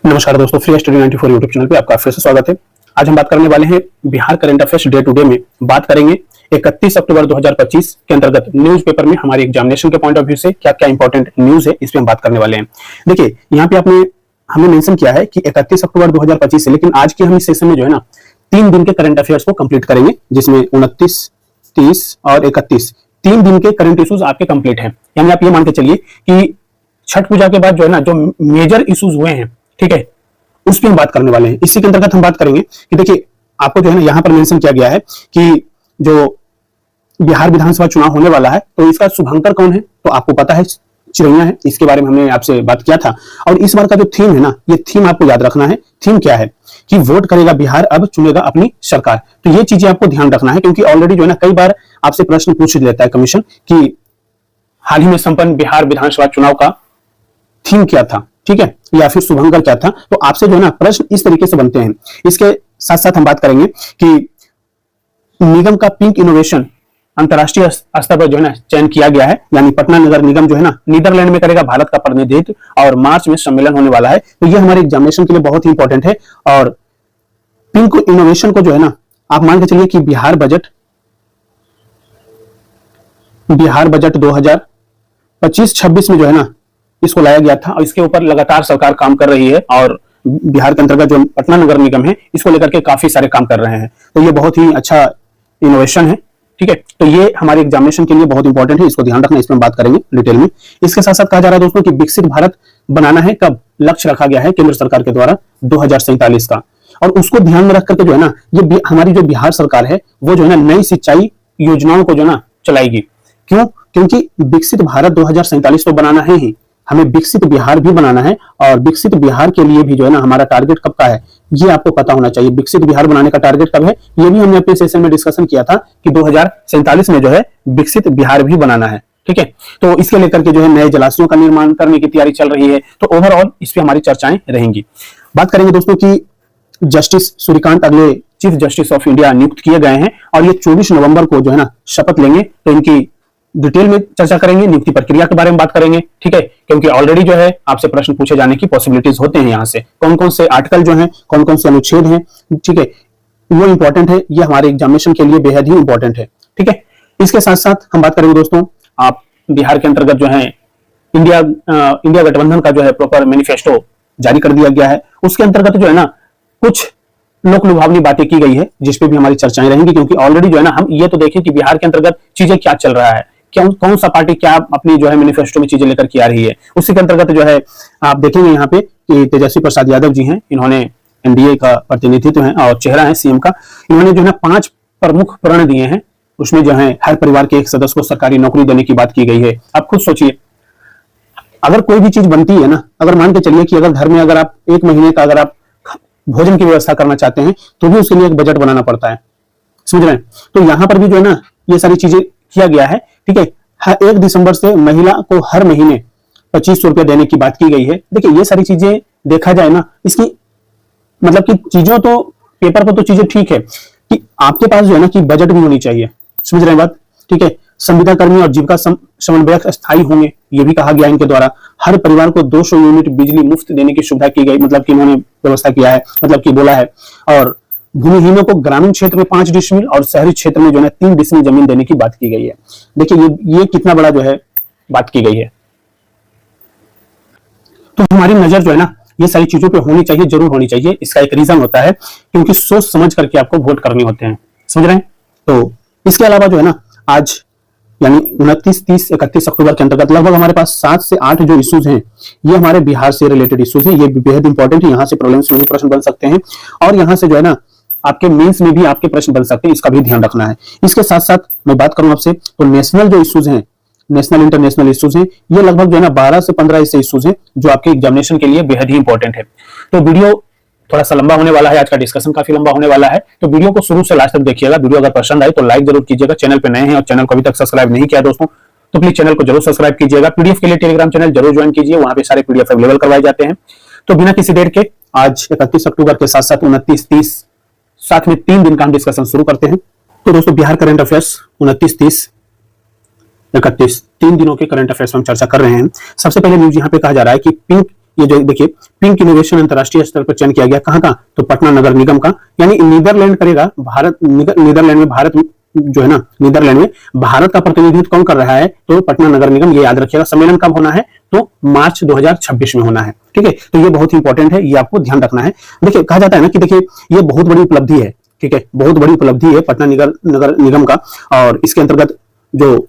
नमस्कार दोस्तों, free study 94 YouTube channel पे आपका फिर से स्वागत है। आज हम बात करने वाले हैं Bihar current affairs day to day में। बात करेंगे 31 अक्टूबर 2025 के अंतर्गत न्यूज़पेपर में हमारी एग्जामिनेशन के पॉइंट ऑफ व्यू से क्या क्या इंपॉर्टेंट न्यूज है, इस पे हम बात करने वाले हैं। देखिए, यहाँ पे आपने हमें मेंशन किया है कि 31 अक्टूबर 2025 से, लेकिन आज के हम इस सेशन में जो है ना 3 दिन के करंट अफेयर्स को कंप्लीट करेंगे, जिसमें 29, 30 और 31 3 दिन के करंट इश्यूज आपके कंप्लीट हैं। यानी आप ये मान के चलिए कि छठ पूजा के बाद जो है ना जो मेजर इश्यूज हुए हैं, ठीक है, उस पर हम बात करने वाले हैं। इसी के अंतर्गत हम बात करेंगे कि देखिए, आपको जो है ना यहाँ पर मेंशन किया गया है कि जो बिहार विधानसभा चुनाव होने वाला है तो इसका शुभंकर कौन है, तो आपको पता है चिरैया है। इसके बारे में हमने आपसे बात किया था। और इस बार का जो थीम है ना, ये थीम आपको याद रखना है। थीम क्या है कि वोट करेगा बिहार, अब चुनेगा अपनी सरकार। तो ये चीजें आपको ध्यान रखना है, क्योंकि ऑलरेडी जो है ना कई बार आपसे प्रश्न पूछ लेता है कमीशन कि हाल ही में संपन्न बिहार विधानसभा चुनाव का थीम क्या था, ठीक है, या फिर शुभंकर क्या था। तो आपसे जो है ना प्रश्न इस तरीके से बनते हैं। इसके साथ साथ हम बात करेंगे कि निगम का पिंक इनोवेशन अंतरराष्ट्रीय स्तर पर जो है ना चयन किया गया है। यानी पटना नगर निगम जो है ना नीदरलैंड में करेगा भारत का प्रतिनिधित्व, और मार्च में सम्मेलन होने वाला है। तो ये हमारे एग्जामिनेशन के लिए बहुत ही इंपॉर्टेंट है। और पिंक इनोवेशन को जो है ना आप मान के चलिए कि बिहार बजट 2025-26 में जो है ना इसको लाया गया था, और इसके ऊपर लगातार सरकार काम कर रही है। और बिहार के अंतर्गत जो पटना नगर निगम है, इसको लेकर के काफी सारे काम कर रहे हैं। तो ये बहुत ही अच्छा इनोवेशन है, ठीक है। तो ये हमारे एग्जामिनेशन के लिए बहुत इंपॉर्टेंट है, इसको ध्यान रखना। इसमें बात करेंगे डिटेल में। इसके साथ साथ कहा जा रहा है दोस्तों कि विकसित भारत बनाना है, कब लक्ष्य रखा गया है केंद्र सरकार के द्वारा 2047 का। और उसको ध्यान में रख करके जो है ना ये हमारी जो बिहार सरकार है वो जो है ना नई सिंचाई योजनाओं को जो है ना चलाएगी। क्यों? क्योंकि विकसित भारत 2047 तो बनाना है ही, हमें विकसित बिहार भी बनाना है। और विकसित बिहार के लिए भी जो है ना हमारा टारगेट कब का है, ये आपको पता होना चाहिए। विकसित बिहार बनाने का टारगेट कब है, ये भी हमने अपने सेशन में डिस्कशन किया था कि 2047 में जो है विकसित बिहार भी बनाना है, ठीक है। तो इसके लेकर के जो है नए जलाशयों का निर्माण करने की तैयारी चल रही है। तो ओवरऑल इस पे हमारी चर्चाएं रहेंगी। बात करेंगे दोस्तों की जस्टिस सूर्यकांत अगले चीफ जस्टिस ऑफ इंडिया नियुक्त किए गए हैं, और ये 24 नवंबर को जो है ना शपथ लेंगे। तो इनकी डिटेल में चर्चा करेंगे, नियुक्ति प्रक्रिया के बारे में बात करेंगे, ठीक है। क्योंकि ऑलरेडी जो है आपसे प्रश्न पूछे जाने की पॉसिबिलिटीज होते हैं। यहाँ से कौन कौन से आर्टिकल जो हैं, कौन कौन से अनुच्छेद हैं, ठीक है, वो इंपॉर्टेंट है। ये हमारे एग्जामिनेशन के लिए बेहद ही इंपॉर्टेंट है, ठीक है। इसके साथ साथ हम बात करेंगे दोस्तों, आप बिहार के अंतर्गत जो है इंडिया गठबंधन का जो है प्रॉपर मैनिफेस्टो जारी कर दिया गया है। उसके अंतर्गत जो है ना कुछ लोक लुभावनी बातें की गई है, जिसपे भी हमारी चर्चाएं रहेंगी। क्योंकि ऑलरेडी जो है ना हम ये तो देखें कि बिहार के अंतर्गत चीजें क्या चल रहा है, कौन सा पार्टी क्या अपनी जो है मैनिफेस्टो में चीजें लेकर के आ रही है। उसी के अंतर्गत जो है आप देखेंगे यहाँ पे कि तेजस्वी प्रसाद यादव जी हैं, इन्होंने एनडीए का प्रतिनिधित्व है और चेहरा है सीएम का। इन्होंने जो है 5 प्रमुख प्रण दिए हैं। उसमें जो है हर परिवार के एक सदस्य को सरकारी नौकरी देने की बात की गई है। आप खुद सोचिए, अगर कोई भी चीज बनती है ना, अगर मान के चलिए कि अगर घर में अगर आप 1 महीने का अगर आप भोजन की व्यवस्था करना चाहते हैं तो भी उसके लिए एक बजट बनाना पड़ता है, समझ रहे हैं। तो यहाँ पर भी जो है ना ये सारी चीजें किया गया है, ठीक है। 1 दिसंबर से महिला को हर महीने 2500 रुपया देने की बात की गई है। देखिए, ये सारी चीजें देखा जाए ना, इसकी मतलब कि चीजों तो पेपर पर तो चीजें ठीक है कि आपके पास जो है ना कि बजट भी होनी चाहिए, समझ रहे हैं बात, ठीक है। संविदा कर्मी और जीविका समन्वयक स्थायी होंगे, ये भी कहा गया है इनके द्वारा। हर परिवार को 200 यूनिट बिजली मुफ्त देने की सुविधा की गई, मतलब कि इन्होंने व्यवस्था किया है, मतलब कि बोला है। और भूमिहीनों को ग्रामीण क्षेत्र में 5 डिसमिल और शहरी क्षेत्र में जो है 3 डिसमिल जमीन देने की बात की गई है। देखिए ये कितना बड़ा जो है बात की गई है। तो हमारी नजर जो है ना ये सारी चीजों पे होनी चाहिए, जरूर होनी चाहिए। इसका एक रीजन होता है क्योंकि सोच समझ करके आपको वोट करने होते हैं, समझ रहे हैं। तो इसके अलावा जो है ना आज यानी 29, 30, 31 अक्टूबर के अंतर्गत लगभग हमारे पास 7 से 8 जो इश्यूज हैं, ये हमारे बिहार से रिलेटेड इश्यूज हैं। ये बेहद इंपॉर्टेंट है। यहाँ से प्रीलिम्स में भी प्रश्न बन सकते हैं, और यहाँ से जो है ना आपके मेंस में भी आपके प्रश्न बन सकते हैं। इसका भी ध्यान रखना है। इसके साथ साथ मैं बात करूं आपसे तो नेशनल जो इश्यूज हैं, नेशनल इंटरनेशनल इश्यूज हैं, ये लगभग जो है ना 12 से 15 ऐसे इश्यूज हैं जो आपके एग्जामिनेशन के लिए बेहद ही इंपॉर्टेंट है। तो वीडियो थोड़ा सा लंबा होने वाला है, आज का डिस्कशन काफी लंबा होने वाला है। तो वीडियो को शुरू से लास्ट तक देखिएगा। वीडियो अगर पसंद आए तो लाइक जरूर कीजिएगा। चैनल पे नए हैं और चैनल को अभी तक सब्सक्राइब नहीं किया दोस्तों, तो प्लीज चैनल को जरूर सब्सक्राइब कीजिएगा। पीडीएफ के लिए टेलीग्राम चैनल जरूर ज्वाइन कीजिए, वहां पे सारे पीडीएफ अवेलेबल करवाए जाते हैं। तो बिना किसी देर के आज 31 अक्टूबर के साथ साथ 29, 30 साथ में 3 दिन का हम डिस्कशन शुरू करते हैं। तो दोस्तों बिहार करंट अफेयर्स 29, 30, 31 3 दिनों के करंट अफेयर्स हम चर्चा कर रहे हैं। सबसे पहले न्यूज यहाँ पे कहा जा रहा है कि पिंक ये जो देखिए पिंक इनोवेशन अंतरराष्ट्रीय स्तर पर चयन किया गया, कहाँ का, तो पटना नगर निगम का, यानी नीदरलैंड करेगा भारत, नीदरलैंड में भारत जो है ना, नीदरलैंड में भारत का प्रतिनिधित्व कौन कर रहा है, तो पटना नगर निगम, ये याद रखिएगा। सम्मेलन कब होना है, तो मार्च 2026 में होना है, ठीक है। तो ये बहुत इंपॉर्टेंट है, ये आपको ध्यान रखना है। देखिए कहा जाता है ना कि देखिए ये बहुत बड़ी उपलब्धि है, ठीक है, बहुत बड़ी उपलब्धि है पटना नगर निगम का। और इसके अंतर्गत जो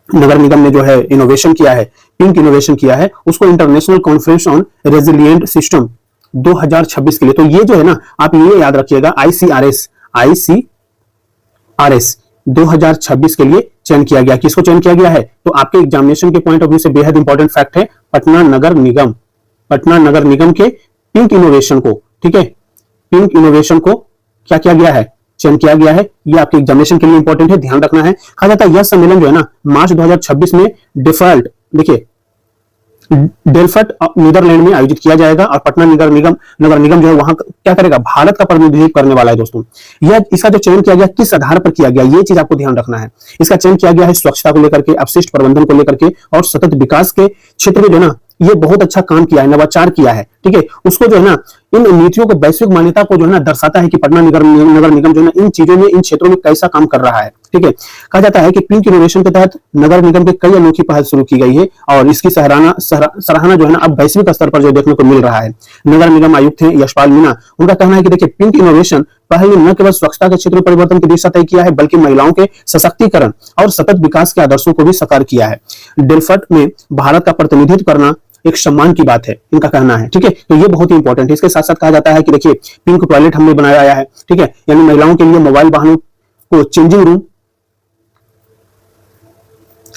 नगर निगम ने जो है इनोवेशन किया है, पिंक इनोवेशन किया है, उसको international conference on resilient system 2026 के लिए, तो ये जो है ना, आप ये याद रखिएगा, आईसीआरएस 2026 के लिए चयन किया गया। किसको चयन किया गया है, तो आपके एग्जामिनेशन के पॉइंट ऑफ व्यू से बेहद इंपॉर्टेंट फैक्ट है, पटना नगर निगम के पिंक इनोवेशन को, ठीक है, पिंक इनोवेशन को क्या किया गया है, चयन किया गया है। ये आपके एग्जामिनेशन के लिए इंपॉर्टेंट है, ध्यान रखना है। कहा जाता है यह सम्मेलन जो है ना, मार्च 2026 में डेल्फट नीदरलैंड में आयोजित किया जाएगा। और पटना नगर निगम जो है वहां क्या करेगा, भारत का प्रतिनिधित्व करने वाला है दोस्तों। यह इसका जो चयन किया गया किस आधार पर किया गया, ये चीज आपको ध्यान रखना है। इसका चयन किया गया है स्वच्छता को लेकर के, अपशिष्ट प्रबंधन को लेकर के, और सतत विकास के क्षेत्र में जो है ना, ये बहुत अच्छा काम किया है, नवाचार किया है, ठीक है। उसको जो है ना, इन नीतियों को, वैश्विक मान्यता को जो है ना दर्शाता है कि पटना नगर निगम जो है ना इन चीजों में, इन क्षेत्रों में कैसा काम कर रहा है, ठीक है। कहा जाता है कि पिंक इनोवेशन के तहत नगर निगम के कई अनोखी पहल शुरू की गई है, और इसकी सराहना जो है ना अब वैश्विक स्तर पर जो देखने को मिल रहा है। नगर निगम आयुक्त हैं यशपाल मीणा, उनका कहना है कि देखिए पिंक इनोवेशन पहल ने न केवल स्वच्छता के क्षेत्र में परिवर्तन की दिशा तय किया है, बल्कि महिलाओं के सशक्तिकरण और सतत विकास के आदर्शों को भी साकार किया है। डेल्फट में भारत का प्रतिनिधित्व करना एक सम्मान की बात है, इनका कहना है, ठीक है। तो ये बहुत ही इंपॉर्टेंट है। इसके साथ साथ कहा जाता है कि देखिए पिंक टॉयलेट हमने बनाया है, ठीक है, यानी महिलाओं के लिए मोबाइल वाहनों को चेंजिंग रूम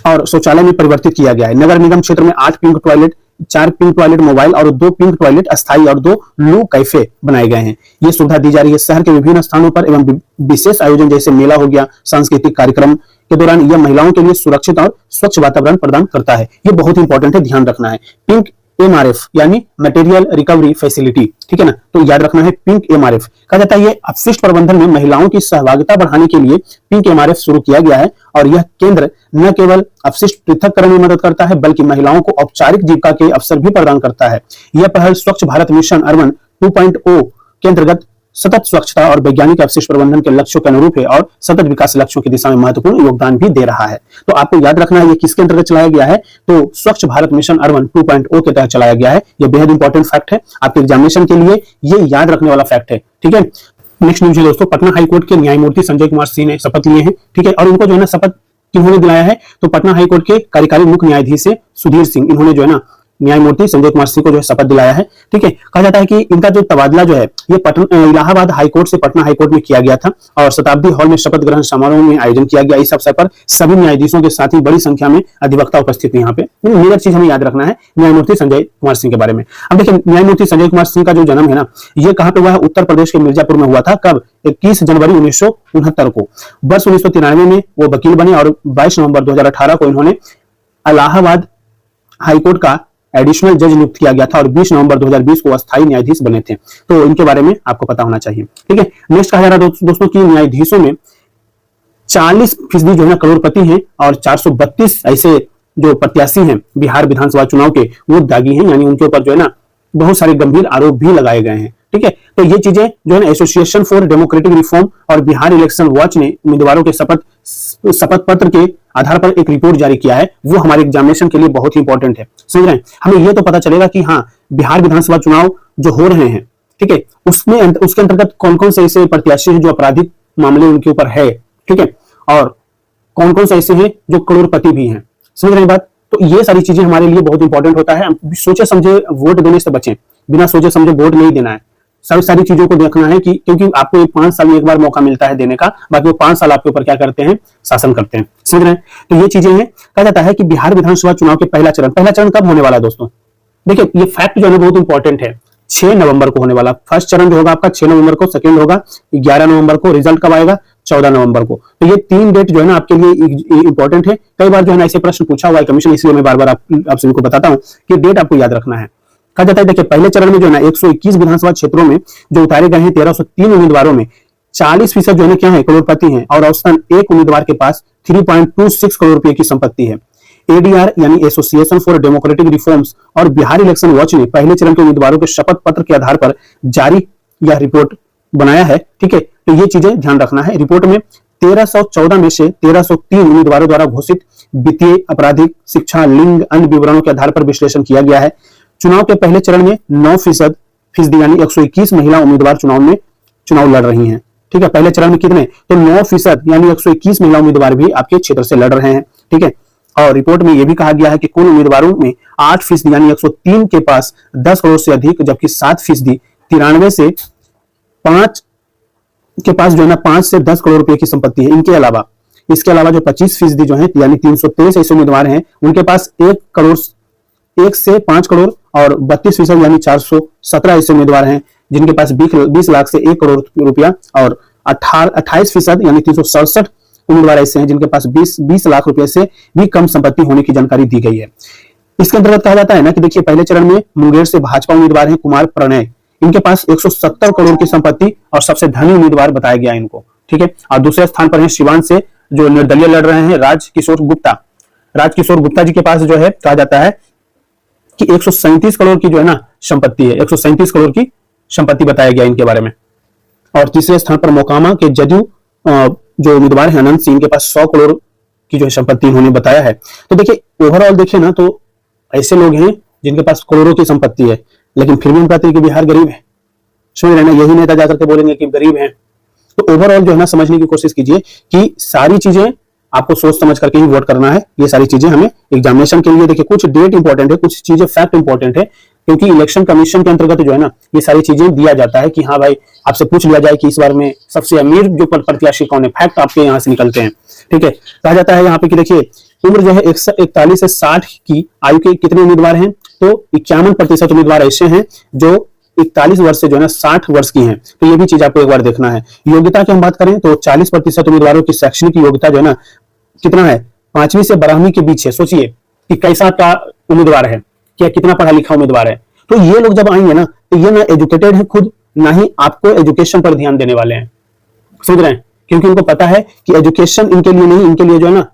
और शौचालय में परिवर्तित किया गया है। नगर निगम क्षेत्र में 8 pink toilet, 4 pink toilet mobile और 2 पिंक टॉयलेट अस्थायी और 2 लू कैफे बनाए गए हैं। ये सुविधा दी जा रही है शहर के विभिन्न स्थानों पर, एवं विशेष आयोजन जैसे मेला हो गया, सांस्कृतिक कार्यक्रम के दौरान यह महिलाओं के लिए सुरक्षित और स्वच्छ वातावरण प्रदान करता है। ये बहुत इंपॉर्टेंट है, ध्यान रखना है। पिंक एमआरएफ यानी मटेरियल रिकवरी फैसिलिटी, ठीक है ना, तो याद रखना है पिंक एमआरएफ। कहा जाता है ये अपशिष्ट प्रबंधन में महिलाओं की सहभागिता बढ़ाने के लिए पिंक एमआरएफ शुरू किया गया है, और यह केंद्र न केवल अपशिष्ट पृथक्करण में मदद करता है, बल्कि महिलाओं को औपचारिक जीविका के अवसर भी प्रदान करता है। यह पहल स्वच्छ भारत मिशन अर्बन 2.0 के अंतर्गत सतत स्वच्छता और वैज्ञानिक अपशिष्ट प्रबंधन के लक्ष्यों के अनुरूप है, और सतत विकास लक्ष्यों की दिशा में महत्वपूर्ण योगदान भी दे रहा है। तो आपको याद रखना है ये किसके अंतर्गत चलाया गया है, तो स्वच्छ भारत मिशन अर्बन 2.0 के तहत चलाया गया है। ये बेहद इंपॉर्टेंट फैक्ट है आपके एग्जामिनेशन के लिए, ये याद रखने वाला फैक्ट है, ठीक है। नेक्स्ट न्यूज है दोस्तों, पटना हाईकोर्ट के न्यायमूर्ति संजय कुमार सिंह ने शपथ लिए हैं, ठीक है। और इनको जो है ना शपथ किन्होंने दिलाया है, तो पटना हाईकोर्ट के कार्यकारी मुख्य न्यायाधीश से सुधीर सिंह, इन्होंने जो है ना न्यायमूर्ति संजय कुमार सिंह को जो है शपथ दिलाया है, ठीक है। कहा जाता है कि इनका जो तबादला जो है ये इलाहाबाद हाईकोर्ट से पटना हाईकोर्ट में किया गया था, और शताब्दी हॉल में शपथ ग्रहण समारोह में आयोजन किया गया। इस अवसर पर सभी न्यायाधीशों के साथ ही बड़ी संख्या में अधिवक्ता उपस्थित हैं यहाँ पे। मेजर चीज हमें याद रखना है न्यायमूर्ति संजय कुमार सिंह के बारे में। अब देखिए न्यायमूर्ति संजय कुमार सिंह का जो जन्म है ना, ये कहाँ पे हुआ है, उत्तर प्रदेश के मिर्जापुर में हुआ था। कब, 21 जनवरी 1969 को। वर्ष 1993 में वो वकील बने, और 22 नवंबर 2018 को इन्होंने इलाहाबाद हाईकोर्ट का एडिशनल जज नियुक्त किया गया था, और 20 नवंबर 2020 को अस्थायी न्यायाधीश बने थे। तो इनके बारे में आपको पता होना चाहिए, ठीक है। नेक्स्ट कहा जा रहा है दोस्तों की न्यायाधीशों में 40% जो है ना करोड़पति हैं, और 432 ऐसे जो प्रत्याशी हैं बिहार विधानसभा चुनाव के, वो दागी हैं, यानी उनके ऊपर जो है ना बहुत सारे गंभीर आरोप भी लगाए गए हैं, ठीक है। तो ये चीजें जो है ना एसोसिएशन फॉर डेमोक्रेटिक रिफॉर्म और बिहार इलेक्शन वॉच ने उम्मीदवारों के शपथ पत्र के आधार पर एक रिपोर्ट जारी किया है, वो हमारे एग्जामिनेशन के लिए बहुत ही इंपॉर्टेंट है। समझ रहे हैं, हमें ये तो पता चलेगा कि हाँ बिहार विधानसभा चुनाव जो हो रहे हैं, ठीक है, उसके अंतर्गत कौन कौन से ऐसे प्रत्याशी हैं जो आपराधिक मामले उनके ऊपर है, ठीक है, और कौन कौन से ऐसे हैं जो करोड़पति भी हैं। समझ रहे हैं बात, तो ये सारी चीजें हमारे लिए बहुत इंपॉर्टेंट होता है। सोचे समझे वोट देने से बचें, बिना सोचे समझे वोट नहीं देना है। सारी चीजों को देखना है कि क्योंकि आपको 5 साल में एक बार मौका मिलता है देने का, बाकी वो 5 साल आपके ऊपर क्या करते हैं, शासन करते हैं। समझ रहे हैं, तो ये चीजें हैं। कहा जाता है कि बिहार विधानसभा चुनाव के पहला चरण कब होने वाला है दोस्तों, देखिए ये फैक्ट जो है बहुत इंपॉर्टेंट है, 6 नवंबर को होने वाला। फर्स्ट चरण जो होगा आपका 6 नवंबर को, सेकंड होगा 11 नवंबर को, रिजल्ट कब आएगा 14 नवंबर को। तो ये 3 डेट जो है ना आपके लिए इंपॉर्टेंट है। कई बार जो है ना ऐसे प्रश्न पूछा हुआ है कमीशन, इसलिए मैं बार बार आप सभी को बताता हूं कि डेट आपको याद रखना है। कहा जाता है देखिए पहले चरण में जो है ना 121 विधानसभा क्षेत्रों में जो उतारे गए हैं 1303 उम्मीदवारों में 40% जो है ना क्या है, करोड़पति हैं, और औसतन एक उम्मीदवार के पास 3.26 करोड़ रुपए की संपत्ति है। एडीआर यानी एसोसिएशन फॉर डेमोक्रेटिक रिफॉर्म्स और बिहार इलेक्शन वॉच ने पहले चरण के उम्मीदवारों के शपथ पत्र के आधार पर जारी यह रिपोर्ट बनाया है। ठीक है, तो ये चीजें ध्यान रखना है। रिपोर्ट में 1314 में से 1303 उम्मीदवारों द्वारा घोषित वित्तीय, आपराधिक, शिक्षा, लिंग, अन्य विवरणों के आधार पर विश्लेषण किया गया है। चुनाव के पहले चरण में 9% यानी 121 महिला उम्मीदवार चुनाव लड़ रही हैं। ठीक है, पहले चरण में कितने, तो 9% यानी 121 महिला उम्मीदवार भी आपके क्षेत्र से लड़ रहे हैं। ठीक है, और रिपोर्ट में यह भी कहा गया है कि कुल उम्मीदवारों में 8% यानी 103 के पास 10 करोड़ से अधिक, जबकि 7% 93 से 5 के पास जो है ना 5 से 10 करोड़ रुपए की संपत्ति है। इसके अलावा जो 25% जो है यानी 323 ऐसे उम्मीदवार हैं, उनके पास 1 से 5 करोड़ और 32% यानी 417 ऐसे उम्मीदवार हैं जिनके पास 20 लाख से 1 करोड़ रुपया और 28% यानी 367 उम्मीदवार ऐसे हैं जिनके पास 20 लाख रुपए से भी कम संपत्ति होने की जानकारी दी गई है। इसके अंतर्गत कहा जाता है ना कि देखिए, पहले चरण में मुंगेर से भाजपा उम्मीदवार हैं कुमार प्रणय, इनके पास 170 करोड़ की संपत्ति और सबसे धनी उम्मीदवार बताया गया इनको। ठीक है, और दूसरे स्थान पर है सिवान से जो निर्दलीय लड़ रहे हैं राजकिशोर गुप्ता जी के पास जो है कहा जाता है कि 137 करोड़ की जो है ना संपत्ति है, 137 करोड़ की संपत्ति बताया गया इनके बारे में। और तीसरे स्थान पर मोकामा के जदयू जो उम्मीदवार है अनंत सिंह, के पास 100 करोड़ की जो है संपत्ति उन्होंने बताया है। तो देखिए, ओवरऑल देखिए ना तो ऐसे लोग हैं जिनके पास करोड़ों की संपत्ति है, लेकिन फिर भी हम कहते हैं कि बिहार गरीब है। समझ रहे हैं ना, यही नेता जाकर के बोलेंगे कि गरीब है। तो ओवरऑल जो है ना समझने की कोशिश कीजिए कि सारी चीजें आपको सोच समझ करके ही वोट करना है। ये सारी चीजें हमें एग्जामिनेशन के लिए, देखिए कुछ डेट इंपॉर्टेंट है, कुछ चीजें फैक्ट इंपॉर्टेंट है, क्योंकि इलेक्शन कमीशन के अंतर्गत जो है ना ये सारी चीजें दिया जाता है कि हाँ भाई, आपसे पूछ लिया जाए कि इस बार में सबसे अमीर जो प्रत्याशी कौन है, फैक्ट आपके यहाँ से निकलते हैं। ठीक है, कहा जाता है यहाँ पे कि देखिए, उम्र जो है 41 से 60 की आयु के कितने उम्मीदवार हैं, तो 51% उम्मीदवार ऐसे हैं जो 41 वर्ष से जो है ना 60 वर्ष की हैं। तो ये भी चीज आपको एक बार देखना है। योग्यता की हम बात करें तो 40% उम्मीदवारों की शैक्षणिक योग्यता जो है ना कितना है, 5वीं से 12वीं के बीच है। सोचिए कि कैसा का उम्मीदवार है, क्या कितना पढ़ा लिखा उम्मीदवार है। तो ये लोग जब आएंगे ना तो ये ना एजुकेटेड है खुद, ना ही आपको एजुकेशन पर ध्यान देने वाले हैं। समझ रहे हैं, क्योंकि उनको पता है कि एजुकेशन इनके लिए नहीं, इनके लिए जो है ना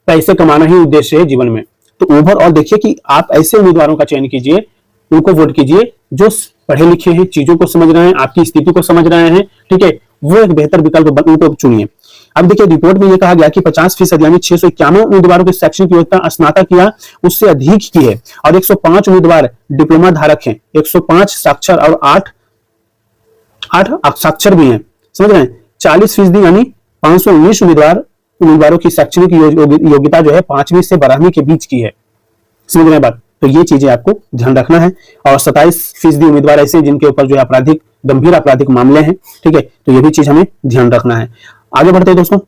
पैसे कमाना ही उद्देश्य है जीवन में। तो ओवरऑल देखिए कि आप ऐसे उम्मीदवारों का चयन कीजिए, उनको वोट कीजिए जो पढ़े लिखे हैं, चीजों को समझ रहे हैं, आपकी स्थिति को समझ रहे हैं। ठीक है, वो एक बेहतर विकल्प उनको चुनिए। अब देखिए, रिपोर्ट में यह कहा गया कि 50% यानी 651 उम्मीदवारों की शैक्षणिक योग्यता स्नातक या उससे अधिक की है और 105 उम्मीदवार डिप्लोमा धारक हैं, 105 साक्षर और 8 असाक्षर भी हैं। समझ रहे हैं, 40% यानी 519 उम्मीदवारों की शैक्षणिक योग्यता जो है 5वीं से 12वीं के बीच की है। समझ रहे हैं बात, तो ये चीजें आपको ध्यान रखना है। और 27% उम्मीदवार ऐसे जिनके ऊपर जो है गंभीर आपराधिक मामले हैं। ठीक है, तो ये भी चीज हमें ध्यान रखना है। आगे बढ़ते हैं दोस्तों,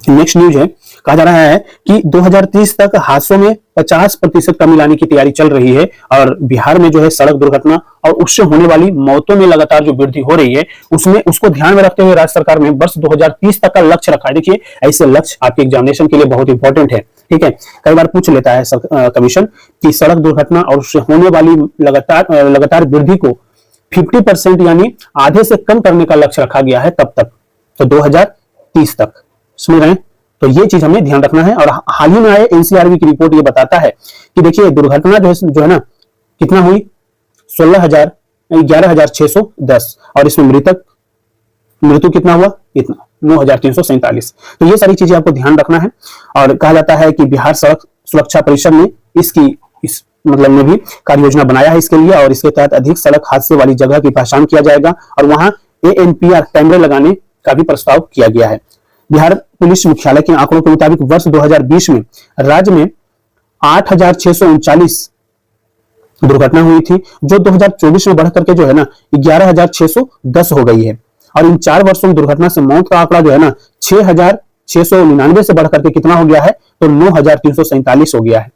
नेक्स्ट न्यूज है, कहा जा रहा है कि 2030 तक हादसों में 50% कमी लाने की तैयारी चल रही है और बिहार में जो है सड़क दुर्घटना और उससे होने वाली मौतों में लगातार जो वृद्धि हो रही है उसको ध्यान में रखते हुए राज्य सरकार ने वर्ष 2030 तक का लक्ष्य रखा है। देखिए, ऐसे लक्ष्य आपके एग्जामिनेशन के लिए बहुत इंपॉर्टेंट है। ठीक है, कई बार पूछ लेता है कमीशन कि सड़क दुर्घटना और उससे होने वाली लगातार वृद्धि को 50% यानी आधे से कम करने का लक्ष्य रखा गया है। कब तक, तो 2030 तक। समझ रहे हैं, तो ये चीज हमें ध्यान रखना है। और हाल ही में आए एनसीआरबी की रिपोर्ट ये बताता है कि देखिए, दुर्घटना जो है ना कितना हुई, 11,610 और इसमें मृत्यु कितना हुआ, इतना 9,347। तो ये सारी चीजें आपको ध्यान रखना है। और कहा जाता है कि बिहार सड़क सुरक्षा परिषद ने इस मतलब में भी कार्य योजना बनाया है इसके लिए, और इसके तहत अधिक सड़क हादसे वाली जगह की पहचान किया जाएगा और वहां ANPR कैमरे लगाने का भी प्रस्ताव किया गया है। बिहार पुलिस मुख्यालय के आंकड़ों के मुताबिक वर्ष 2020 में राज्य में 8,639 दुर्घटना हुई थी, जो 2024 में बढ़कर के जो है ना 11,610 हो गई है। और इन 4 वर्षों में दुर्घटना से मौत का आंकड़ा जो है ना 6,699 से बढ़कर के कितना हो गया है, तो 9,347 हो गया है।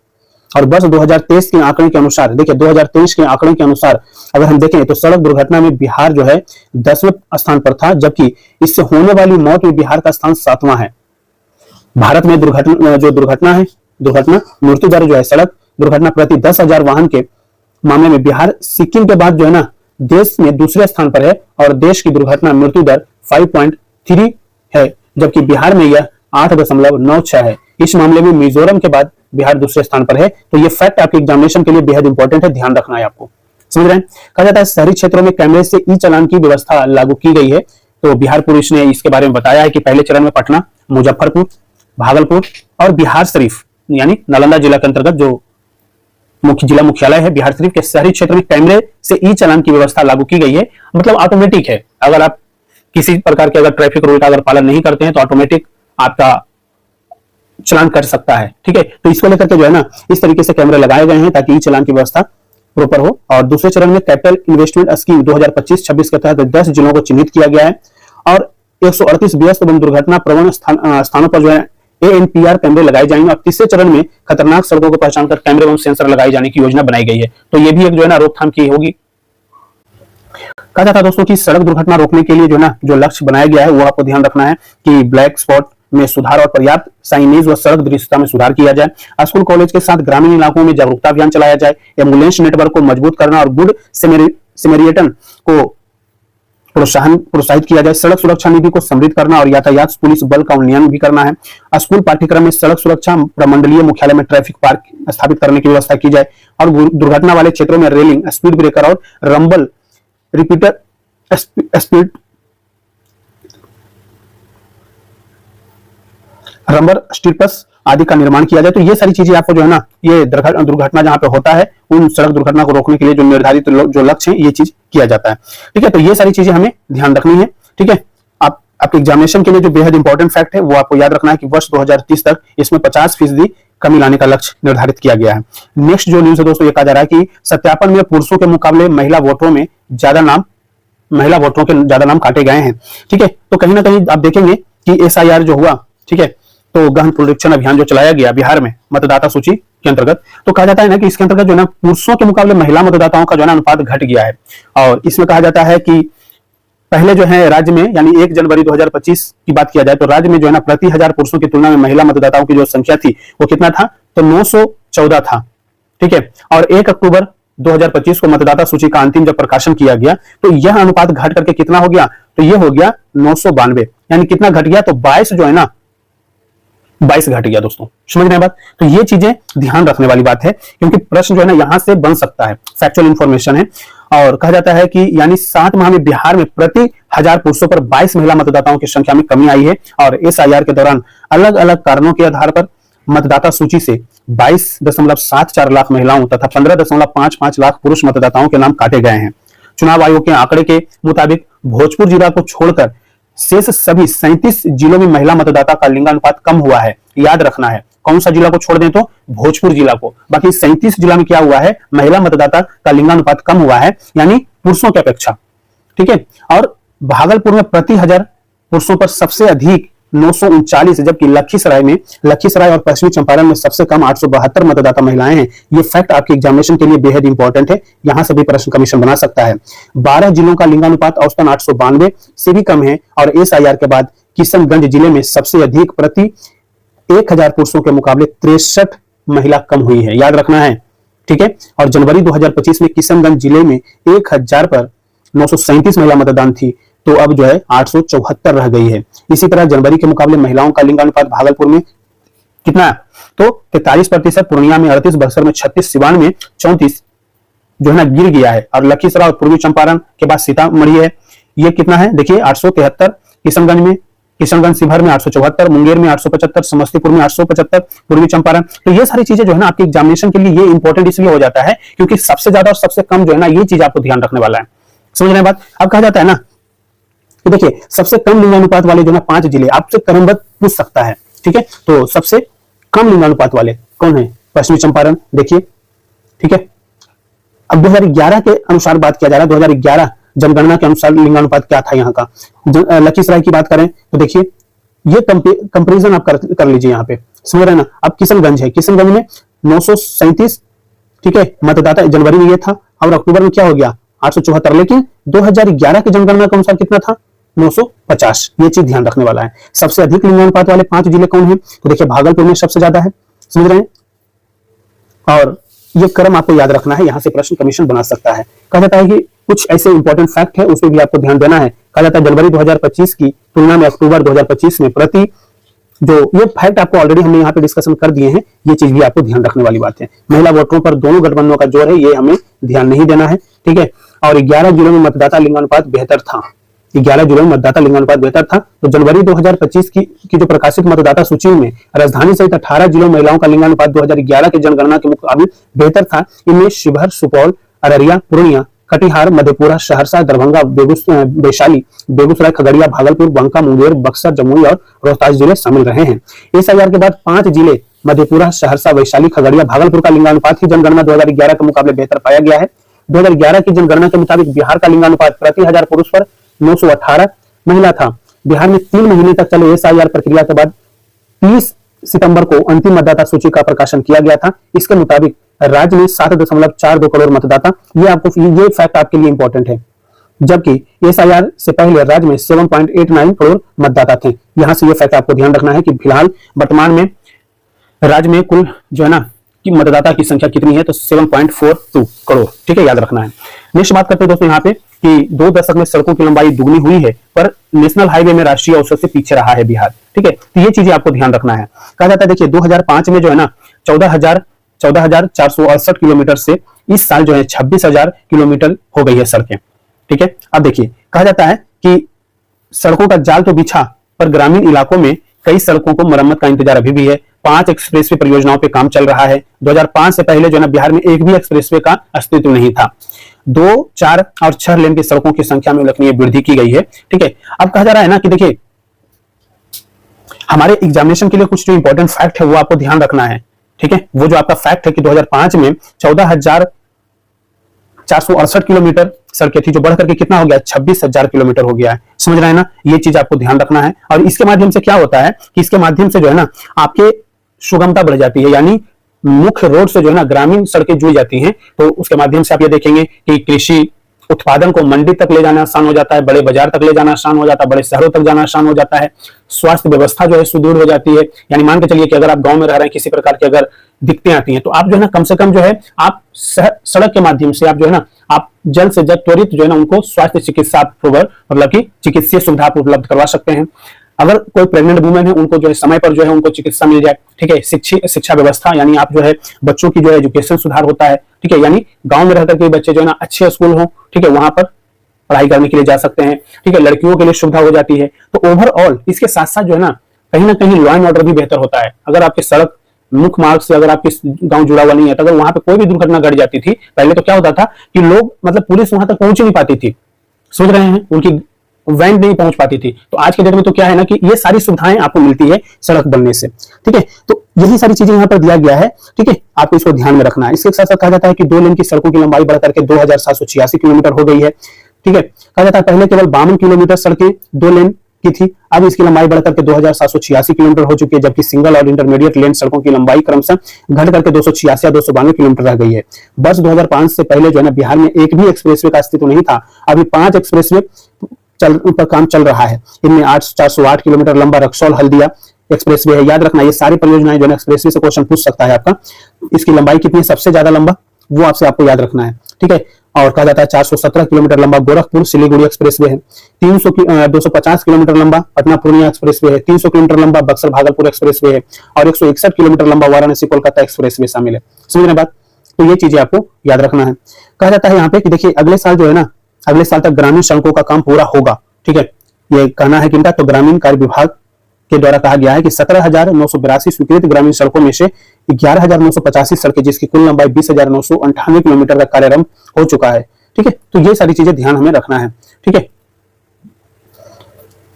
और वर्ष 2023 के आंकड़े के अनुसार, देखिए 2023 के आंकड़े के अनुसार अगर हम देखें तो सड़क दुर्घटना में बिहार जो है 10वें स्थान पर था, जबकि इससे होने वाली मौत में बिहार का स्थान 7वां है। भारत में दुर्घटना मृत्यु दर जो है सड़क दुर्घटना प्रति 10,000 वाहन के मामले में बिहार सिक्किम के बाद जो है ना देश में दूसरे स्थान पर है और देश की मृत्यु दर 5.3 है, जबकि बिहार में यह 8.96 है। इस मामले में मिजोरम के बाद बिहार दूसरे स्थान पर है। तो ये फैक्ट आपके एग्जामिनेशन के लिए बेहद इंपॉर्टेंट है, ध्यान रखना है आपको। समझ रहे हैं। कहा जाता है शहरी क्षेत्रों में कैमरे से ई चालान की व्यवस्था लागू की गई है। तो बिहार पुलिस ने इसके बारे में बताया है कि पहले चरण में पटना, मुजफ्फरपुर, भागलपुर और बिहार शरीफ यानी नालंदा जिला के अंतर्गत जो मुख्य जिला मुख्यालय है बिहार शरीफ के शहरी क्षेत्र में कैमरे से ई चालान की व्यवस्था लागू की गई है। मतलब ऑटोमेटिक है, अगर आप किसी प्रकार के अगर ट्रैफिक रूल का अगर पालन नहीं करते हैं तो ऑटोमेटिक आपका चालान कर सकता है। ठीक है, तो इसको लेकर के जो है ना इस तरीके से कैमरे लगाए गए हैं ताकि ई चालान की व्यवस्था प्रॉपर हो। और दूसरे चरण में कैपिटल इन्वेस्टमेंट स्कीम 2025-26 के तहत 10 जिलों को चिन्हित किया गया है और 138 व्यस्त एवं दुर्घटना प्रवण स्थानों पर जो है ANPR कैमरे लगाए जाएंगे। और तीसरे चरण में खतरनाक सड़कों को पहचान कर कैमरे एवं सेंसर लगाए जाने की योजना बनाई गई है। तो ये भी एक जो है ना रोकथाम की होगी। कहा जाता है दोस्तों कि सड़क दुर्घटना रोकने के लिए जो ना जो लक्ष्य बनाया गया है वो आपको ध्यान रखना है कि ब्लैक स्पॉट में सुधार और पर्याप्त साइनेज व सड़क दृश्यता में सुधार किया जाए। स्कूल कॉलेज के साथ ग्रामीण इलाकों में जागरूकता अभियान चलाया जाए। एम्बुलेंस नेटवर्क को मजबूत करना और गुड सेमेरिटन को प्रोत्साहित किया जाए। सड़क सुरक्षा निधि को समृद्ध करना और यातायात पुलिस बल का उन्नयन भी करना है। स्कूल पाठ्यक्रम में सड़क सुरक्षा, प्रमंडलीय मुख्यालय में ट्रैफिक पार्क स्थापित करने की व्यवस्था की जाए और दुर्घटना वाले क्षेत्रों में रेलिंग, स्पीड ब्रेकर और रंबल रिपीटर स्पीड रंबर स्ट्रिप्स आदि का निर्माण किया जाए। तो ये सारी चीजें आपको जो है ना ये दुर्घटना जहां पे होता है उन सड़क दुर्घटना को रोकने के लिए जो निर्धारित जो लक्ष्य है ये चीज किया जाता है। ठीक है, तो ये सारी चीजें हमें ध्यान रखनी है। ठीक है, आपके एग्जामिनेशन के लिए जो बेहद इंपॉर्टेंट फैक्ट है वो आपको याद रखना है कि वर्ष 2030 तक इसमें 50% कमी लाने का लक्ष्य निर्धारित किया गया है। नेक्स्ट जो न्यूज है दोस्तों ये कहा जा रहा है कि सत्यापन में पुरुषों के मुकाबले महिला वोटरों के ज्यादा नाम काटे गए हैं। ठीक है, तो कहीं ना कहीं आप देखेंगे कि SIR जो हुआ, ठीक है, तो गहन पुनरीक्षण अभियान जो चलाया गया बिहार में मतदाता सूची के अंतर्गत, तो कहा जाता है ना कि इसके अंतर्गत जो ना पुरुषों के मुकाबले महिला मतदाताओं का जो ना अनुपात घट गया है। और इसमें कहा जाता है कि पहले जो है राज्य में यानी 1 जनवरी 2025 की बात किया जाए तो राज्य में जो है ना प्रति 1000 पुरुषों की तुलना में महिला मतदाताओं की जो संख्या थी वो कितना था, तो 914 था। ठीक है, और 1 अक्टूबर 2025 को मतदाता सूची का अंतिम जब प्रकाशन किया गया तो यह अनुपात घट करके कितना हो गया, तो यह हो गया 992। यानी कितना घट गया, तो 22 जो है ना 22 घट गया दोस्तों। समझ रहे हैं बात। तो ये चीजें ध्यान रखने वाली बात है क्योंकि प्रश्न जो है ना यहां से बन सकता है, फैक्चुअल इंफॉर्मेशन है। और कहा जाता है कि यानी 7 माह में बिहार में प्रति 1000 पुरुषों पर 22 महिला मतदाताओं की संख्या में कमी आई है। और SIR के दौरान अलग अलग कारणों के आधार पर मतदाता सूची से 22.74 लाख महिलाओं तथा 15.55 लाख पुरुष मतदाताओं के नाम काटे गए हैं। चुनाव आयोग के आंकड़े के मुताबिक भोजपुर जिला को छोड़कर शेष सभी 37 जिलों में महिला मतदाता का लिंगानुपात कम हुआ है। याद रखना है, कौन सा जिला को छोड़ दें तो भोजपुर जिला को, बाकी 37 जिला में क्या हुआ है, महिला मतदाता का लिंगानुपात कम हुआ है यानी पुरुषों की अपेक्षा। ठीक है, और भागलपुर में प्रति 1000 पुरुषों पर सबसे अधिक 939, जबकि लखीसराय और पश्चिमी चंपारण में सबसे कम 872 मतदाता महिलाएं हैं। ये फैक्ट आपके एग्जामिनेशन के लिए बेहद इंपॉर्टेंट है, यहां से भी प्रश्न कमीशन बना सकता है। 12 जिलों का लिंगानुपात औसतन 892 से भी कम है और SIR के बाद किशनगंज जिले में सबसे अधिक प्रति 1000 पुरुषों के मुकाबले 63 महिला कम हुई है। याद रखना है। ठीक है, और जनवरी 2025 में किशनगंज जिले में 1000 पर 937 महिला मतदान थी, तो अब जो है 874 रह गई है। इसी तरह जनवरी के मुकाबले महिलाओं का लिंगानुपात भागलपुर में कितना, तो 43%, पूर्णिया में 38, बक्सर में 36, सिवान में 34 जो है ना गिर गया है। और लखीसराय और पूर्वी चंपारण के बाद सीतामढ़ी है, ये कितना है देखिए 873, किशनगंज शिवहर में 874, मुंगेर में 875, समस्तीपुर में 875, पूर्वी चंपारण। तो ये सारी चीजें जो है ना आपके एग्जामिनेशन के लिए ये इंपॉर्टेंट इसलिए हो जाता है क्योंकि सबसे ज्यादा और सबसे कम जो है ना ये चीज आपको ध्यान रखने वाला है। समझ रहे हैं बात। अब कहा जाता है ना तो देखिए सबसे कम लिंगानुपात वाले जो ना 5 जिले आपसे क्रमबद्ध पूछ सकता है। ठीक है, तो सबसे कम लिंगानुपात वाले कौन है, पश्चिमी चंपारण देखिए। ठीक है, अब 2011 के अनुसार बात किया जा रहा है, 2011 जनगणना के अनुसार लिंगानुपात क्या था यहाँ का। लखीसराय की बात करें तो देखिए ये कंपेरिजन आप कर लीजिए यहाँ पे। समझ रहे हैं ना। अब किशनगंज है, किशनगंज में 937 ठीक है मतदाता जनवरी में ये था और अक्टूबर में क्या हो गया 874, लेकिन 2011 की जनगणना के अनुसार कितना था 950। ये चीज ध्यान रखने वाला है। सबसे अधिक लिंगानुपात वाले 5 जिले कौन है, तो देखिए भागलपुर में सबसे ज्यादा है। समझ रहे हैं। और ये क्रम आपको याद रखना है, यहां से प्रश्न कमीशन बना सकता है। कहा जाता है कि कुछ ऐसे इंपॉर्टेंट फैक्ट है उसमें भी आपको ध्यान देना है। कहा जाता है जनवरी 2025 की तुलना में अक्टूबर 2025 में प्रति जो ये फैक्ट आपको ऑलरेडी हमने यहाँ पे डिस्कशन कर दिए हैं, ये चीज भी आपको ध्यान रखने वाली बात है। महिला वोटरों पर दोनों गठबंधनों का जोर है, ये हमें ध्यान नहीं देना है, ठीक है। और 11 जिलों में मतदाता लिंगानुपात बेहतर था, 11 जिलों में मतदाता लिंगानुपात बेहतर था। तो जनवरी 2025 की जो प्रकाशित मतदाता सूची में राजधानी सहित 18 जिलों में महिलाओं का लिंगानुपात 2011 की जनगणना के मुकाबले बेहतर था। इनमें शिवहर, सुपौल, अररिया, पूर्णिया, कटिहार, मधेपुरा, सहरसा, दरभंगा, वैशाली, बेगूसराय, खगड़िया, भागलपुर, बांका, मुंगेर, बक्सर, जमुई और रोहतास जिले शामिल रहे हैं। SIR के बाद 5 जिले मधेपुरा, सहरसा, वैशाली, खगड़िया, भागलपुर का लिंगानुपात ही जनगणना 2011 के मुकाबले बेहतर पाया गया है। 2011 की जनगणना के मुताबिक बिहार का लिंगानुपात प्रति 1000 पुरुष पर 918 महिला था। बिहार में 3 महीने तक चले SIR प्रक्रिया के बाद 30 सितंबर को अंतिम मतदाता सूची का प्रकाशन किया गया था। इसके मुताबिक राज्य में 7.42 करोड़ मतदाता, ये फैक्ट आपके लिए इंपॉर्टेंट है, जबकि SIR से पहले राज्य में 7.89 करोड़ मतदाता थे। यहां से ये फैक्ट आपको ध्यान रखना है कि फिलहाल वर्तमान में राज्य में कुल जो है ना कि मतदाता की संख्या कितनी है, तो 7.42 करोड़, ठीक है, याद रखना है। नेक्स्ट बात करते हैं दोस्तों यहाँ पे कि 2 दशक में सड़कों की लंबाई दुगनी हुई है, पर नेशनल हाईवे में राष्ट्रीय औसत से पीछे रहा है बिहार, ठीक है। तो ये चीजें आपको ध्यान रखना है। कहा जाता है देखिए 2005 में जो है ना 14,468 किलोमीटर से इस साल जो है 26,000 किलोमीटर हो गई है सड़कें, ठीक है। अब देखिए कहा जाता है कि सड़कों का जाल तो बिछा, पर ग्रामीण इलाकों में कई सड़कों को मरम्मत का इंतजार अभी भी है। 5 एक्सप्रेसवे परियोजनाओं पे काम चल रहा है। 2005 से पहले जो है ना बिहार में एक भी एक्सप्रेसवे का अस्तित्व नहीं था। 2, 4 और 6 लेन की सड़कों की संख्या में उल्लेखनीय वृद्धि की गई है, ठीक है। अब कहा जा रहा है ना कि देखिए हमारे एग्जामिनेशन के लिए कुछ जो इंपॉर्टेंट फैक्ट है वो आपको ध्यान रखना है, ठीक है। वो जो आपका फैक्ट है कि 2005 में 14,468 किलोमीटर सड़कें थी, जो बढ़ करके कितना हो गया, 26,000 किलोमीटर हो गया है। समझ रहे हैं ना, ये चीज आपको ध्यान रखना है। और इसके माध्यम से क्या होता है कि इसके माध्यम से जो है ना आपके सुगमता बढ़ जाती है, यानी मुख्य रोड से जो है ना ग्रामीण सड़कें जुड़ जाती हैं। तो उसके माध्यम से आप ये देखेंगे कि कृषि उत्पादन को मंडी तक ले जाना आसान हो जाता है, बड़े बाजार तक ले जाना आसान हो जाता है, बड़े शहरों तक जाना आसान हो जाता है। स्वास्थ्य व्यवस्था जो है सुदृढ़ हो जाती है, यानी मान के चलिए कि अगर आप गांव में रह रहे हैं, किसी प्रकार की अगर दिक्कतें आती हैं, तो आप जो है ना कम से कम जो है आप सड़क के माध्यम से आप जो है ना आप जल्द से जल्द त्वरित जो है ना उनको स्वास्थ्य चिकित्सा मतलब की चिकित्सीय सुविधा उपलब्ध करवा सकते हैं। अगर कोई प्रेग्नेंट वुमेन है, उनको जो है समय पर जो है उनको चिकित्सा मिल जाए, ठीक है। शिक्षा व्यवस्था, यानी आप जो है बच्चों की जो है एजुकेशन सुधार होता है, ठीक है। यानी गांव में रहकर के बच्चे जो है ना अच्छे स्कूल हो, ठीक है, वहां पर पढ़ाई करने के लिए जा सकते हैं, ठीक है। लड़कियों के लिए सुविधा हो जाती है। तो ओवरऑल इसके साथ साथ जो है ना कहीं लॉ एंड ऑर्डर भी बेहतर होता है। अगर आपकी सड़क मुख्य मार्ग से अगर आपकी गांव जुड़ा हुआ नहीं है, तो अगर वहां पे कोई भी दुर्घटना घट जाती थी, पहले तो क्या होता था कि लोग मतलब पुलिस वहां तक पहुंच नहीं पाती थी, सोच रहे हैं, उनकी वैन नहीं पहुंच पाती थी। तो आज के डेट में तो क्या है ना कि ये सारी सुविधाएं आपको मिलती है सड़क बनने से, ठीक है। तो यही सारी चीजें यहाँ पर दिया गया है, ठीक है, आपको इसको ध्यान में रखना है। इसके साथ साथ कहा जाता है कि 2 लेन की सड़कों की लंबाई बढ़कर के 2,786 किलोमीटर हो गई है, ठीक है। कहा जाता है पहले केवल 52 किलोमीटर सड़कें 2 लेन की थी, अब इसकी लंबाई बढ़कर के 2,786 किलोमीटर हो चुकी है, जबकि सिंगल और इंटरमीडिएट लेन सड़कों की लंबाई क्रमशः घट करके 286 या 292 किलोमीटर रह गई है। वर्ष 2005 से पहले जो है ना बिहार में एक भी एक्सप्रेसवे का अस्तित्व नहीं था। अभी 5 एक्सप्रेसवे पर काम चल रहा है। इनमें 408 किलोमीटर लंबा रक्सौल हल्दिया एक्सप्रेसवे है। याद रखना ये सारी परियोजनाएं जो है एक्सप्रेसवे से क्वेश्चन पूछ सकता है आपका। इसकी लंबाई कितनी है, सबसे ज्यादा लंबा वो आपको याद रखना है, ठीक है। और कहा जाता है 417 किलोमीटर लंबा गोरखपुर सिलीगुड़ी एक्सप्रेसवे है। 250 किलोमीटर लंबा पटना पूर्णिया एक्सप्रेसवे है। 300 किलोमीटर लंबा बक्सर भागलपुर एक्सप्रेसवे है और 161 किलोमीटर लंबा वाराणसी कोलकाता एक्सप्रेसवे शामिल है। समझ रहे बात, तो ये चीजें आपको याद रखना है। कहा जाता है यहाँ पे कि देखिए अगले साल जो है ना, अगले साल तक ग्रामीण सड़कों का काम पूरा होगा, ठीक है। ये कहना है किनका, तो ग्रामीण कार्य विभाग के द्वारा कहा गया है कि 17,982 स्वीकृत ग्रामीण सड़कों में से 11,985 सड़कें, जिसकी कुल लंबाई 20,998 किलोमीटर का कार्यारंभ हो चुका है, ठीक है। तो ये सारी चीजें ध्यान हमें रखना है, ठीक है।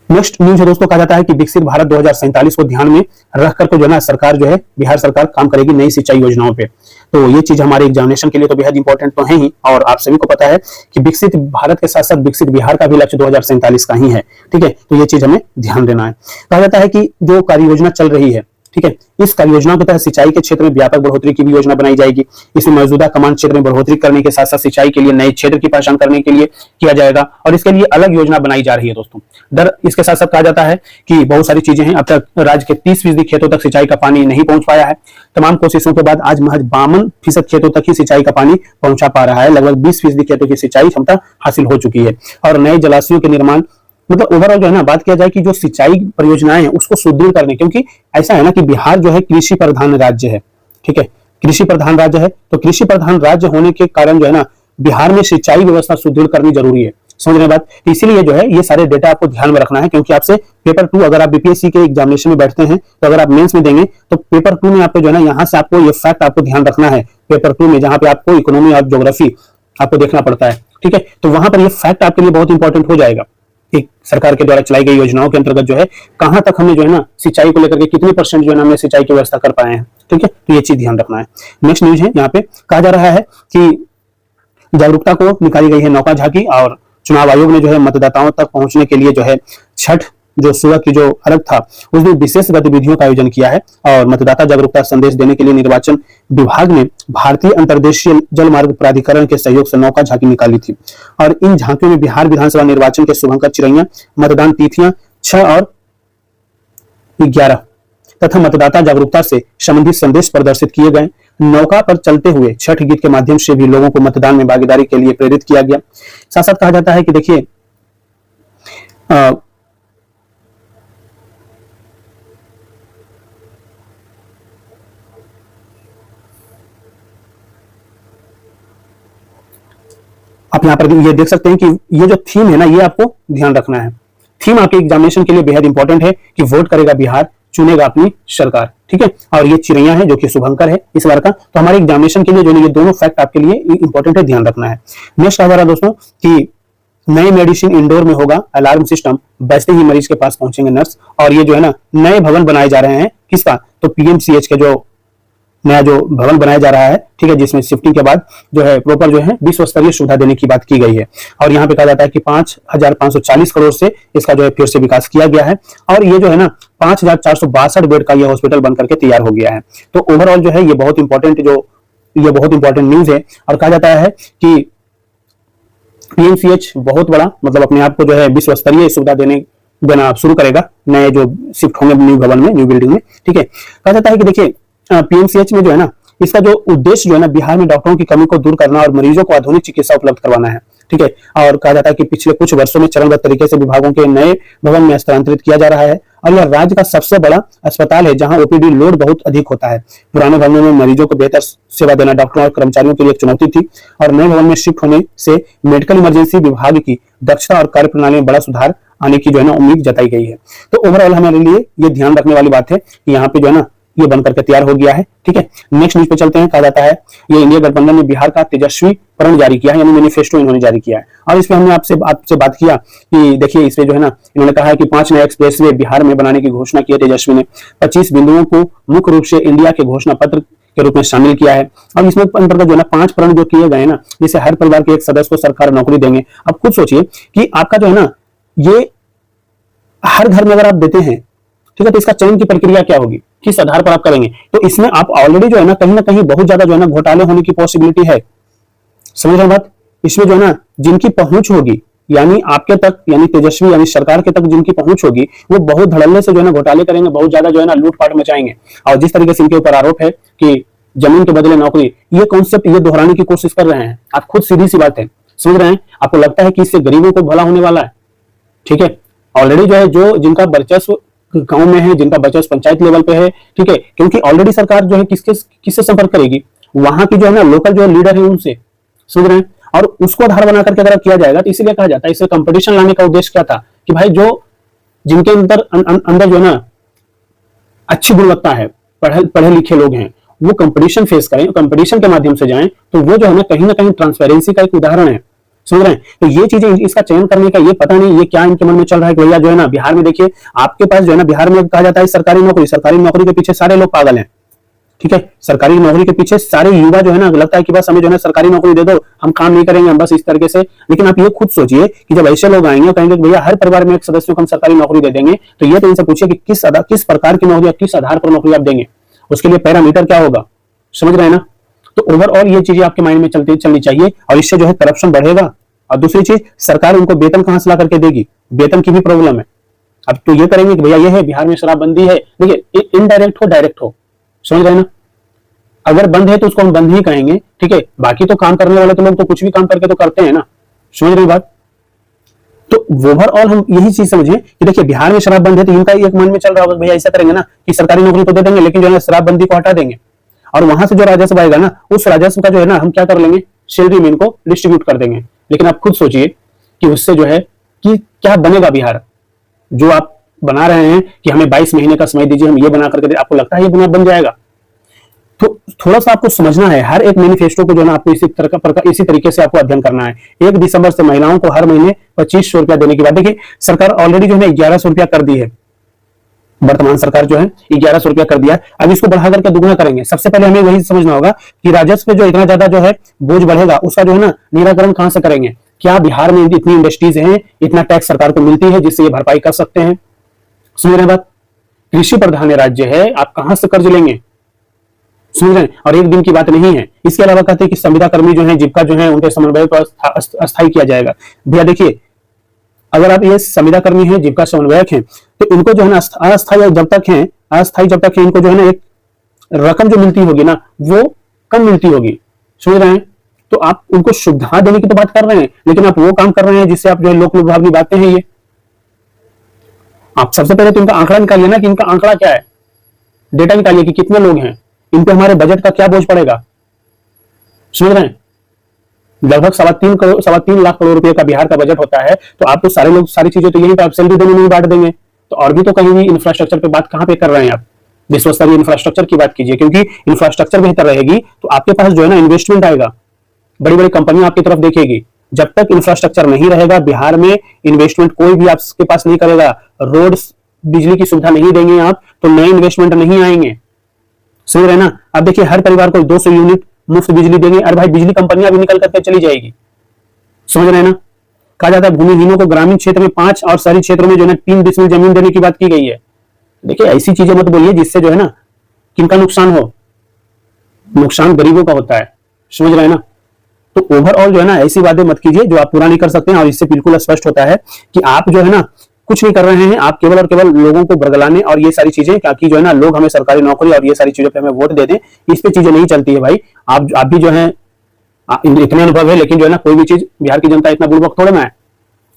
नेक्स्ट न्यूज है दोस्तों, कहा जाता है कि विकसित भारत 2047 को ध्यान में रख करके जो है ना सरकार जो है बिहार सरकार काम करेगी नई सिंचाई योजनाओं पे। तो ये चीज हमारे एग्जामिनेशन के लिए तो बेहद इंपॉर्टेंट तो है ही, और आप सभी को पता है कि विकसित भारत के साथ साथ विकसित बिहार का भी लक्ष्य 2047 का ही है, ठीक है। तो ये चीज हमें ध्यान देना है। कहा जाता है कि जो कार्य योजना चल रही है, ठीक है, इस कार्य योजना के तहत सिंचाई के क्षेत्र में व्यापक बढ़ोतरी की भी योजना बनाई जाएगी। इसमें मौजूदा कमांड क्षेत्र में बढ़ोतरी करने के साथ साथ सिंचाई के लिए नए क्षेत्र की पहचान करने के लिए किया जाएगा, और इसके लिए अलग योजना बनाई जा रही है दोस्तों। इसके साथ साथ कहा जाता है कि बहुत सारी चीजें हैं। अब तक राज्य के 30% खेतों तक सिंचाई का पानी नहीं पहुंच पाया है। तमाम कोशिशों के बाद आज महज 52% खेतों तक ही सिंचाई का पानी पहुंचा पा रहा है। लगभग 20% खेतों की सिंचाई क्षमता हासिल हो चुकी है, और नए जलाशयों के निर्माण मतलब ओवरऑल जो है ना बात किया जाए कि जो सिंचाई परियोजनाएं हैं उसको सुदृढ़ करने, क्योंकि ऐसा है ना कि बिहार जो है कृषि प्रधान राज्य है, ठीक है, कृषि प्रधान राज्य है, तो कृषि प्रधान राज्य होने के कारण जो है ना बिहार में सिंचाई व्यवस्था सुदृढ़ करनी जरूरी है। समझ रहे बात? तो इसीलिए जो है ये सारे डेटा आपको ध्यान में रखना है, क्योंकि आपसे पेपर 2 अगर आप बीपीएससी के एग्जामिनेशन में बैठते हैं तो अगर आप मेंस में देंगे तो पेपर 2 में आपको जो है ना यहाँ से आपको ये फैक्ट आपको ध्यान रखना है पेपर 2 में, जहां पे आपको इकोनॉमी और ज्योग्राफी आपको देखना पड़ता है, ठीक है, तो वहां पर ये फैक्ट आपके लिए बहुत इंपॉर्टेंट हो जाएगा कि सरकार के द्वारा चलाई गई योजनाओं के अंतर्गत जो है कहां तक हमने जो है ना सिंचाई को लेकर के कितने % जो है ना हमने सिंचाई की व्यवस्था कर पाए हैं, ठीक है, तो ये चीज ध्यान रखना है। नेक्स्ट न्यूज है, यहाँ पे कहा जा रहा है कि जागरूकता को निकाली गई है नौका झांकी, और चुनाव आयोग ने जो है मतदाताओं तक पहुंचने के लिए जो है छठ जो सुबह की जो अर्घ था उसमें विशेष गतिविधियों का आयोजन किया है, और मतदाता जागरूकता संदेश देने के लिए निर्वाचन विभाग ने भारतीय अंतर्देशीय जल मार्ग प्राधिकरण के सहयोग से नौका झांकी निकाली थी। और इन झांकियों में बिहार विधानसभा निर्वाचन के शुभंकर चिरैया, मतदान तिथियां 6 और 11 तथा मतदाता जागरूकता से संबंधित संदेश प्रदर्शित किए गए। नौका पर चलते हुए छठ गीत के माध्यम से भी लोगों को मतदान में भागीदारी के लिए प्रेरित किया गया। साथ साथ कहा जाता है कि देखिए आप यहाँ पर ये देख सकते हैं कि ये जो थीम है ना ये आपको ध्यान रखना है। थीम आपके एग्जामिनेशन के लिए बेहद इंपॉर्टेंट है कि वोट करेगा बिहार, चुनेगा अपनी सरकार, ठीक है, और ये चिरैया है जो कि शुभंकर है इस बार का, तो हमारे एग्जामिनेशन के लिए जो ये दोनों फैक्ट आपके लिए इंपॉर्टेंट है, ध्यान रखना है। नेक्स्ट कहा जा रहा है दोस्तों कि नए मेडिसिन इंडोर में होगा अलार्म सिस्टम, बैठते ही मरीज के पास पहुंचेंगे नर्स, और ये जो है ना नए भवन बनाए जा रहे हैं, किसका, तो पीएमसीएच के जो नया जो भवन बनाया जा रहा है, ठीक है, जिसमें शिफ्टिंग के बाद जो है प्रॉपर जो है विश्व स्तरीय सुविधा देने की बात की गई है। और यहाँ पे कहा जाता है कि 5,540 करोड़ से इसका जो है फिर से विकास किया गया है, और ये जो है ना 5,462 बेड का ये हॉस्पिटल बन करके तैयार हो गया है। तो ओवरऑल जो है ये बहुत इंपॉर्टेंट न्यूज है। और कहा जाता है कि पीएमसीएच बहुत बड़ा मतलब अपने आप को जो है विश्व स्तरीय सुविधा देना शुरू करेगा, नए जो शिफ्ट होंगे न्यू भवन में, न्यू बिल्डिंग में, ठीक है। कहा जाता है कि देखिए पीएमसीएच में जो है ना इसका जो उद्देश्य जो है ना बिहार में डॉक्टरों की कमी को दूर करना और मरीजों को आधुनिक चिकित्सा उपलब्ध करवाना है, ठीक है। और कहा जाता है कि पिछले कुछ वर्षों में चरणबद्ध तरीके से विभागों के नए भवन में स्थानांतरित किया जा रहा है, और यह राज्य का सबसे बड़ा अस्पताल है जहां ओपीडी लोड बहुत अधिक होता है। पुराने भवनों में मरीजों को बेहतर सेवा देना डॉक्टरों और कर्मचारियों के लिए एक चुनौती थी, और नए भवन में शिफ्ट होने से मेडिकल इमरजेंसी विभाग की दक्षता और कार्य प्रणाली में बड़ा सुधार आने की जो है ना उम्मीद जताई गई है। तो ओवरऑल हमारे लिए ये ध्यान रखने वाली बात है कि यहाँ पे जो है ना ये बनकर के तैयार हो गया है, ठीक है। नेक्स्ट न्यूज पे चलते हैं। कहा जाता है ये इंडिया गठबंधन ने बिहार का तेजस्वी प्रण जारी किया है, यानी मैनिफेस्टो इन्होंने जारी किया है, और इसमें हमने आपसे बात किया कि देखिए इसमें जो है ना इन्होंने कहा है कि 5 नए एक्सप्रेसवे बिहार में बनाने की घोषणा की है तेजस्वी ने। 25 बिंदुओं को मुख्य रूप से इंडिया के घोषणा पत्र के रूप में शामिल किया है, और इसमें अंतर्गत जो है ना 5 प्रण जो किए गए ना, जैसे हर परिवार के एक सदस्य को सरकार नौकरी देंगे। अब खुद सोचिए कि आपका जो है ना ये हर घर में अगर आप देते हैं, ठीक है, तो इसका चयन की प्रक्रिया क्या होगी, किस आधार पर आप करेंगे, तो इसमें आप ऑलरेडी जो है ना कहीं बहुत ज्यादा जो है ना घोटाले होने की पॉसिबिलिटी है। समझ रहे बात? इसमें जो है ना जिनकी पहुंच होगी यानी आपके तक, यानी तेजस्वी यानी सरकार के तक जिनकी पहुंच होगी वो बहुत धड़ल्ले से जो है ना घोटाले करेंगे, बहुत ज्यादा जो है ना लूटपाट मचाएंगे। और जिस तरीके से इनके ऊपर आरोप है कि जमीन के बदले नौकरी, ये कॉन्सेप्ट ये दोहराने की कोशिश कर रहे हैं। आप खुद सीधी सी बात है समझ रहे हैं, आपको लगता है कि इससे गरीबों को भला होने वाला है, ठीक है। ऑलरेडी जो है जो जिनका वर्चस्व गांव में है, जिनका वर्चस्व पंचायत लेवल पे है, ठीक है, क्योंकि ऑलरेडी सरकार जो है किससे संपर्क करेगी, वहां की जो है ना लोकल जो लीडर है उनसे, समझ रहे हैं। और उसको आधार बना करके अगर किया जाएगा तो इसीलिए कहा जाता है, इससे कंपटीशन लाने का उद्देश्य क्या था कि भाई जो जिनके अंदर जो है ना अच्छी गुणवत्ता है, पढ़े लिखे लोग हैं, वो कंपटीशन फेस करें, कंपटीशन के माध्यम से जाएं, तो वो जो है ना कहीं ट्रांसपेरेंसी का एक उदाहरण है, समझ रहे हैं। तो ये चीजें इसका चयन करने का ये पता नहीं ये क्या इनके मन में चल रहा है कि भैया जो है ना बिहार में देखिए आपके पास जो है ना बिहार में कहा जाता है सरकारी नौकरी के पीछे सारे लोग पागल हैं, ठीक है। सरकारी नौकरी के पीछे सारे युवा जो है ना लगता है कि बस हमें जो है सरकारी नौकरी दे दो, हम काम नहीं करेंगे, हम बस इस तरीके से। लेकिन आप ये खुद सोचिए कि जब ऐसे लोग आएंगे कहेंगे भैया हर परिवार में एक सदस्य को हम सरकारी नौकरी दे देंगे, तो ये तो इनसे पूछिए कि किस प्रकार की नौकरी, किस आधार पर नौकरी आप देंगे, उसके लिए पैरामीटर क्या होगा, समझ रहे हैं ना। तो ओवरऑल ये चीजें आपके माइंड में चलनी चाहिए, और इससे जो है करप्शन बढ़ेगा। और दूसरी चीज, सरकार उनको वेतन कहां से ला करके देगी, वेतन की भी प्रॉब्लम है। अब तो ये करेंगे कि भैया ये है बिहार में शराबबंदी है, देखिए इनडायरेक्ट हो डायरेक्ट हो, समझ रहे हैं ना। अगर बंद है तो उसको हम बंद ही कहेंगे, ठीक है। बाकी तो काम करने वाले तो लोग तो कुछ भी काम करके तो करते हैं ना, समझ रहे बात। तो ओवरऑल हम यही चीज समझे कि देखिए बिहार में शराब बंद है तो इनका एक मन में चल रहा होगा भैया ऐसा करेंगे ना कि सरकारी नौकरी तो दे देंगे लेकिन जो है शराबबंदी को हटा देंगे और वहां से जो राजस्व आएगा ना उस राजस्व का जो है ना हम क्या कर लेंगे सैलरी में इनको डिस्ट्रीब्यूट कर देंगे। लेकिन आप खुद सोचिए कि उससे जो है कि क्या बनेगा बिहार। जो आप बना रहे हैं कि हमें 22 महीने का समय दीजिए हम ये बना करके, आपको लगता है ये बना बन जाएगा? तो थोड़ा सा आपको समझना है, हर एक मैनिफेस्टो को जो है ना आपको इसी तरीके से आपको अध्ययन करना है। 1 दिसंबर से महिलाओं को हर महीने 2500 रुपया देने की बात, देखिए सरकार ऑलरेडी जो है 1100 रुपया कर दी है, वर्तमान सरकार जो है 1100 रुपया कर दिया। अब इसको बढ़ा करके दुगना करेंगे। सबसे पहले हमें वही समझना होगा कि राजस्व पे जो इतना ज्यादा जो है बोझ बढ़ेगा उसका जो है ना निराकरण कहां से करेंगे। क्या बिहार में इतनी इंडस्ट्रीज हैं, इतना टैक्स सरकार को मिलती है जिससे ये भरपाई कर सकते हैं? सुन रहे बात? कृषि प्रधान राज्य है, आप कहां से कर्ज लेंगे? सुन रहे हैं? और एक दिन की बात नहीं है। इसके अलावा कहते हैं कि संविदा कर्मी जो है जीविका जो है उनके समन्वय को अस्थायी किया जाएगा। भैया देखिए, अगर आप ये संविदा कर्मी हैं, जीविका समन्वयक हैं, तो इनको जो है ना अस्थायी जब तक है इनको जो है ना एक रकम जो मिलती होगी ना वो कम मिलती होगी। समझ रहे हैं? तो आप उनको सुविधा देने की तो बात कर रहे हैं लेकिन आप वो काम कर रहे हैं जिससे आप जो है लोक लुभावनी बातें हैं ये। आप सबसे पहले तो इनका आंकड़ा निकालिए ना कि इनका आंकड़ा क्या है, डेटा निकालिए कि कितने लोग हैं, इन पे हमारे बजट का क्या बोझ पड़ेगा। समझ रहे हैं? लगभग 3.25 लाख करोड़ रुपए का बिहार का बजट होता है, तो आप तो सारे लोग सारी चीजें तो यहीं पे आप सैलरी देने में ही बांट देंगे। तो और भी तो कहीं भी इंफ्रास्ट्रक्चर पे बात कहां पे कर रहे हैं आप? विश्वस्तरीय इंफ्रास्ट्रक्चर की बात कीजिए, क्योंकि इंफ्रास्ट्रक्चर बेहतर रहेगी तो आपके पास जो है ना इन्वेस्टमेंट आएगा, बड़ी बड़ी कंपनियां आपकी तरफ देखेगी। जब तक इंफ्रास्ट्रक्चर नहीं रहेगा बिहार में इन्वेस्टमेंट कोई भी आपके पास नहीं करेगा। रोड बिजली की सुविधा नहीं देंगे आप तो नए इन्वेस्टमेंट नहीं आएंगे। समझ रहे ना? अब देखिए हर परिवार को 200 यूनिट मुफ्त बिजली देंगे। अरे भाई बिजली कंपनियां भी निकल करके चली जाएगी। समझ रहे हैं ना? कहा जाता है भूमिहीनों को ग्रामीण क्षेत्र में 5 और शहरी क्षेत्रों में जो है 3 डिसमिल जमीन देने की बात की गई है। देखिए ऐसी चीजें मत बोलिए जिससे जो है ना किनका नुकसान हो। नुकसान गरीबों का होता है। समझ रहे हैं ना? तो ओवरऑल जो है ना ऐसी बातें मत कीजिए जो आप पूरा नहीं कर सकते हैं। और इससे बिल्कुल स्पष्ट होता है कि आप जो है ना कुछ नहीं कर रहे हैं, आप केवल और केवल लोगों को बरगलाने और ये सारी चीजें, ताकि जो है ना लोग हमें सरकारी नौकरी और ये सारी चीजों पे हमें वोट दे दें, इस पे चीजें नहीं चलती है भाई। आप भी जो है इतने अनुभव है लेकिन जो है ना कोई भी चीज बिहार की जनता इतना बुड़बक थोड़ा ना है।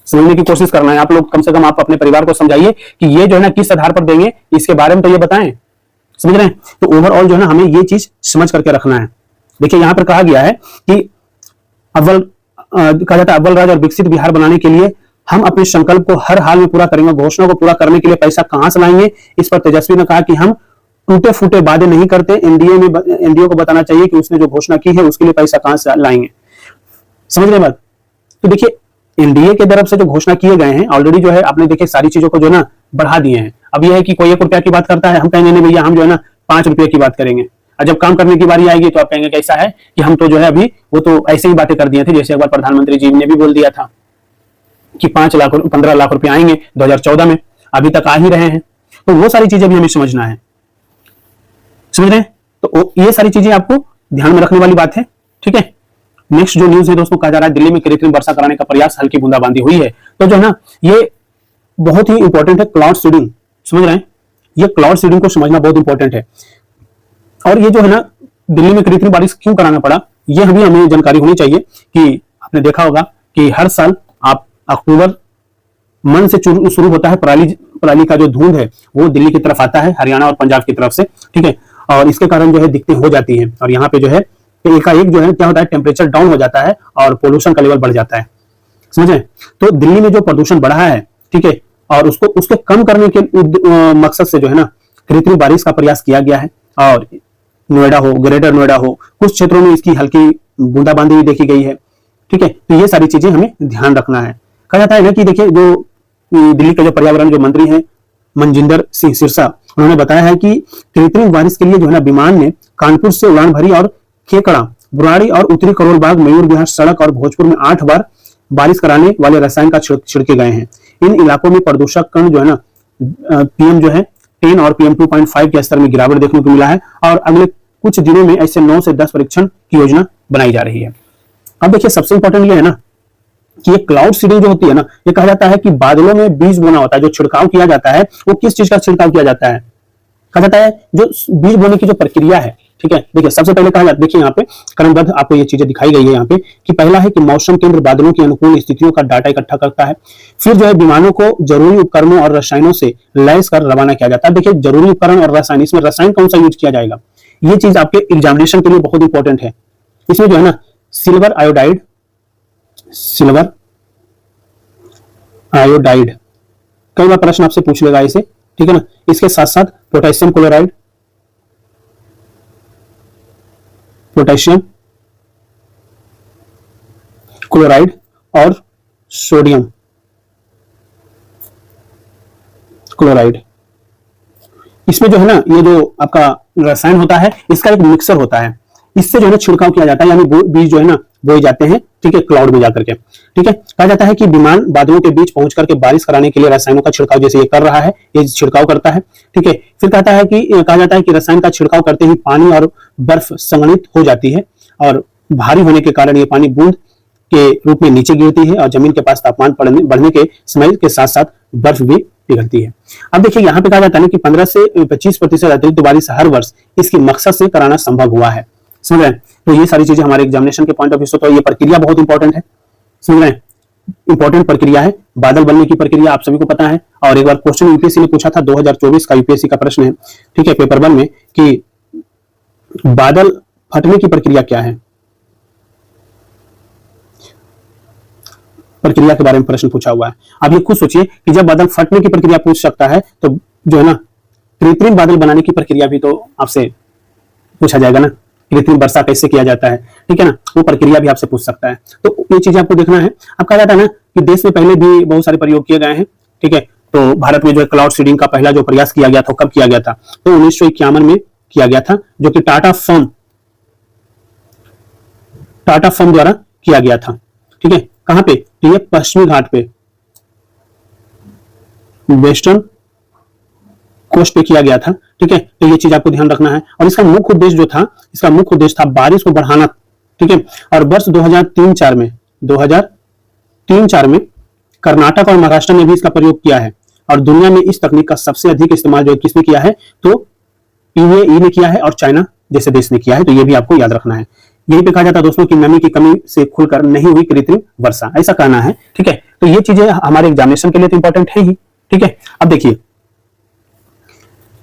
समझने की कोशिश करना है आप लोग। कम से कम आप अपने परिवार को समझाइए कि ये जो है ना किस आधार पर देंगे, इसके बारे में तो ये बताएं। समझ रहे हैं? तो ओवरऑल जो है ना हमें ये चीज समझ करके रखना है। देखिए यहां पर कहा गया है कि कहा जाता है अव्वल राज्य और विकसित बिहार बनाने के लिए हम अपने संकल्प को हर हाल में पूरा करेंगे। घोषणा को पूरा करने के लिए पैसा कहां से लाएंगे? इस पर तेजस्वी ने कहा कि हम टूटे फूटे वादे नहीं करते। एनडीए को बताना चाहिए कि उसने जो घोषणा की है उसके लिए पैसा कहां से लाएंगे। समझ रहे बात? तो देखिए एनडीए के तरफ से जो घोषणा किए गए हैं ऑलरेडी जो है आपने देखिए सारी चीजों को जो है ना बढ़ा दिए हैं। अब यह है कि कोई 1 रुपया की बात करता है, हम कहेंगे नहीं भैया हम जो है ना 5 रुपये की बात करेंगे। और जब काम करने की बारी आएगी तो आप कहेंगे कैसा है कि हम तो जो है अभी वो तो ऐसे ही बातें कर दिए थे। जैसे एक बार प्रधानमंत्री जी ने भी बोल दिया था कि 15 लाख रुपए आएंगे 2014 में, अभी तक आ ही रहे हैं। तो वो सारी चीजें भी हमें समझना है। समझ रहे हैं? तो ये सारी चीजें आपको ध्यान में रखने वाली बात है। ठीक है, नेक्स्ट जो न्यूज है दोस्तों, कहा जा रहा है दिल्ली में कृत्रिम वर्षा कराने का प्रयास, हल्की बूंदाबांदी हुई है। तो जो है ना ये बहुत ही इंपॉर्टेंट है, क्लाउड सीडिंग। समझ रहे हैं? ये क्लाउड सीडिंग को समझना बहुत इंपॉर्टेंट है। और ये जो है ना दिल्ली में कृत्रिम बारिश क्यों कराना पड़ा, ये हमें जानकारी होनी चाहिए। कि आपने देखा होगा कि हर साल आप अक्टूबर मन से शुरू होता है, पराली का जो धुंध है वो दिल्ली की तरफ आता है, हरियाणा और पंजाब की तरफ से। ठीक है, और इसके कारण जो है दिक्कतें हो जाती हैं। और यहाँ पे जो है एकाएक जो है क्या होता है, टेम्परेचर डाउन हो जाता है और पोल्यूशन का लेवल बढ़ जाता है। समझे? तो दिल्ली में जो प्रदूषण बढ़ा है, ठीक है, और उसको कम करने के मकसद से जो है ना कृत्रिम बारिश का प्रयास किया गया है। और नोएडा हो, ग्रेटर नोएडा हो, कुछ क्षेत्रों में इसकी हल्की बूंदाबांदी भी देखी गई है। ठीक है, तो ये सारी चीजें हमें ध्यान रखना है। कहा जाता है ना कि देखिए जो दिल्ली के जो पर्यावरण जो मंत्री हैं मनजिंदर सिंह सिरसा, उन्होंने बताया है कि कृत्रिम बारिश के लिए जो है ना विमान ने कानपुर से उड़ान भरी और खेकड़ा, बुराड़ी और उत्तरी करोल बाग, मयूर विहार सड़क और भोजपुर में 8 बार बारिश कराने वाले रसायन का छिड़के गए हैं। इन इलाकों में प्रदूषक कण जो है ना पीएम जो है 10 और पीएम 2.5 के स्तर में गिरावट देखने को मिला है। और अगले कुछ दिनों में ऐसे 9 से 10 परीक्षण की योजना बनाई जा रही है। अब देखिए सबसे इंपॉर्टेंट ये है ना कि ये क्लाउड सीडिंग जो होती है ना, ये कहा जाता है कि बादलों में बीज बोना होता है। जो छिड़काव किया जाता है वो किस चीज का छिड़काव किया जाता है? कहा जाता है जो बीज बोने की जो प्रक्रिया है, ठीक है, देखिए सबसे पहले कहा जाता है, देखिए यहाँ पे क्रमबद्ध आपको ये चीजें दिखाई गई है यहाँ पे कि पहला है कि मौसम केंद्र बादलों की अनुकूल स्थितियों का डाटा इकट्ठा करता है। फिर जो है विमानों को जरूरी उपकरणों और रसायनों से लैस कर रवाना किया जाता है। देखिए जरूरी उपकरण और रसायन, इसमें रसायन कौन सा यूज किया जाएगा, ये चीज आपके एग्जामिनेशन के लिए बहुत इंपॉर्टेंट है। इसमें जो है ना सिल्वर आयोडाइड, सिल्वर आयोडाइड कई बार प्रश्न आपसे पूछ लेगा इसे, ठीक है ना। इसके साथ साथ पोटेशियम क्लोराइड, पोटेशियम क्लोराइड और सोडियम क्लोराइड, इसमें जो है ना ये जो आपका रसायन होता है इसका एक मिक्सर होता है, इससे जो है ना छिड़काव किया जाता है, यानी बीज जो है ना बोए जाते हैं, ठीक है, क्लाउड में जाकर के, ठीक है। कहा जाता है कि विमान बादलों के बीच पहुंच करके बारिश कराने के लिए रसायनों का छिड़काव जैसे ये कर रहा है, ये छिड़काव करता है, ठीक है। फिर कहता है कि कहा जाता है कि रसायन का छिड़काव करते ही पानी और बर्फ संघनित हो जाती है और भारी होने के कारण ये पानी बूंद के रूप में नीचे गिरती है और जमीन के पास तापमान बढ़ने के समय के साथ साथ बर्फ भी पिघलती है। अब देखिए यहाँ पे कहा जाता है कि 15 से 25% अतिरिक्त बारिश हर वर्ष इसकी मकसद से कराना संभव हुआ है, समझ रहे हैं। तो ये सारी चीजें हमारे एग्जामिनेशन के पॉइंट ऑफ व्यू से, तो ये प्रक्रिया बहुत इंपॉर्टेंट है, समझ रहे हैं, इंपॉर्टेंट प्रक्रिया है बादल बनने की प्रक्रिया, आप सभी को पता है। और एक बार क्वेश्चन यूपीएससी ने पूछा था, 2024 का यूपीएससी का प्रश्न है, ठीक है, पेपर 1 में, कि बादल फटने की प्रक्रिया क्या है, प्रक्रिया के बारे में प्रश्न पूछा हुआ है। आप ये खुद सोचिए कि जब बादल फटने की प्रक्रिया पूछ सकता है तो जो है ना कृत्रिम बादल बनाने की प्रक्रिया भी तो आपसे पूछा जाएगा ना, कृत्रिम वर्षा कैसे किया जाता है, ठीक है ना, वो प्रक्रिया भी आपसे पूछ सकता है। तो ये चीजें आपको देखना है। अब कहा जाता है ना कि देश में पहले भी बहुत सारे प्रयोग किए गए हैं, ठीक है। तो भारत में जो है क्लाउड सीडिंग का पहला जो प्रयास किया गया था, कब किया गया था, तो 1951 में किया गया था, जो कि टाटा फर्म द्वारा किया गया था, ठीक है। कहां पे, तो ये पश्चिमी घाट पे, वेस्टर्न कोस्ट पे किया गया था, ठीक है। तो ये चीज आपको ध्यान रखना है। और इसका मुख्य उद्देश्य जो था, इसका मुख्य उद्देश्य था बारिश को बढ़ाना, ठीक है। और वर्ष 2003-4 में कर्नाटक और महाराष्ट्र ने भी इसका प्रयोग किया है। और दुनिया में इस तकनीक का सबसे अधिक इस्तेमाल जो किसने किया है, तो यूएई ने किया है और चाइना जैसे देश ने किया है। तो ये भी आपको याद रखना है। यही पे कहा जाता है दोस्तों कि नमी की कमी से खुलकर नहीं हुई कृत्रिम वर्षा, ऐसा कहना है, ठीक है। तो ये चीजें हमारे एग्जामिनेशन के लिए तो इंपॉर्टेंट है ही, ठीक है। अब देखिए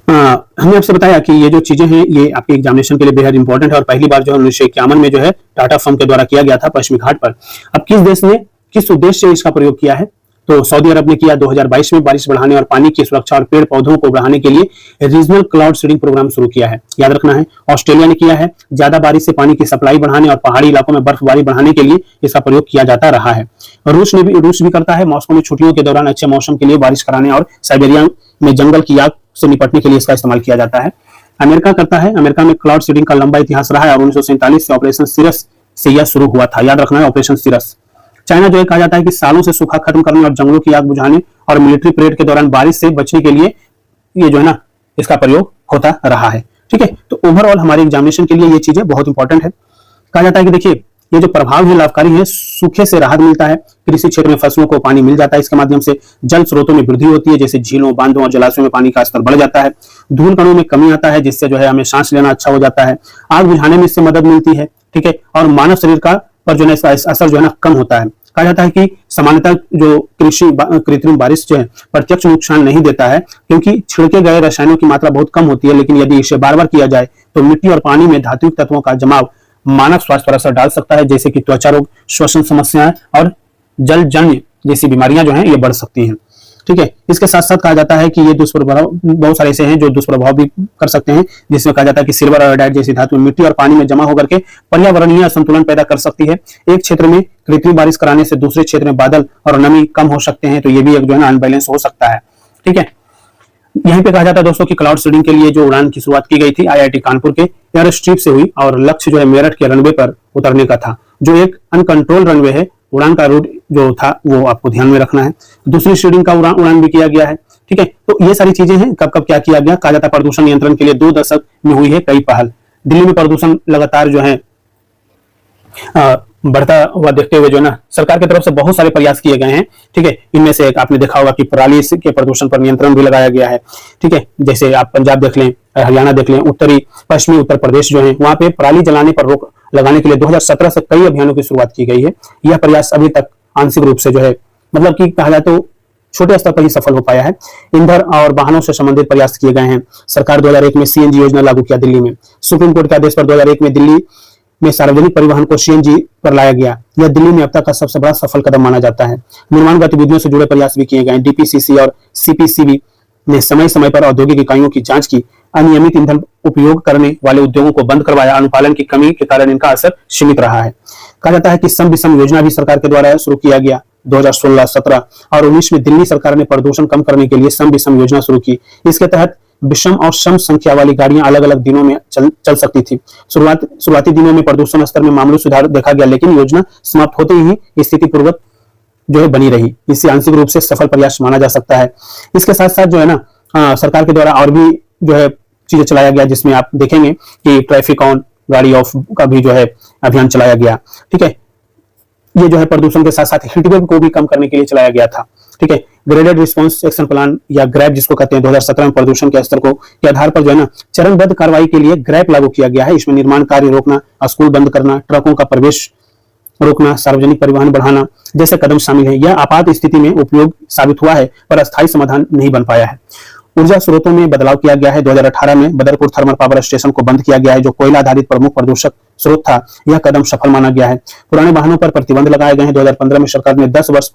हमने आपसे बताया कि ये जो चीजें हैं ये आपके एग्जामिनेशन के लिए बेहद इंपॉर्टेंट है। और पहली बार जो है 1951 में जो है टाटा फर्म के द्वारा किया गया था पश्चिमी घाट पर। अब किस देश ने किस उद्देश्य से इसका प्रयोग किया है, तो सऊदी अरब ने किया 2022 में बारिश बढ़ाने और पानी की सुरक्षा और पेड़ पौधों को बढ़ाने के लिए रीजनल क्लाउड सीडिंग प्रोग्राम शुरू किया है, याद रखना है। ऑस्ट्रेलिया ने किया है, ज्यादा बारिश से पानी की सप्लाई बढ़ाने और पहाड़ी इलाकों में बर्फबारी बढ़ाने के लिए इसका प्रयोग किया जाता रहा है। रूस भी करता है, मॉस्को में छुट्टियों के दौरान अच्छे मौसम के लिए बारिश कराने और साइबेरिया में जंगल की आग से निपटने के लिए इसका इस्तेमाल किया जाता है। अमेरिका करता है, अमेरिका में क्लाउड सीडिंग का लंबा इतिहास रहा है और 1947 से ऑपरेशन सिरस से यह शुरू हुआ था, याद रखना है, ऑपरेशन सिरस। चाइना जो है कहा जाता है कि सालों से सूखा खत्म करने और जंगलों की आग बुझाने और मिलिट्री परेड के दौरान बारिश से बचने के लिए ये जो है ना इसका प्रयोग होता रहा है, ठीक है। तो ओवरऑल हमारे एग्जामिनेशन के लिए ये चीजें बहुत इंपॉर्टेंट है। कहा जाता है कि देखिए ये जो प्रभाव है लाभकारी है, सूखे से राहत मिलता है, कृषि क्षेत्र में फसलों को पानी मिल जाता है, इसके माध्यम से जल स्रोतों में वृद्धि होती है, जैसे झीलों, बांधों और जलाशयों में पानी का स्तर बढ़ जाता है, धूल कणों में कमी आता है, जिससे जो है हमें सांस लेना अच्छा हो जाता है, आग बुझाने में इससे मदद मिलती है, ठीक है। और मानव शरीर का पर जो है इसका असर जो है ना कम होता है। कहा जाता है कि सामान्यतः जो कृत्रिम बारिश जो है प्रत्यक्ष नुकसान नहीं देता है, क्योंकि छिड़के गए रसायनों की मात्रा बहुत कम होती है, लेकिन यदि इसे बार बार किया जाए तो मिट्टी और पानी में धात्विक तत्वों का जमाव मानव स्वास्थ्य पर असर डाल सकता है, जैसे कि त्वचा रोग, श्वसन समस्याएं और जलजन्य जैसी बीमारियां जो हैं ये बढ़ सकती हैं, ठीक है। इसके साथ साथ कहा जाता है कि ये दुष्प्रभाव बहुत सारे ऐसे हैं जो दुष्प्रभाव भी कर सकते हैं, जिसमें कहा जाता है कि सिल्वर आयोडाइड जैसी धातु मिट्टी और पानी में जमा होकर के पर्यावरणीय असंतुलन पैदा कर सकती है। एक क्षेत्र में कृत्रिम बारिश कराने से दूसरे क्षेत्र में बादल और नमी कम हो सकते हैं, तो ये भी एक जो है ना अनबैलेंस हो सकता है, ठीक है। यहीं पे कहा जाता है दोस्तों कि क्लाउड सीडिंग के लिए जो उड़ान की शुरुआत की गई थी आईआईटी कानपुर के एयर स्ट्रिप से हुई और लक्ष्य जो है मेरठ के रनवे पर उतरने का था, जो एक अनकंट्रोल रनवे है। उड़ान का रूट जो था वो आपको ध्यान में रखना है। दूसरी सीडिंग का उड़ान भी किया गया है, ठीक है। तो ये सारी चीजें हैं, कब कब क्या किया गया। कहा जाता है प्रदूषण नियंत्रण के लिए 2 दशक में हुई है कई पहल। दिल्ली में प्रदूषण लगातार जो है बढ़ता हुआ देखते हुए जो है ना सरकार की तरफ से बहुत सारे प्रयास किए गए हैं। ठीक है, इनमें से एक आपने देखा होगा कि पराली के प्रदूषण पर नियंत्रण भी लगाया गया है। ठीक है, जैसे आप पंजाब देख लें, हरियाणा देख लें, उत्तरी पश्चिमी उत्तर प्रदेश जो है वहां पे पराली जलाने पर रोक लगाने के लिए 2017 से कई अभियानों की शुरुआत की गई है। यह प्रयास अभी तक आंशिक रूप से जो है मतलब कि कहा जाए तो छोटे स्तर पर ही सफल हो पाया है। ईंधन और वाहनों से संबंधित प्रयास किए गए हैं। सरकार 2001 में सीएनजी योजना लागू किया दिल्ली में। सुप्रीम कोर्ट के आदेश पर 2001 में दिल्ली में सार्वजनिक परिवहन को सीएनजी पर लाया गया। यह दिल्ली में अब तक का सबसे बड़ा सफल कदम माना जाता है। निर्माण गतिविधियों से जुड़े प्रयास भी किए गए। डीपीसीसी और सीपीसीबी ने समय समय पर औद्योगिक इकाइयों की जांच की। अनियमित ईंधन उपयोग करने वाले उद्योगों को बंद करवाया। अनुपालन की कमी के कारण इनका असर सीमित रहा है। कहा जाता है कि सम विषम योजना भी सरकार के द्वारा शुरू किया गया। 2016, 17 और 19 में दिल्ली सरकार ने प्रदूषण कम करने के लिए सम विषम योजना शुरू की। इसके तहत विषम और सम संख्या वाली गाड़ियां अलग अलग दिनों में चल सकती थी। शुरुआती दिनों में प्रदूषण स्तर में मामूली सुधार देखा गया, लेकिन योजना समाप्त होते ही स्थिति पूर्ववत जो है बनी रही। इससे आंशिक रूप से सफल प्रयास माना जा सकता है। इसके साथ साथ जो है ना सरकार के द्वारा और भी जो है चीजें चलाया गया, जिसमें आप देखेंगे कि ट्रैफिक ऑन गाड़ी ऑफ का भी जो है अभियान चलाया गया। ठीक है, ये जो है प्रदूषण के साथ साथ हीटवेव को भी कम करने के लिए चलाया गया था। ठीक है, ग्रेडेड रिस्पांस एक्शन प्लान या ग्रैप जिसको कहते हैं 2017 में प्रदूषण के स्तर को के आधार पर जो है ना चरणबद्ध कार्रवाई के लिए ग्रैप लागू किया गया है। इसमें निर्माण कार्य रोकना, स्कूल बंद करना, ट्रकों का प्रवेश रोकना, सार्वजनिक परिवहन बढ़ाना जैसे कदम शामिल है। यह आपात स्थिति में उपयोग साबित हुआ है पर अस्थायी समाधान नहीं बन पाया है। ऊर्जा स्रोतों में बदलाव किया गया है। 2018 में बदरपुर थर्मल पावर स्टेशन को बंद किया गया है, जो कोयला आधारित प्रमुख प्रदूषक स्रोत था। यह कदम सफल माना गया है। पुराने वाहनों पर प्रतिबंध लगाए गए हैं। 2015 में सरकार ने 10 वर्ष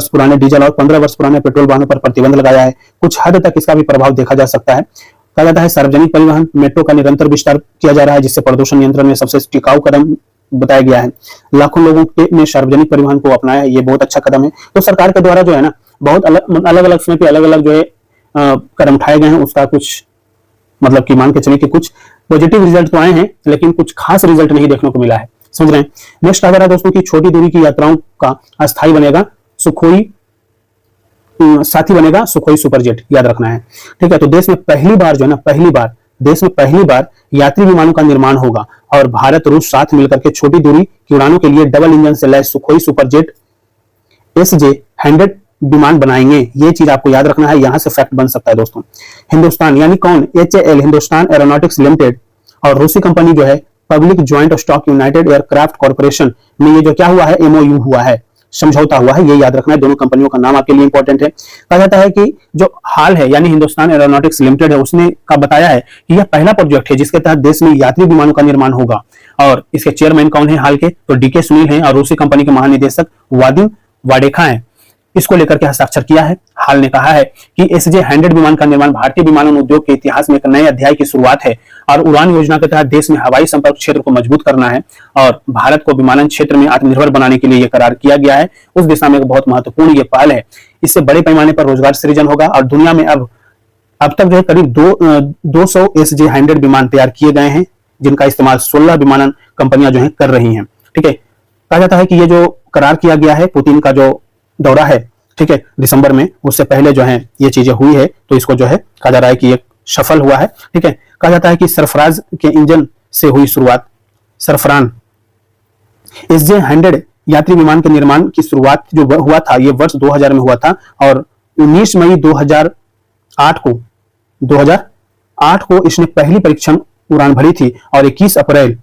पुराने डीजल और 15 वर्ष पुराने पेट्रोल वाहनों पर प्रतिबंध लगाया है। कुछ हद तक इसका भी प्रभाव देखा जा सकता है। कहा जाता है सार्वजनिक परिवहन मेट्रो का निरंतर विस्तार किया जा रहा है, जिससे प्रदूषण नियंत्रण में सबसे टिकाऊ कदम बताया गया है। लाखों लोगों ने सार्वजनिक परिवहन को अपनाया है। ये बहुत अच्छा कदम है। तो सरकार के द्वारा जो है ना बहुत अलग अलग समय पे अलग अलग जो है कदम उठाए गए हैं। उसका कुछ मतलब कि मान के चले कि कुछ पॉजिटिव रिजल्ट तो आए हैं, लेकिन कुछ खास रिजल्ट नहीं देखने को मिला है। समझ रहे हैं। नेक्स्ट आ रहा है दोस्तों की छोटी दूरी की यात्राओं का अस्थायी बनेगा सुखोई, साथी बनेगा सुखोई सुपरजेट, याद रखना है। ठीक है, तो देश में पहली बार जो है ना देश में पहली बार यात्री विमानों का निर्माण होगा और भारत रूस साथ मिलकर के छोटी दूरी की उड़ानों के लिए डबल इंजन से लैस सुखोई सुपरजेट SJ-100 विमान बनाएंगे। ये चीज आपको याद रखना है, यहां से फैक्ट बन सकता है दोस्तों। हिंदुस्तान यानी कौन, HAL हिंदुस्तान एरोनॉटिक्स लिमिटेड और रूसी कंपनी जो है public joint stock United aircraft corporation में ये जो क्या हुआ है, MOU हुआ है, समझौता हुआ है। ये याद रखना है। दोनों कंपनियों का नाम आपके लिए इंपॉर्टेंट है। कहा जाता है कि जो हाल है यानी हिंदुस्तान एरोनॉटिक्स लिमिटेड है, उसने का बताया है कि यह पहला प्रोजेक्ट है जिसके तहत देश में यात्री विमानों का निर्माण होगा। और इसके चेयरमैन कौन है हाल के, तो DK सुनील हैं और रूसी कंपनी के महानिदेशक वादिम वाडेखा हैं। इसको लेकर के हस्ताक्षर किया है। हाल ने कहा है कि SJ-100 विमान का निर्माण भारतीय विमानन उद्योग के इतिहास में एक नए अध्याय की शुरुआत है और उड़ान योजना के तहत देश में हवाई संपर्क क्षेत्र को मजबूत करना है और भारत को विमानन क्षेत्र में आत्मनिर्भर बनाने के लिए यह करार किया गया है। उस दिशा में एक बहुत महत्वपूर्ण ये पहल है। इससे बड़े पैमाने पर रोजगार सृजन होगा और दुनिया में अब तक जो है करीब 200 SJ-100 विमान तैयार किए गए हैं, जिनका इस्तेमाल 16 विमानन कंपनियां जो है कर रही हैं। ठीक है, कहा जाता है कि ये जो करार किया गया है, पुतिन का जो दौरा है, ठीक है, दिसंबर में, उससे पहले जो है ये चीजें हुई है, तो इसको जो है कहा जा रहा है कि ये सफल हुआ है। ठीक है, कहा जाता है कि सरफराज के इंजन से हुई शुरुआत। सरफरान SJ-100 यात्री विमान के निर्माण की शुरुआत जो हुआ था, ये वर्ष 2000 में हुआ था और 19 मई 2008 को इसने पहली परीक्षण उड़ान भरी थी और 21 अप्रैल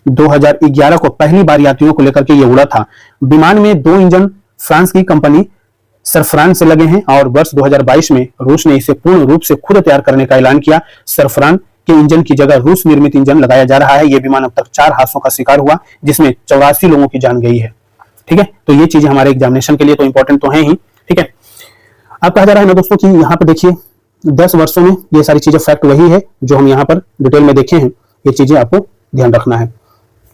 2011 को पहली बार यात्रियों को लेकर के ये उड़ा था। विमान में 2 इंजन फ्रांस की कंपनी सरफरान से लगे हैं और वर्ष 2022 में रूस ने इसे पूर्ण रूप से खुद तैयार करने का ऐलान किया। सरफरान के इंजन की जगह रूस निर्मित इंजन लगाया जा रहा है। यह विमान अब तक 4 हादसों का शिकार हुआ, जिसमें 84 लोगों की जान गई है। ठीक है, तो ये चीजें हमारे एग्जामिनेशन के लिए तो इंपॉर्टेंट तो है ही। ठीक है, अब कहा जा रहा है ना दोस्तों कि यहाँ पर देखिए 10 वर्षों में ये सारी चीजें फैक्ट वही है जो हम यहाँ पर डिटेल में देखे हैं। ये चीजें आपको ध्यान रखना है।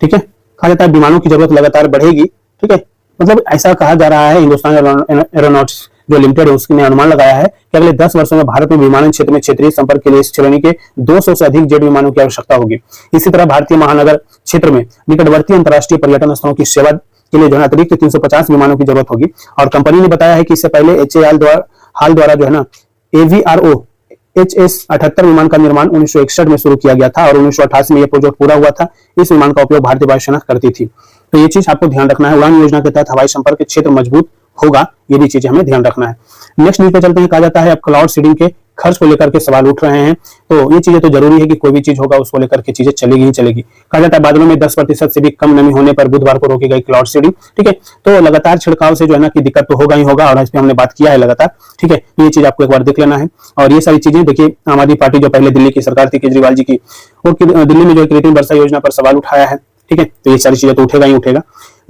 ठीक है, कहा जाता है विमानों की जरूरत लगातार बढ़ेगी। ठीक है, मतलब ऐसा कहा जा रहा है, हिंदुस्तान एरोनॉटिक्स जो लिमिटेड है उसने अनुमान लगाया है कि अगले 10 वर्षों में भारत में विमानन क्षेत्र में क्षेत्रीय संपर्क के लिए इस श्रेणी के 200 से अधिक जेट विमानों की आवश्यकता होगी। इसी तरह भारतीय महानगर क्षेत्र में निकटवर्ती अंतर्राष्ट्रीय पर्यटन स्थलों की सेवा के लिए जो है अतिरिक्त 350 विमानों की जरूरत होगी। और कंपनी ने बताया है कि इससे पहले HAL द्वारा जो है ना AVRO HS-78 विमान का निर्माण 1961 में शुरू किया गया था और 1988 में यह प्रोजेक्ट पूरा हुआ था। इस विमान का उपयोग भारतीय वायुसेना करती थी। तो ये चीज आपको ध्यान रखना है। उड़ान योजना के तहत हवाई संपर्क के क्षेत्र मजबूत होगा, ये भी चीजें हमें ध्यान रखना है। नेक्स्ट न्यूज पे चलते हैं। कहा जाता है अब क्लाउड सीडिंग के खर्च को लेकर के सवाल उठ रहे हैं। तो ये चीजें तो जरूरी है कि कोई भी चीज होगा उसको लेकर के चीजें चलेगी ही चलेगी। कहा जाता है बादलों में 10% से भी कम नमी होने पर बुधवार को रोकी गई क्लाउड सीडिंग। ठीक है, तो लगातार छिड़काव से जो है ना कि दिक्कत तो होगा ही होगा और इस पे हमने बात किया है लगातार। ठीक है, ये चीज आपको एक बार देख लेना है। और ये सारी चीजें देखिए, आम आदमी पार्टी जो पहले दिल्ली की सरकार थी केजरीवाल जी की, वो दिल्ली में जो कृत्रिम वर्षा योजना पर सवाल उठाया है। ठीक है, तो ये सारी चीजें तो उठेगा ही उठेगा।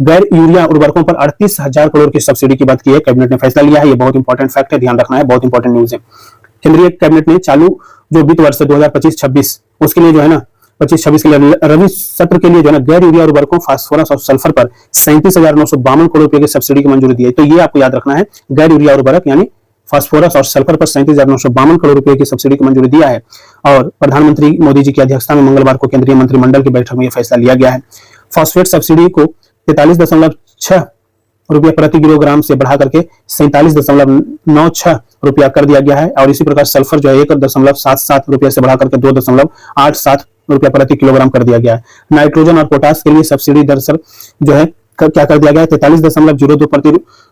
गैर यूरिया उर्वरकों पर 38,000 करोड़ की सब्सिडी की बात की है, कैबिनेट ने फैसला लिया है। ये बहुत इंपॉर्टेंट फैक्ट है, ध्यान रखना है, बहुत इंपॉर्टेंट न्यूज है। केंद्रीय कैबिनेट ने चालू जो वित्त वर्ष 2025-26 उसके लिए जो है ना 25-26 के लिए रबी सत्र के लिए जो है ना गैर यूरिया उर्वरकों फास्फोरस और सल्फर पर 37,952 करोड़ रुपए की सब्सिडी की मंजूरी दी है। तो ये आपको याद रखना है, गैर यूरिया उर्वरक यानी फास्फोरस और सल्फर पर 37,952 करोड़ रुपए की सब्सिडी की मंजूरी दिया है। और प्रधानमंत्री मोदी जी की अध्यक्षता में मंगलवार को केंद्रीय मंत्रिमंडल की बैठक में यह फैसला लिया गया है। फॉस्फेट सब्सिडी को 43.6 रुपया प्रति किलोग्राम से बढ़ा करके 47.96 रुपया कर दिया गया है। और इसी प्रकार सल्फर जो है 1.77 रुपया से बढ़ा करके 2.87 रुपया प्रति किलोग्राम कर दिया गया है। नाइट्रोजन और पोटास के लिए सब्सिडी दर जो है क्या कर दिया गया है 43.02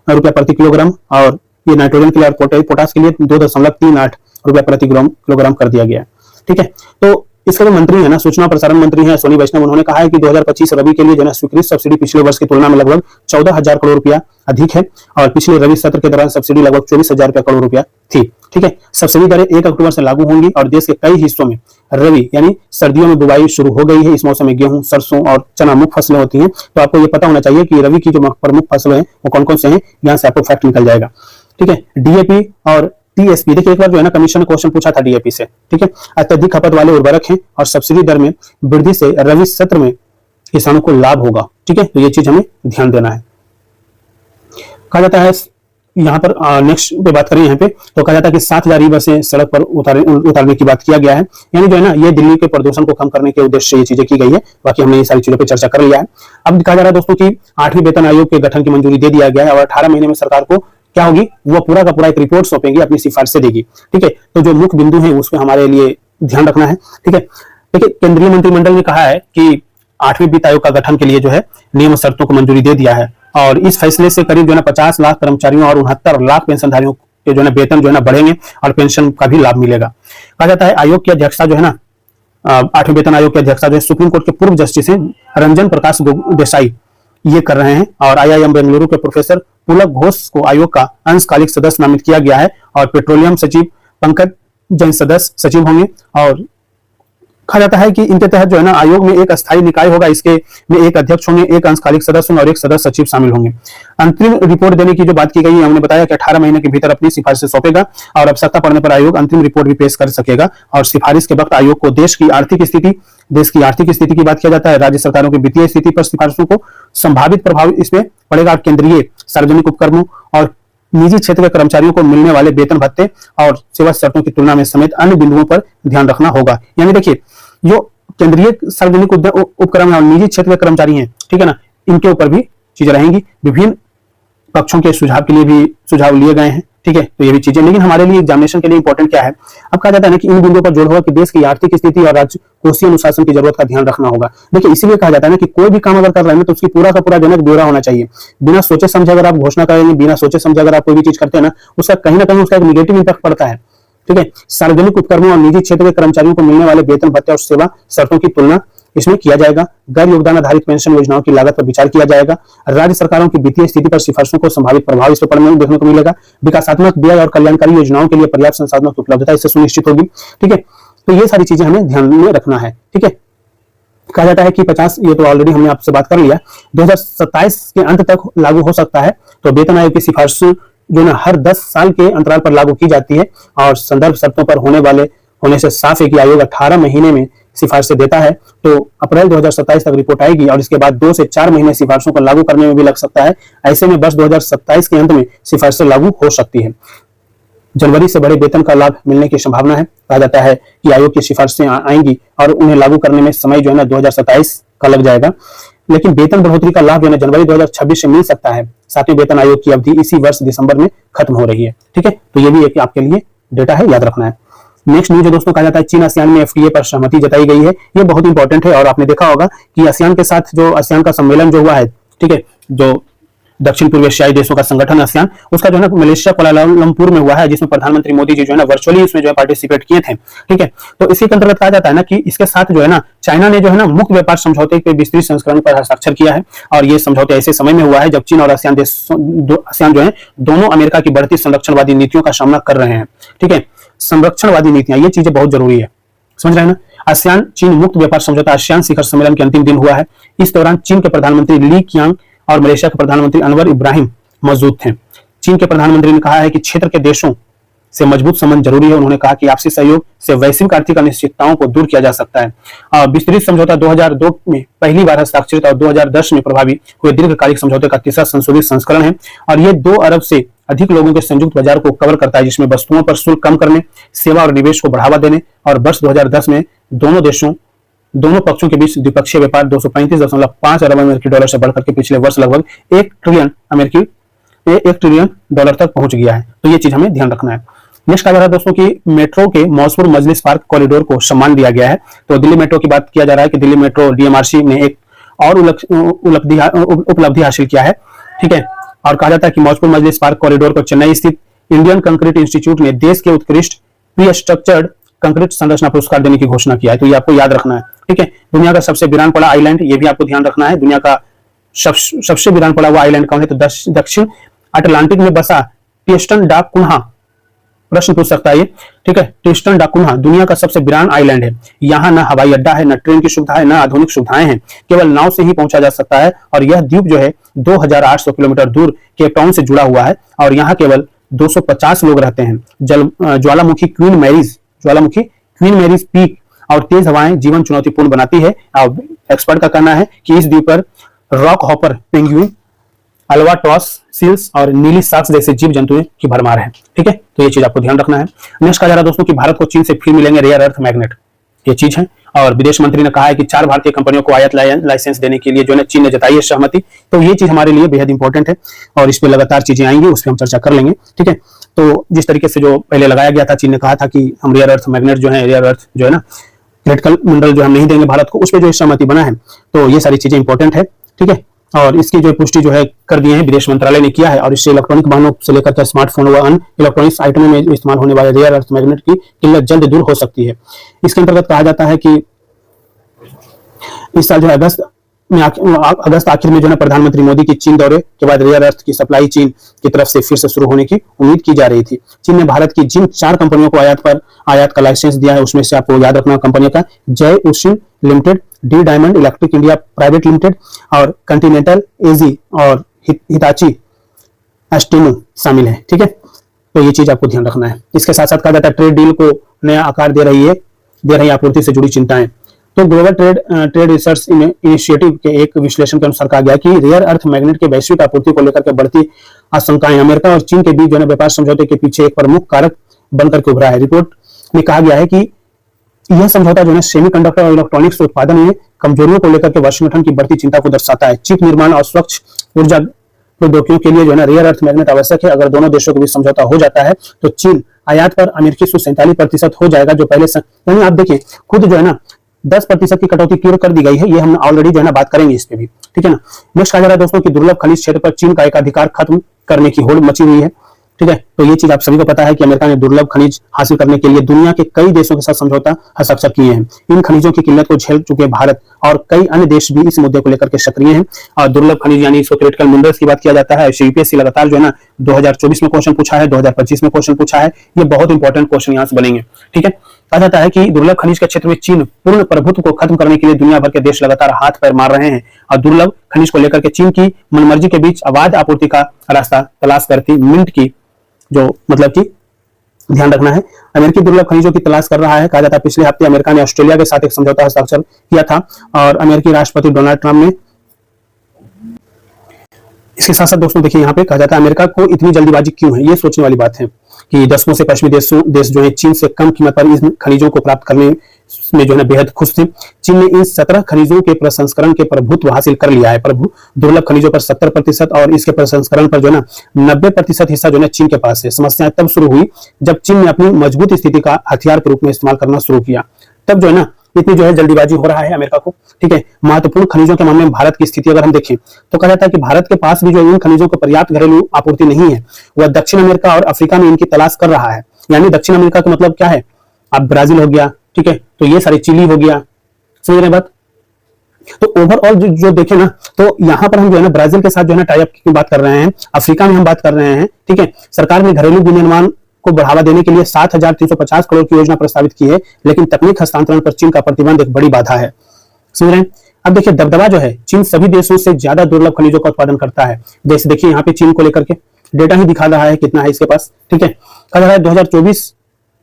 रुपया प्रति किलोग्राम, और ये नाइट्रोजन के लिए और पोटास के लिए 2.38 रुपया प्रति किलोग्राम कर दिया गया है। ठीक है, तो इसके जो मंत्री है ना, सूचना और प्रसारण मंत्री हैं सोनी वैष्णव, उन्होंने कहा है कि 2025 रबी के लिए जो है स्वीकृत सब्सिडी पिछले वर्ष की तुलना में लगभग 14,000 करोड़ रुपया अधिक है और पिछले रबी सत्र के दौरान सब्सिडी लगभग 24,000 करोड़ रुपया थी। ठीक है, सब्सिडी दरें 1 अक्टूबर से लागू होंगी और देश के कई हिस्सों में रबी यानी सर्दियों में बुवाई शुरू हो गई है। इस मौसम में गेहूं, सरसों और चना मुख्य फसलें होती हैं। तो आपको ये पता होना चाहिए कि रबी की जो प्रमुख फसलें हैं वो कौन कौन से हैं, यहाँ से आपको फैक्ट निकल जाएगा। ठीक है, डीएपी और टीएसपी, देखिए एक बार जो है ना कमीशन ने क्वेश्चन पूछा था डीएपी से। ठीक है, अत्यधिक खपत वाले उर्वरक हैं और सब्सिडी दर में वृद्धि से रबी सत्र में किसानों को लाभ होगा। ठीक है, तो ये चीज हमें ध्यान देना है। कहा जाता है यहाँ पर नेक्स्ट पे बात करें यहाँ पे, तो कहा जाता है कि 7,000 बसें सड़क पर उतारने की बात किया गया है। यानी जो है ना ये दिल्ली के प्रदूषण को कम करने के उद्देश्य से ये चीजें की गई है। बाकी हमने ये सारी चीजों पे चर्चा कर लिया है। अब कहा जा रहा है दोस्तों की 8वीं वेतन आयोग के गठन की मंजूरी दे दिया गया है और 18 महीने में सरकार को क्या होगी, वो पूरा का पूरा एक रिपोर्ट सौंपेगी, अपनी सिफारिशें देगी। ठीक है, तो जो मुख्य बिंदु है उसमें हमारे लिए ध्यान रखना है। ठीक है, देखिए केंद्रीय मंत्रिमंडल ने कहा है कि 8वीं वित्त आयोग का गठन के लिए जो है नियम शर्तों को मंजूरी दे दिया है और इस फैसले से करीब जो है 50 लाख कर्मचारियों और 69 लाख पेंशनधारियों के जो है वेतन जो है बढ़ेंगे और पेंशन का भी लाभ मिलेगा। कहा जाता है आयोग की अध्यक्षता जो है ना 8वें वेतन आयोग की अध्यक्षता जो है सुप्रीम कोर्ट के पूर्व जस्टिस हैं रंजन प्रकाश देसाई ये कर रहे हैं और आईआईएम बेंगलुरु के प्रोफेसर पुलक घोष को आयोग का अंशकालिक सदस्य नामित किया गया है और पेट्रोलियम सचिव पंकज जैन सदस्य सचिव होंगे। और कहा जाता है कि इनके तहत जो है ना आयोग में एक अस्थायी निकाय होगा, इसके में एक अध्यक्ष होंगे, एक अंशकालिक सदस्य होंगे और एक सदस्य सचिव शामिल होंगे। अंतरिम रिपोर्ट देने की जो बात की गई है, हमने बताया कि 18 महीने के भीतर अपनी सिफारिश सौंपेगा और आवश्यकता पड़ने पर आयोग अंतिम रिपोर्ट भी पेश कर सकेगा। और सिफारिश के वक्त आयोग को देश की आर्थिक स्थिति की बात किया जाता है, राज्य सरकारों की वित्तीय स्थिति पर सिफारिशों को संभावित प्रभाव इसमें पड़ेगा। केंद्रीय सार्वजनिक उपक्रमों और निजी क्षेत्र के कर्मचारियों को मिलने वाले वेतन भत्ते और सेवा शर्तों की तुलना में समेत अन्य बिंदुओं पर ध्यान रखना होगा। यानी देखिए जो केंद्रीय सार्वजनिक उपक्रम और निजी क्षेत्र के कर्मचारी हैं, ठीक है ना, इनके ऊपर भी चीजें रहेंगी। विभिन्न पक्षों के सुझाव के लिए भी सुझाव लिए गए हैं। ठीक है, तो ये भी चीजें, लेकिन हमारे लिए एग्जामिनेशन के लिए इंपॉर्टेंट क्या है, अब कहा जाता है ना कि इन बिंदुओं पर जोड़ होगा कि देश की आर्थिक स्थिति और राजकोषीय अनुशासन की जरूरत का ध्यान रखना होगा। देखिए इसीलिए कहा जाता है ना कि कोई भी काम अगर कर रहे हैं तो उसकी पूरा का पूरा जनक ब्यौरा होना चाहिए। बिना सोचे समझे अगर आप घोषणा करेंगे, बिना सोचे समझे अगर आप कोई भी चीज करते हैं ना, उसका कहीं ना कहीं उसका एक निगेटिव इंपैक्ट पड़ता है। ठीक है, सार्वजनिक उपक्रमों और निजी क्षेत्र के कर्मचारियों को मिलने वाले वेतन भत्ते और सेवा शर्तों की तुलना इसमें किया जाएगा। गैर योगदान आधारित पेंशन योजनाओं की लागत पर विचार किया जाएगा। राज्य सरकारों की वित्तीय स्थिति पर सिफारिशों को संभावित प्रभाव इस पर पड़ने देखने को मिलेगा। विकासात्मक व्यय और कल्याणकारी योजनाओं के लिए पर्याप्त संसाधनों की उपलब्धता इससे सुनिश्चित होगी। ठीक है, तो ये सारी चीजें हमें ध्यान में रखना है। ठीक है, कहा जाता है कि 50, ये तो ऑलरेडी हमने आपसे बात कर लिया, 2027 के अंत तक लागू हो सकता है। तो वेतन आयोग की सिफारिश जो ना हर 10 साल के अंतराल पर लागू की जाती है और संदर्भ शर्तों पर होने से साफ है कि आयोग 18 महीने में सिफारिशें देता है। तो अप्रैल 2027 तक रिपोर्ट आएगी और इसके बाद 2 से 4 महीने सिफारिशों को लागू करने में भी लग सकता है। ऐसे में वर्ष 2027 के अंत में सिफारिशें लागू हो सकती है। जनवरी से बड़े वेतन का लाभ मिलने की संभावना है। कहा जाता है कि आयोग की सिफारिशें आएंगी और उन्हें लागू करने में समय जो है ना 2027 का लग जाएगा, लेकिन वेतन बढ़ोतरी का लाभ जो है जनवरी 2026 से मिल सकता है। 7वें वेतन आयोग की अवधि इसी वर्ष दिसंबर में खत्म हो रही है। ठीक है, तो ये भी एक आपके लिए डेटा है, याद रखना है। नेक्स्ट न्यूज दोस्तों कहा जाता है चीन आसियान में एफटीए पर सहमति जताई गई है। ये बहुत इंपॉर्टेंट है और आपने देखा होगा कि आसियान के साथ जो आसियान का सम्मेलन जो हुआ है, ठीक है, जो दक्षिण पूर्व एशियाई देशों का संगठन आसियान, उसका जो है ना मलेशिया कुआलालंपुर में हुआ है, जिसमें प्रधानमंत्री मोदी जी जो है ना वर्चुअली इसमें जो है पार्टिसिपेट किए थे। ठीक है, तो इसी के अंतर्गत कहा जाता है ना कि इसके साथ जो है ना चाइना ने जो है ना मुक्त व्यापार समझौते के विस्तृत संस्करण पर हस्ताक्षर किया है। और ये समझौते ऐसे समय में हुआ है जब चीन और आसियान आसियान जो है दोनों अमेरिका की बढ़ती संरक्षणवादी नीतियों का सामना कर रहे हैं। ठीक है, संरक्षणवादी नीतियां, ये चीजें बहुत जरूरी है, समझ रहे हैं ना। आसियान चीन मुक्त व्यापार समझौता आसियान शिखर सम्मेलन के अंतिम दिन हुआ है। इस दौरान चीन के प्रधानमंत्री ली कियांग और मलेशिया के प्रधानमंत्री अनवर इब्राहिम मौजूद थे। चीन के प्रधानमंत्री ने कहा है कि क्षेत्र के देशों से मजबूत संबंध जरूरी है। उन्होंने कहा कि आपसी सहयोग से वैश्विक आर्थिक अनिश्चितताओं को दूर किया जा सकता है। विस्तृत समझौता 2002 में पहली बार हस्ताक्षरित और 2010 में प्रभावी हुए दीर्घकालिक समझौते का तीसरा संशोधित संस्करण है। और ये 2 अरब से अधिक लोगों के संयुक्त बाजार को कवर करता है, जिसमें वस्तुओं पर शुल्क कम करने, सेवा और निवेश को बढ़ावा देने और वर्ष 2010 में दोनों पक्षों के बीच द्विपक्षीय व्यापार 235.5 अरब अमेरिकी डॉलर से बढ़कर के पिछले वर्ष लगभग 1 ट्रिलियन डॉलर तक पहुंच गया है। तो ये चीज हमें ध्यान रखना है। नेक्स्ट कहा जा रहा है दोस्तों कि मेट्रो के मौसपुर मजलिस पार्क कॉरिडोर को सम्मान दिया गया है। तो दिल्ली मेट्रो की बात किया जा रहा है कि दिल्ली मेट्रो डीएमआरसी ने एक और उपलब्धि हासिल किया है। ठीक है, और कहा जाता है कि मौसपुर मजलिस पार्क कॉरिडोर को चेन्नई स्थित इंडियन कंक्रीट इंस्टीट्यूट ने देश के उत्कृष्ट प्री स्ट्रक्चर्ड कंक्रीट संरचना पुरस्कार देने की घोषणा किया है। तो ये आपको याद रखना है। ठीक है, दुनिया का सबसे वीरान पड़ा आइलैंड, ये भी आपको ध्यान रखना है। दुनिया का सबसे वीरान पड़ा हुआ आइलैंड कौन है? तो दक्षिण अटलांटिक में बसा ट्रिस्टन डा कुन्हा, प्रश्न पूछ सकता है ये। ठीक है, ट्रिस्टन डा कुन्हा दुनिया का सबसे वीरान आइलैंड है। यहाँ न हवाई अड्डा है, न ट्रेन की सुविधा है, न आधुनिक सुविधाएं हैं, केवल नाव से ही पहुंचा जा सकता है। और यह द्वीप जो है 2800 किलोमीटर दूर केप टाउन से जुड़ा हुआ है और यहाँ केवल 250 लोग रहते हैं। ज्वालामुखी क्वीन मैरीज पीक और तेज हवाएं जीवन चुनौतीपूर्ण बनाती है। एक्सपर्ट का कहना है कि इस द्वीप पर rock hopper, penguin, albatross, seals और नीली साक्स जैसे जीव जंतुओं की भरमार है। ठीक है, तो ये चीज आपको ध्यान रखना है। नेक्स्ट कहा जा रहा है दोस्तों कि भारत को चीन से फिर मिलेंगे रेयर अर्थ मैग्नेट, ये चीज है। और विदेश मंत्री ने कहा है कि 4 भारतीय कंपनियों को आयात लाइसेंस देने के लिए जो है चीन ने जताई है सहमति। तो ये चीज हमारे लिए बेहद इंपॉर्टेंट है और इस पर लगातार चीजें आएंगी, उस पर हम चर्चा कर लेंगे। ठीक है, तो जिस तरीके से जो पहले लगाया गया था, चीन ने कहा था कि हम रेयर अर्थ मैग्नेट जो है, रेयर अर्थ जो है ना क्रिटिकल मिनरल जो हम नहीं देंगे भारत को, उस पर जो सहमति बना है। तो ये सारी चीजें इंपॉर्टेंट है। ठीक है, और इसकी जो पुष्टि जो है कर दिए हैं, विदेश मंत्रालय ने किया है। और इससे इलेक्ट्रॉनिक वाहनों से लेकर के स्मार्टफोन व अन्य इलेक्ट्रॉनिक्स आइटमों में इस्तेमाल होने वाले रेयर अर्थ मैग्नेट की किल्लत जल्द दूर हो सकती है। इसके अंतर्गत कहा जाता है कि इस साल जो है अगस्त आखिर में जो है प्रधानमंत्री मोदी की चीन दौरे के बाद रेयर अर्थ की सप्लाई चीन की तरफ से फिर से शुरू होने की उम्मीद की जा रही थी। चीन ने भारत की जिन 4 कंपनियों को आयात का लाइसेंस दिया है, उसमें से आपको याद रखना कंपनियों का जय उर्सिन लिमिटेड, डी Diamond Electric India private limited और कंटिनेंटल एजी और हिताची एस्टेनो शामिल है। ठीक है, तो ये चीज आपको ध्यान रखना है। इसके साथ साथ कहा जाता है ट्रेड डील को नया आकार दे रही आपूर्ति से जुड़ी चिंताएं। तो ग्लोबल ट्रेड रिसर्च इनिशिएटिव के एक विश्लेषण के अनुसार कहा गया कि रेयर अर्थ मैग्नेट के वैश्विक आपूर्ति को लेकर के बढ़ती आशंकाएं अमेरिका और चीन के बीच जो है व्यापार समझौते के पीछे एक प्रमुख कारक बनकर के उभरा है। रिपोर्ट में कहा गया है कि यह समझौता जो है सेमीकंडक्टर और इलेक्ट्रॉनिक्स उत्पादन में कमजोरियों को लेकर के वाशिंगटन की बढ़ती चिंता को दर्शाता है। चिप निर्माण और स्वच्छ ऊर्जा प्रौद्योगिकियों के लिए जो है रेयर अर्थ मैग्नेट आवश्यक है। अगर दोनों देशों के बीच समझौता हो जाता है तो चीन आयात पर अमेरिकी 47% हो जाएगा, जो पहले यानी आप देखिए खुद जो है ना 10% की कटौती क्यों कर दी गई है, ये हम ऑलरेडी जो है ना बात करेंगे इस पे भी। ठीक है ना। नेक्स्ट कहा जा रहा है दोस्तों कि दुर्लभ खनिज क्षेत्र पर चीन का एक अधिकार खत्म करने की होड़ मची हुई है। ठीक है, तो ये चीज आप सभी को पता है कि अमेरिका ने दुर्लभ खनिज हासिल करने के लिए दुनिया के कई देशों के साथ समझौता हस्ताक्षर किए हैं। इन खनिजों की किल्लत को झेल चुके भारत और कई अन्य देश भी इस मुद्दे को लेकर के सक्रिय हैं। और दुर्लभ खनिज यानी इसको क्रिटिकल मिनरल्स की बात किया जाता है। यूपीएससी लगातार जो है ना 2024 में क्वेश्चन पूछा है, 2025 में क्वेश्चन पूछा है। ये बहुत इंपॉर्टेंट क्वेश्चन यहाँ से बनेंगे। ठीक है, कहा जाता है कि दुर्लभ खनिज के क्षेत्र में चीन पूर्ण प्रभुत्व को खत्म करने के लिए दुनिया भर के देश लगातार हाथ पैर मार रहे हैं और दुर्लभ खनिज को लेकर के चीन की मनमर्जी के बीच अवैध आपूर्ति का रास्ता तलाश करती मिंट की जो मतलब कि ध्यान रखना है अमेरिकी दुर्लभ खनिजों की तलाश कर रहा है। कहा जाता है पिछले हफ्ते अमेरिका ने ऑस्ट्रेलिया के साथ एक समझौता हस्ताक्षर किया था और अमेरिकी राष्ट्रपति डोनाल्ड ट्रंप ने इसके साथ साथ दोस्तों देखिए यहाँ पे कहा जाता है अमेरिका को इतनी जल्दीबाजी क्यों है, ये सोचने वाली बात है कि दशकों से पश्चिमी देश जो है चीन से कम कीमत पर इन खनिजों को प्राप्त करने में जो है बेहद खुश थे। चीन ने इन 17 खनिजों के प्रसंस्करण के प्रभुत्व हासिल कर लिया है। दुर्लभ खनिजों पर 70% और इसके प्रसंस्करण पर जो है 90% हिस्सा जो है चीन के पास है। समस्या तब शुरू हुई जब चीन ने अपनी मजबूत स्थिति का हथियार के रूप में इस्तेमाल करना शुरू किया। तब जो है इतनी जो है जल्दीबाजी हो रहा है अमेरिका को। ठीक है, महत्वपूर्ण खनिजों के मामले में भारत की स्थिति अगर हम देखें तो कहा जाता है कि भारत के पास भी जो इन खनिजों को पर्याप्त घरेलू आपूर्ति नहीं है। वह दक्षिण अमेरिका और अफ्रीका में इनकी तलाश कर रहा है। यानी दक्षिण अमेरिका का मतलब क्या है, अब ब्राजील हो गया, ठीक है, तो ये सारी चिली हो गया, समझ रहे बात। तो ओवरऑल जो देखें ना तो यहाँ पर हम जो है ब्राजील के साथ जो है टाई अप की बात कर रहे हैं, अफ्रीका में हम बात कर रहे हैं। ठीक है, सरकार ने घरेलू विनिर्माण को बढ़ावा देने के लिए 7,350 करोड़ की योजना प्रस्तावित की है, लेकिन तकनीक हस्तांतरण पर चीन का प्रतिबंध एक बड़ी बाधा है। समझ रहे हैं। अब देखिए दबदबा जो है, चीन सभी देशों से ज्यादा दुर्लभ खनिजों का उत्पादन करता है। जैसे देखिए यहाँ पे चीन को लेकर के डेटा ही दिखा रहा है कितना है इसके पास। ठीक है, कहा जा रहा है 2024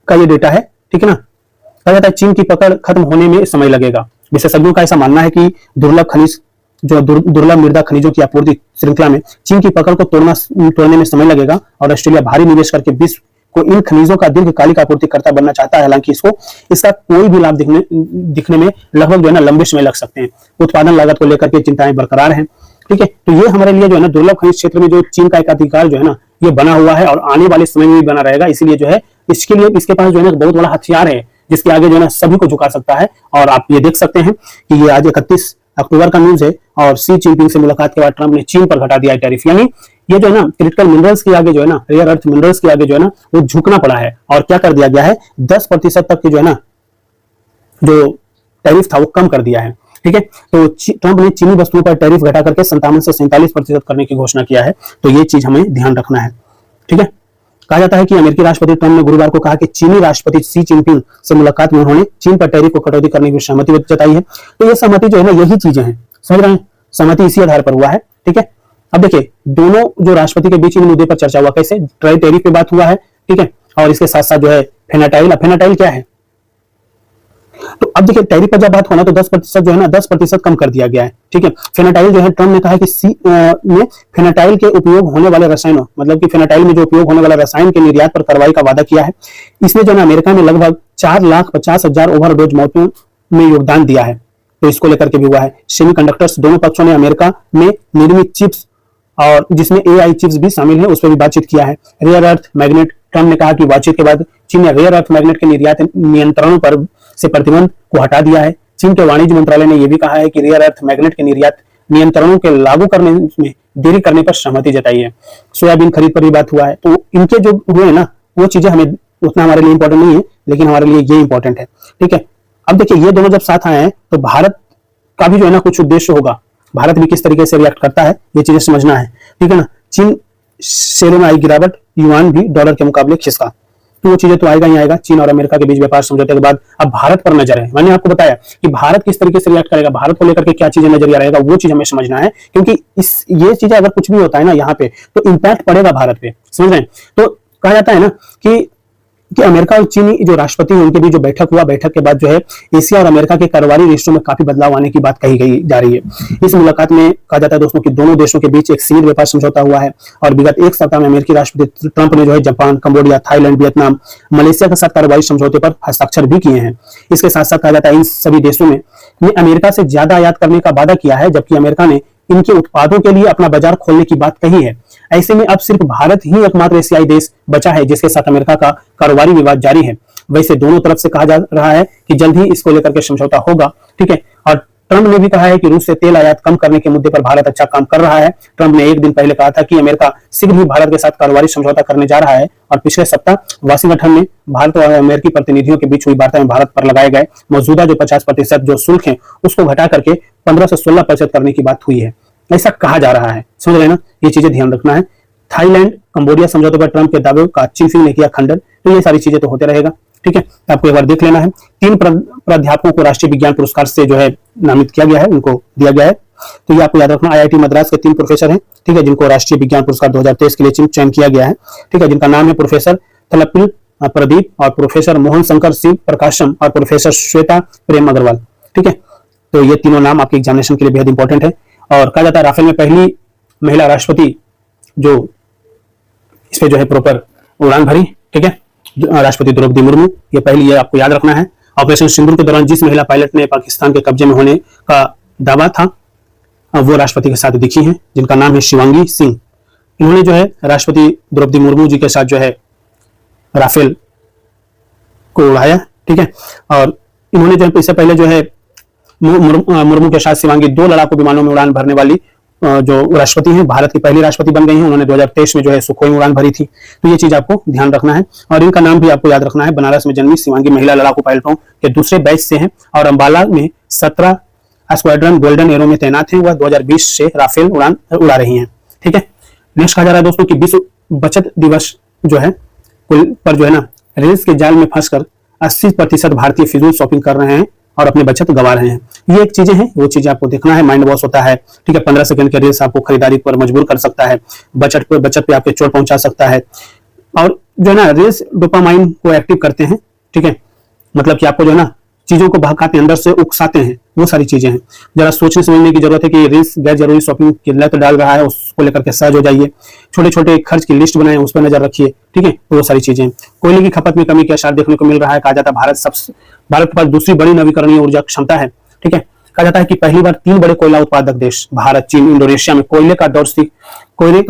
का ये डेटा है। ठीक है ना, कहा जाता है चीन की पकड़ खत्म होने में समय लगेगा। विशेषज्ञों का ऐसा मानना है कि दुर्लभ खनिज जो दुर्लभ मृदा खनिजों की आपूर्ति श्रृंखला में चीन की पकड़ को तोड़ने में समय लगेगा और ऑस्ट्रेलिया भारी निवेश करके विश्व को इन खनिजों का दीर्घकालिक आपूर्तिकर्ता बनना चाहता है। हालांकि इसका कोई भी लाभ दिखने में लगभग जो है लंबे समय लग सकते हैं। उत्पादन लागत को लेकर के चिंताएं बरकरार हैं। ठीक है, तो ये हमारे लिए जो है ना दुर्लभ खनिज क्षेत्र में जो चीन का एकाधिकार जो है ना ये बना हुआ है और आने वाले समय में भी बना रहेगा। इसीलिए जो है इसके लिए इसके पास जो है ना बहुत बड़ा हथियार है जिसके आगे जो है ना सभी को झुका सकता है। और आप ये देख सकते हैं कि ये आज 31 अक्टूबर का न्यूज है और सी जिनपिंग से मुलाकात के बाद ट्रंप ने चीन पर घटा दिया है टैरिफ। यानी ये जो है ना क्रिटिकल मिनरल्स के आगे जो है ना रेयर अर्थ मिनरल्स के आगे जो है ना वो झुकना पड़ा है। और क्या कर दिया गया है, 10% तक की जो है ना जो टैरिफ था वो कम कर दिया है। ठीक है, तो ट्रंप ने चीनी वस्तुओं पर टैरिफ घटा करके 57 से 47% करने की घोषणा किया है। तो ये चीज हमें ध्यान रखना है। ठीक है, कहा जाता है कि अमेरिकी राष्ट्रपति ट्रंप ने गुरुवार को कहा कि चीनी राष्ट्रपति सी जिनपिंग से मुलाकात में उन्होंने चीन पर टैरिफ को कटौती करने की सहमति जताई है। तो ये सहमति जो है ना यही चीजें हैं, समझ रहे हैं, सहमति इसी आधार पर हुआ है। ठीक है, अब देखिए दोनों जो राष्ट्रपति के बीच इन मुद्दे पर चर्चा हुआ, कैसे टैरिफ पे बात हुआ है। ठीक है, और इसके साथ साथ जो है फेनाटाइल क्या है, तो अब देखिए टैरिफ पर जब बात होना तो 10% जो है ना 10% कम कर दिया गया है। ठीक है, फेनाटाइल जो है ट्रंप ने कहा है कि फेनाटाइल के उपयोग होने वाले रसायनों मतलब कि फेनाटाइल में जो उपयोग होने वाला रसायन के निर्यात पर कार्रवाई का वादा किया है। इसने जो है अमेरिका में लगभग 4,50,000 ओवरडोज मौतों में योगदान दिया है। तो इसको लेकर के भी हुआ है। सेमीकंडक्टर्स, दोनों पक्षों ने अमेरिका में निर्मित चिप्स और जिसमें AI चिप्स भी शामिल है उस पर भी बातचीत किया है। रेयर अर्थ मैग्नेट, ट्रंप ने कहा कि बातचीत के बाद चीन ने रेयर अर्थ मैग्नेट के निर्यात नियंत्रणों पर से प्रतिबंध को हटा दिया है। चीन के वाणिज्य मंत्रालय ने यह भी कहा है कि रेयर अर्थ मैग्नेट के निर्यात नियंत्रणों के लागू करने में देरी करने पर सहमति जताई है। सोयाबीन खरीद पर भी बात हुआ है। तो इनके जो हुए ना वो चीजें हमें उतना हमारे लिए इंपॉर्टेंट नहीं है, लेकिन हमारे लिए ये इंपॉर्टेंट है। ठीक है, अब देखिए ये दोनों जब साथ आए हैं तो भारत का भी जो है ना कुछ उद्देश्य होगा। भारत भी किस तरीके से रिएक्ट करता है ये चीजें समझना है। ठीक है ना, चीन शेयरों में आई गिरावट, युआन भी डॉलर के मुकाबले खिसका, तो वो चीजें तो आएगा ही आएगा। चीन और अमेरिका के बीच व्यापार समझौते के बाद अब भारत पर नजर है। मैंने आपको बताया कि भारत किस तरीके से रिएक्ट करेगा, भारत को लेकर के क्या चीजें नजरिया रहेगा, वो चीज हमें समझना है। क्योंकि ये चीजें अगर कुछ भी होता है ना यहाँ पे तो इम्पैक्ट पड़ेगा भारत पे, समझ रहे हैं। तो कहा जाता है ना कि अमेरिका और चीनी जो राष्ट्रपति हैं उनके बीच जो बैठक हुआ, बैठक के बाद जो है एशिया और अमेरिका के कारोबारी रिश्तों में काफी बदलाव आने की बात कही गई जा रही है। इस मुलाकात में कहा जाता है दोस्तों कि दोनों देशों के बीच एक सीमित व्यापार समझौता हुआ है और विगत एक सप्ताह में अमेरिकी राष्ट्रपति ट्रंप ने जो है Japan, Cambodia, Thailand, Vietnam, Malaysia के साथ कारोबारी समझौते पर हस्ताक्षर भी किए हैं। इसके साथ साथ कहा जाता है इन सभी देशों ने अमेरिका से ज्यादा आयात करने का वादा किया है, जबकि अमेरिका ने इनके उत्पादों के लिए अपना बाजार खोलने की बात कही है। ऐसे में अब सिर्फ भारत ही एकमात्र एशियाई देश बचा है जिसके साथ अमेरिका का कारोबारी विवाद जारी है। वैसे दोनों तरफ से कहा जा रहा है कि जल्द ही इसको लेकर के समझौता होगा। ठीक है, और ट्रंप ने भी कहा है कि रूस से तेल आयात कम करने के मुद्दे पर भारत अच्छा काम कर रहा है। ट्रंप ने एक दिन पहले कहा था कि अमेरिका शीघ्र ही भारत के साथ कारोबारी समझौता करने जा रहा है और पिछले सप्ताह वाशिंगटन में भारत और अमेरिकी प्रतिनिधियों के बीच हुई वार्ता में भारत पर लगाए गए मौजूदा जो 50% जो शुल्क है उसको घटा करके 15 से 16% करने की बात हुई है, ऐसा कहा जा रहा है। समझ रहे ना, ये चीजें ध्यान रखना है। थाईलैंड, कंबोडिया समझौते पर ट्रंप के दावे का चिनफिंग ने किया खंडन। तो ये सारी चीजें तो होते रहेगा। ठीक है, आपको एक बार देख लेना है। 3 प्राध्यापकों को राष्ट्रीय विज्ञान पुरस्कार से जो है नामित किया गया है, उनको दिया गया है। तो ये आपको याद रखना, IIT मद्रास के 3 प्रोफेसर हैं। ठीक है, जिनको राष्ट्रीय विज्ञान पुरस्कार 2023 के लिए चयन किया गया है। ठीक है, जिनका नाम है प्रोफेसर थलपिल प्रदीप और प्रोफेसर मोहन शंकर शिव प्रकाशम और प्रोफेसर श्वेता प्रेम अग्रवाल। ठीक है, तो ये तीनों नाम आपके एग्जामिनेशन के लिए बेहद इंपॉर्टेंट है। और कहा जाता है राफेल में पहली महिला राष्ट्रपति जो इस पे जो है प्रॉपर उड़ान भरी, ठीक है, राष्ट्रपति द्रौपदी मुर्मू। ये पहली, ये आपको याद रखना है। ऑपरेशन सिंदूर के दौरान जिस महिला पायलट ने पाकिस्तान के कब्जे में होने का दावा था, वो राष्ट्रपति के साथ दिखी हैं, जिनका नाम है शिवांगी सिंह। इन्होंने जो है राष्ट्रपति द्रौपदी मुर्मू जी के साथ जो है राफेल को उड़ाया, ठीक है। और इन्होंने जो है इससे पहले जो है मुर्मू के साथ शिवांगी 2 लड़ाकू विमानों में उड़ान भरने वाली जो राष्ट्रपति हैं, भारत की पहली राष्ट्रपति बन गई हैं। उन्होंने 2023 में जो है सुखोई में उड़ान भरी थी। तो ये चीज आपको ध्यान रखना है। और इनका नाम भी आपको याद रखना है। बनारस में जन्मी शिवांगी महिला लड़ाकू पायलटों के दूसरे बैच से हैं और अंबाला में 17 स्क्वाड्रन गोल्डन एरो में तैनात हैं। वह 2020 से राफेल उड़ान उड़ा रही हैं, ठीक है। नेक्स्ट कहा जा रहा है दोस्तों कि विश्व बचत दिवस जो है पर जो है ना रेल्स के जाल में फंसकर 80% भारतीय फिजूल शॉपिंग कर रहे हैं और अपने बचत गंवा रहे हैं। ये एक चीजें हैं, वो चीजें आपको देखना है। माइंड वॉश होता है, ठीक है। 15 सेकंड के रेल्स आपको खरीदारी पर मजबूर कर सकता है, बचत पे आपके चोट पहुंचा सकता है। और जो है ना रेल्स डोपामाइन को एक्टिव करते हैं, ठीक है। मतलब कि आपको जो है ना चीजों को बहकाते अंदर से उकसाते हैं, वो सारी चीजें हैं। जरा सोचने समझने की जरूरत है कि रेल्स गैर जरूरी शॉपिंग की लत डाल रहा है, उसको लेकर के सहज हो जाइए। छोटे छोटे खर्च की लिस्ट बनाएं, उस पर नजर रखिए, ठीक है। तो वो सारी चीजें। कोयले की खपत में कमी के आसार देखने को मिल रहा है। कहा जाता है भारत के पास दूसरी बड़ी नवीकरणीय ऊर्जा क्षमता है, ठीक है। कहा जाता है कि पहली बार 3 बड़े कोयला उत्पादक देश भारत, चीन, इंडोनेशिया में कोयले का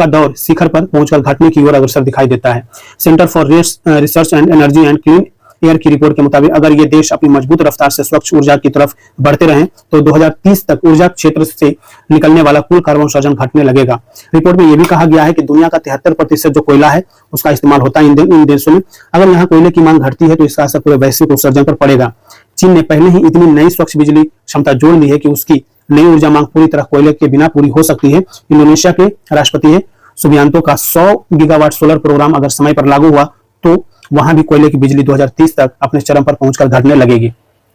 दौर शिखर पर पहुंचकर घटने की ओर अग्रसर दिखाई देता है। Centre for research and energy and clean air की रिपोर्ट के मुताबिक अगर ये देश अपनी मजबूत रफ्तार से स्वच्छ ऊर्जा की तरफ बढ़ते रहें तो 2030 तक ऊर्जा क्षेत्र से निकलने वाला कुल कार्बन उत्सर्जन घटने लगेगा। रिपोर्ट में यह भी कहा गया है कि दुनिया का 73% जो कोयला है उसका इस्तेमाल होता है इन देशों में। अगर यहाँ कोयले की मांग घटती है तो इसका असर पूरे वैश्विक उत्सर्जन पर पड़ेगा। चीन ने पहले ही इतनी नई स्वच्छ बिजली क्षमता जोड़ ली है कि उसकी नई ऊर्जा मांग पूरी तरह कोयले के बिना पूरी हो सकती है। इंडोनेशिया के राष्ट्रपति है सुबियांतो का 100 गीगावाट सोलर प्रोग्राम अगर समय पर लागू हुआ तो वहां भी कोयले की बिजली 2030 तक अपने चरम पर पहुंचकर घटने लगेगी,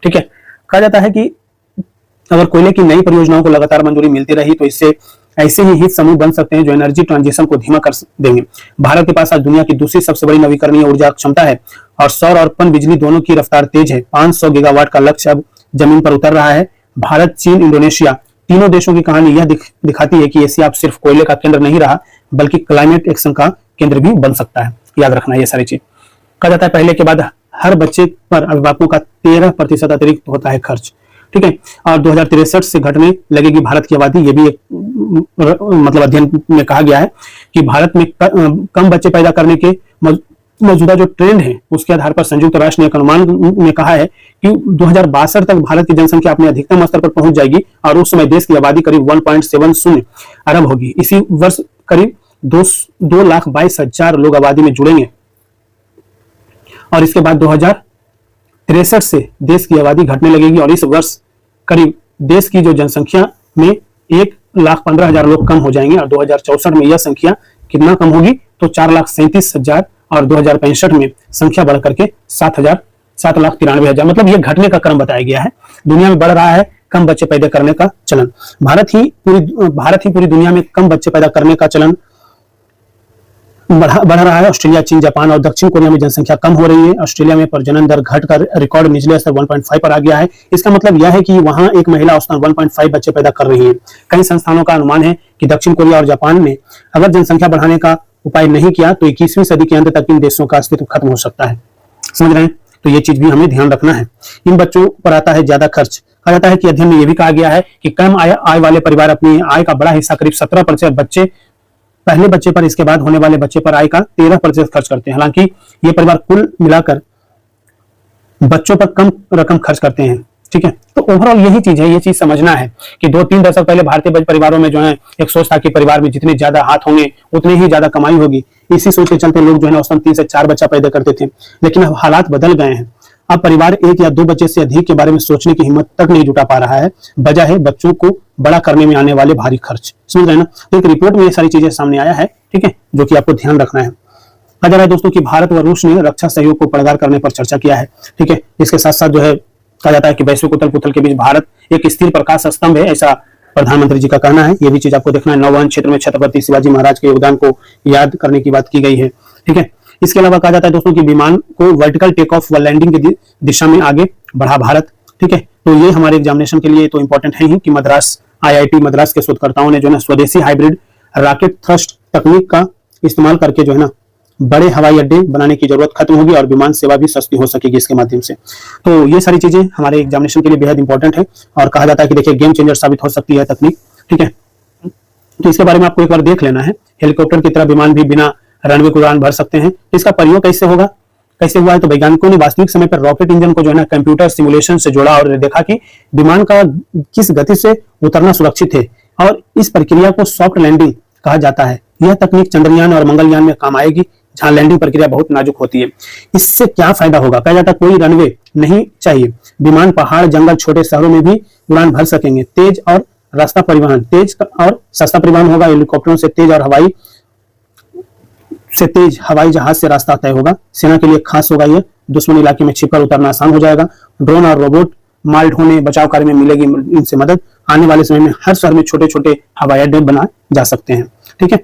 ठीक है। कहा जाता है कि अगर कोयले की नई परियोजनाओं को लगातार मंजूरी मिलती रही तो इससे ऐसे ही हित समूह बन सकते हैं जो एनर्जी ट्रांजिशन को धीमा कर देंगे। भारत के पास आज दुनिया की दूसरी सबसे बड़ी नवीकरणीय ऊर्जा क्षमता है और सौर और पन बिजली दोनों की रफ्तार तेज है। 500 गीगावाट का लक्ष्य अब जमीन पर उतर रहा है। भारत, चीन, इंडोनेशिया तीनों देशों की कहानी यह दिखाती है कि एशिया अब सिर्फ कोयले का केंद्र नहीं रहा बल्कि क्लाइमेट एक्शन का केंद्र भी बन सकता है। याद रखना ये सारी चीज। कहा जाता है पहले के बाद हर बच्चे पर अभिभावकों का 13% अतिरिक्त होता है खर्च, ठीक है। और 2063 से घटने लगेगी भारत की आबादी। ये भी एक मतलब अध्ययन में कहा गया है कि भारत में कम बच्चे पैदा करने के मौजूदा जो ट्रेंड है उसके आधार पर संयुक्त राष्ट्र ने एक अनुमान में कहा है कि 2062 तक भारत की जनसंख्या अपने अधिकतम स्तर पर पहुंच जाएगी और उस समय देश की आबादी करीब 1.70 अरब होगी। इसी वर्ष करीब 2,22,000 लोग आबादी में जुड़ेंगे और इसके बाद 2063 से देश की आबादी घटने लगेगी और इस वर्ष करीब देश की जो जनसंख्या में 1,15,000 लोग कम हो जाएंगे और 2064 में यह संख्या कितना कम होगी तो 4,37,000 और 2065 में संख्या बढ़ करके 7,93,000। मतलब यह घटने का क्रम बताया गया है। दुनिया में बढ़ रहा है कम बच्चे पैदा करने का चलन। भारत ही पूरी दुनिया में कम बच्चे पैदा करने का चलन बढ़ रहा है। ऑस्ट्रेलिया, चीन, जापान और दक्षिण कोरिया में जनसंख्या कम हो रही है। ऑस्ट्रेलिया में प्रजनन दर घटकर रिकॉर्ड निचले स्तर 1.5 पर आ गया है। इसका मतलब यह है कि वहां एक महिला औसतन 1.5 बच्चे पैदा कर रही है। कई संस्थानों का अनुमान है कि दक्षिण कोरिया और जापान ने अगर जनसंख्या बढ़ाने का उपाय नहीं किया तो 21वीं सदी के अंत तक इन देशों का अस्तित्व खत्म हो सकता है। समझ रहे हैं? तो ये चीज भी हमें ध्यान रखना है। इन बच्चों पर आता है ज्यादा खर्च। कहा जाता है कि अध्ययन में यह भी कहा गया है कि कम आय वाले परिवार अपनी आय का बड़ा हिस्सा करीब 17% बच्चे पहले बच्चे पर, इसके बाद होने वाले बच्चे पर आय का 13% खर्च करते हैं। हालांकि ये परिवार कुल मिलाकर बच्चों पर कम रकम खर्च करते हैं, ठीक है। तो ओवरऑल यही चीज है, ये चीज समझना है कि 2-3 दशक पहले भारतीय परिवारों में जो है एक सोच था कि परिवार में जितने ज्यादा हाथ होंगे उतने ही ज्यादा कमाई होगी। इसी सोच के चलते लोग जो है औसतन 3 से 4 बच्चा पैदा करते थे। लेकिन अब हालात बदल गए हैं। अब परिवार 1 या 2 बच्चे से अधिक के बारे में सोचने की हिम्मत तक नहीं जुटा पा रहा है। वजह है बच्चों को बड़ा करने में आने वाले भारी खर्च। समझ रहे हैं ना? तो एक रिपोर्ट में ये सारी चीजें सामने आया है, ठीक है, जो कि आपको ध्यान रखना है। कहा जा रहा है दोस्तों कि भारत व रूस ने रक्षा सहयोग को प्रगाढ़ करने पर चर्चा किया है, ठीक है। इसके साथ साथ जो है कहा जाता है कि वैश्विक उथल पुथल के बीच भारत एक स्थिर प्रकाश स्तंभ है, ऐसा प्रधानमंत्री जी का कहना है। ये भी चीज आपको देखना है। नौवहन क्षेत्र में छत्रपति शिवाजी महाराज के योगदान को याद करने की बात की गई है, ठीक है। इसके अलावा कहा जाता है दोस्तों कि विमान को वर्टिकल टेक ऑफ व लैंडिंग की दिशा में आगे बढ़ा भारत, ठीक है। तो ये हमारे एग्जामिनेशन के लिए तो इंपॉर्टेंट है ही कि मद्रास IIT मद्रास के शोधकर्ताओं ने जो है स्वदेशी हाइब्रिड रॉकेट थ्रस्ट तकनीक का इस्तेमाल करके जो है ना बड़े हवाई अड्डे बनाने की जरूरत खत्म होगी और विमान सेवा भी सस्ती हो सकेगी इसके माध्यम से। तो ये सारी चीजें हमारे एग्जामिनेशन के लिए बेहद इंपॉर्टेंट है और कहा जाता है कि देखिए गेम चेंजर साबित हो सकती है तकनीक, ठीक है। तो इसके बारे में आपको एक बार देख लेना है। हेलीकॉप्टर की तरह विमान भी बिना रनवे की उड़ान भर सकते हैं। इसका प्रयोग कैसे होगा, कैसे हुआ है, तो वैज्ञानिकों ने वास्तविक समय पर रॉकेट इंजन को जो है ना कंप्यूटर सिमुलेशन से जोड़ा और देखा कि विमान का किस गति से उतरना सुरक्षित है और इस प्रक्रिया को सॉफ्ट लैंडिंग कहा जाता है। यह तकनीक चंद्रयान और मंगलयान में काम आएगी जहां लैंडिंग प्रक्रिया बहुत नाजुक होती है। इससे क्या फायदा होगा, कहा जाता है कोई रनवे नहीं चाहिए, विमान पहाड़ जंगल छोटे शहरों में भी उड़ान भर सकेंगे। तेज और रास्ता परिवहन, तेज और सस्ता परिवहन होगा। हेलीकॉप्टरों से तेज और हवाई जहाज से रास्ता तय होगा। सेना के लिए खास होगा ये, दुश्मन इलाके में छिपकर उतरना आसान हो जाएगा। ड्रोन और रोबोट माल ढोने बचाव कार्य में मिलेगी इनसे मदद। आने वाले समय में हर शहर में छोटे छोटे हवाई अड्डे बनाए जा सकते हैं, ठीक है।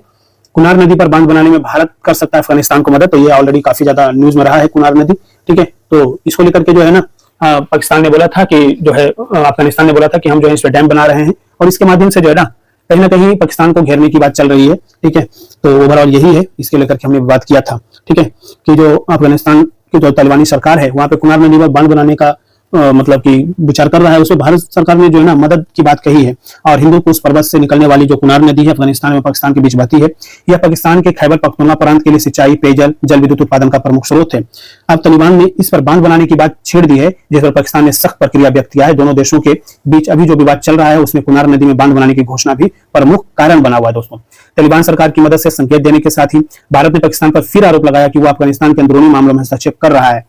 कुनार नदी पर बांध बनाने में भारत कर सकता है अफगानिस्तान को मदद, तो ये ऑलरेडी काफी ज्यादा न्यूज में रहा है कुनार नदी, ठीक है। तो इसको लेकर के जो है ना पाकिस्तान ने बोला था कि जो है अफगानिस्तान ने बोला था कि हम जो है इस पर डैम बना रहे हैं और इसके माध्यम से जो है ना कहीं पाकिस्तान को घेरने की बात चल रही है, ठीक है। तो ओवरऑल यही है, इसके लेकर के हमने बात किया था, ठीक है, कि जो अफगानिस्तान की जो तालिबानी सरकार है वहां पे कुनार नदी पर बांध बनाने का मतलब कि विचार कर रहा है। उसमें भारत सरकार ने जो है ना मदद की बात कही है। और हिंदू कुश पर्वत से निकलने वाली जो कुनार नदी है अफगानिस्तान और पाकिस्तान के बीच बहती है, यह पाकिस्तान के खैबर पख्तूनख्वा प्रांत के लिए सिंचाई, पेयजल, जल विद्युत उत्पादन का प्रमुख स्रोत है। अब तालिबान ने इस पर बांध बनाने की बात छेड़ दी है, जिस पर पाकिस्तान ने सख्त प्रतिक्रिया व्यक्त किया है। दोनों देशों के बीच अभी जो विवाद चल रहा है उसमें कुनार नदी में बांध बनाने की घोषणा भी प्रमुख कारण बना हुआ है। दोस्तों, तालिबान सरकार की मदद से संकेत देने के साथ ही भारत ने पाकिस्तान पर फिर आरोप लगाया कि वो अफगानिस्तान के अंदरूनी मामलों में हस्तक्षेप कर रहा है,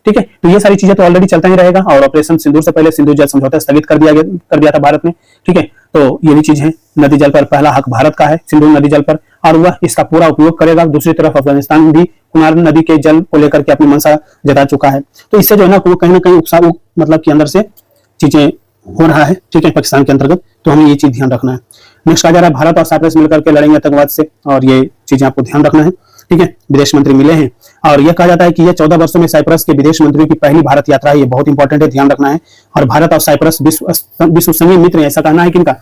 ठीक है। तो ये सारी चीजें तो ऑलरेडी चलता ही रहेगा और ऑपरेशन सिंदूर से पहले सिंधु जल समझौता स्थगित कर दिया था भारत ने, ठीक है। तो ये भी चीज है, नदी जल पर पहला हक भारत का है, सिंधु नदी जल पर, और वह इसका पूरा उपयोग करेगा। दूसरी तरफ अफगानिस्तान भी कुनार नदी के जल को लेकर के अपनी मंशा जता चुका है। तो इससे जो है ना कहीं ना कहीं उत्साह मतलब के अंदर से चीजें हो रहा है, ठीक है, पाकिस्तान के अंतर्गत। तो हमें ये चीज ध्यान रखना है। नेक्स्ट कहा जा रहा है भारत और साइप्रस मिलकर के लड़ेंगे आतंकवाद से, और ये चीजें आपको ध्यान रखना है, ठीक है। विदेश मंत्री मिले हैं और यह कहा जाता है कि यह 14 वर्षों में साइप्रस के विदेश मंत्रियों की पहली भारत यात्रा है। ये बहुत इंपॉर्टेंट है, ध्यान रखना है। और भारत और साइप्रस विश्वसनीय मित्र है, ऐसा कहना है किनका,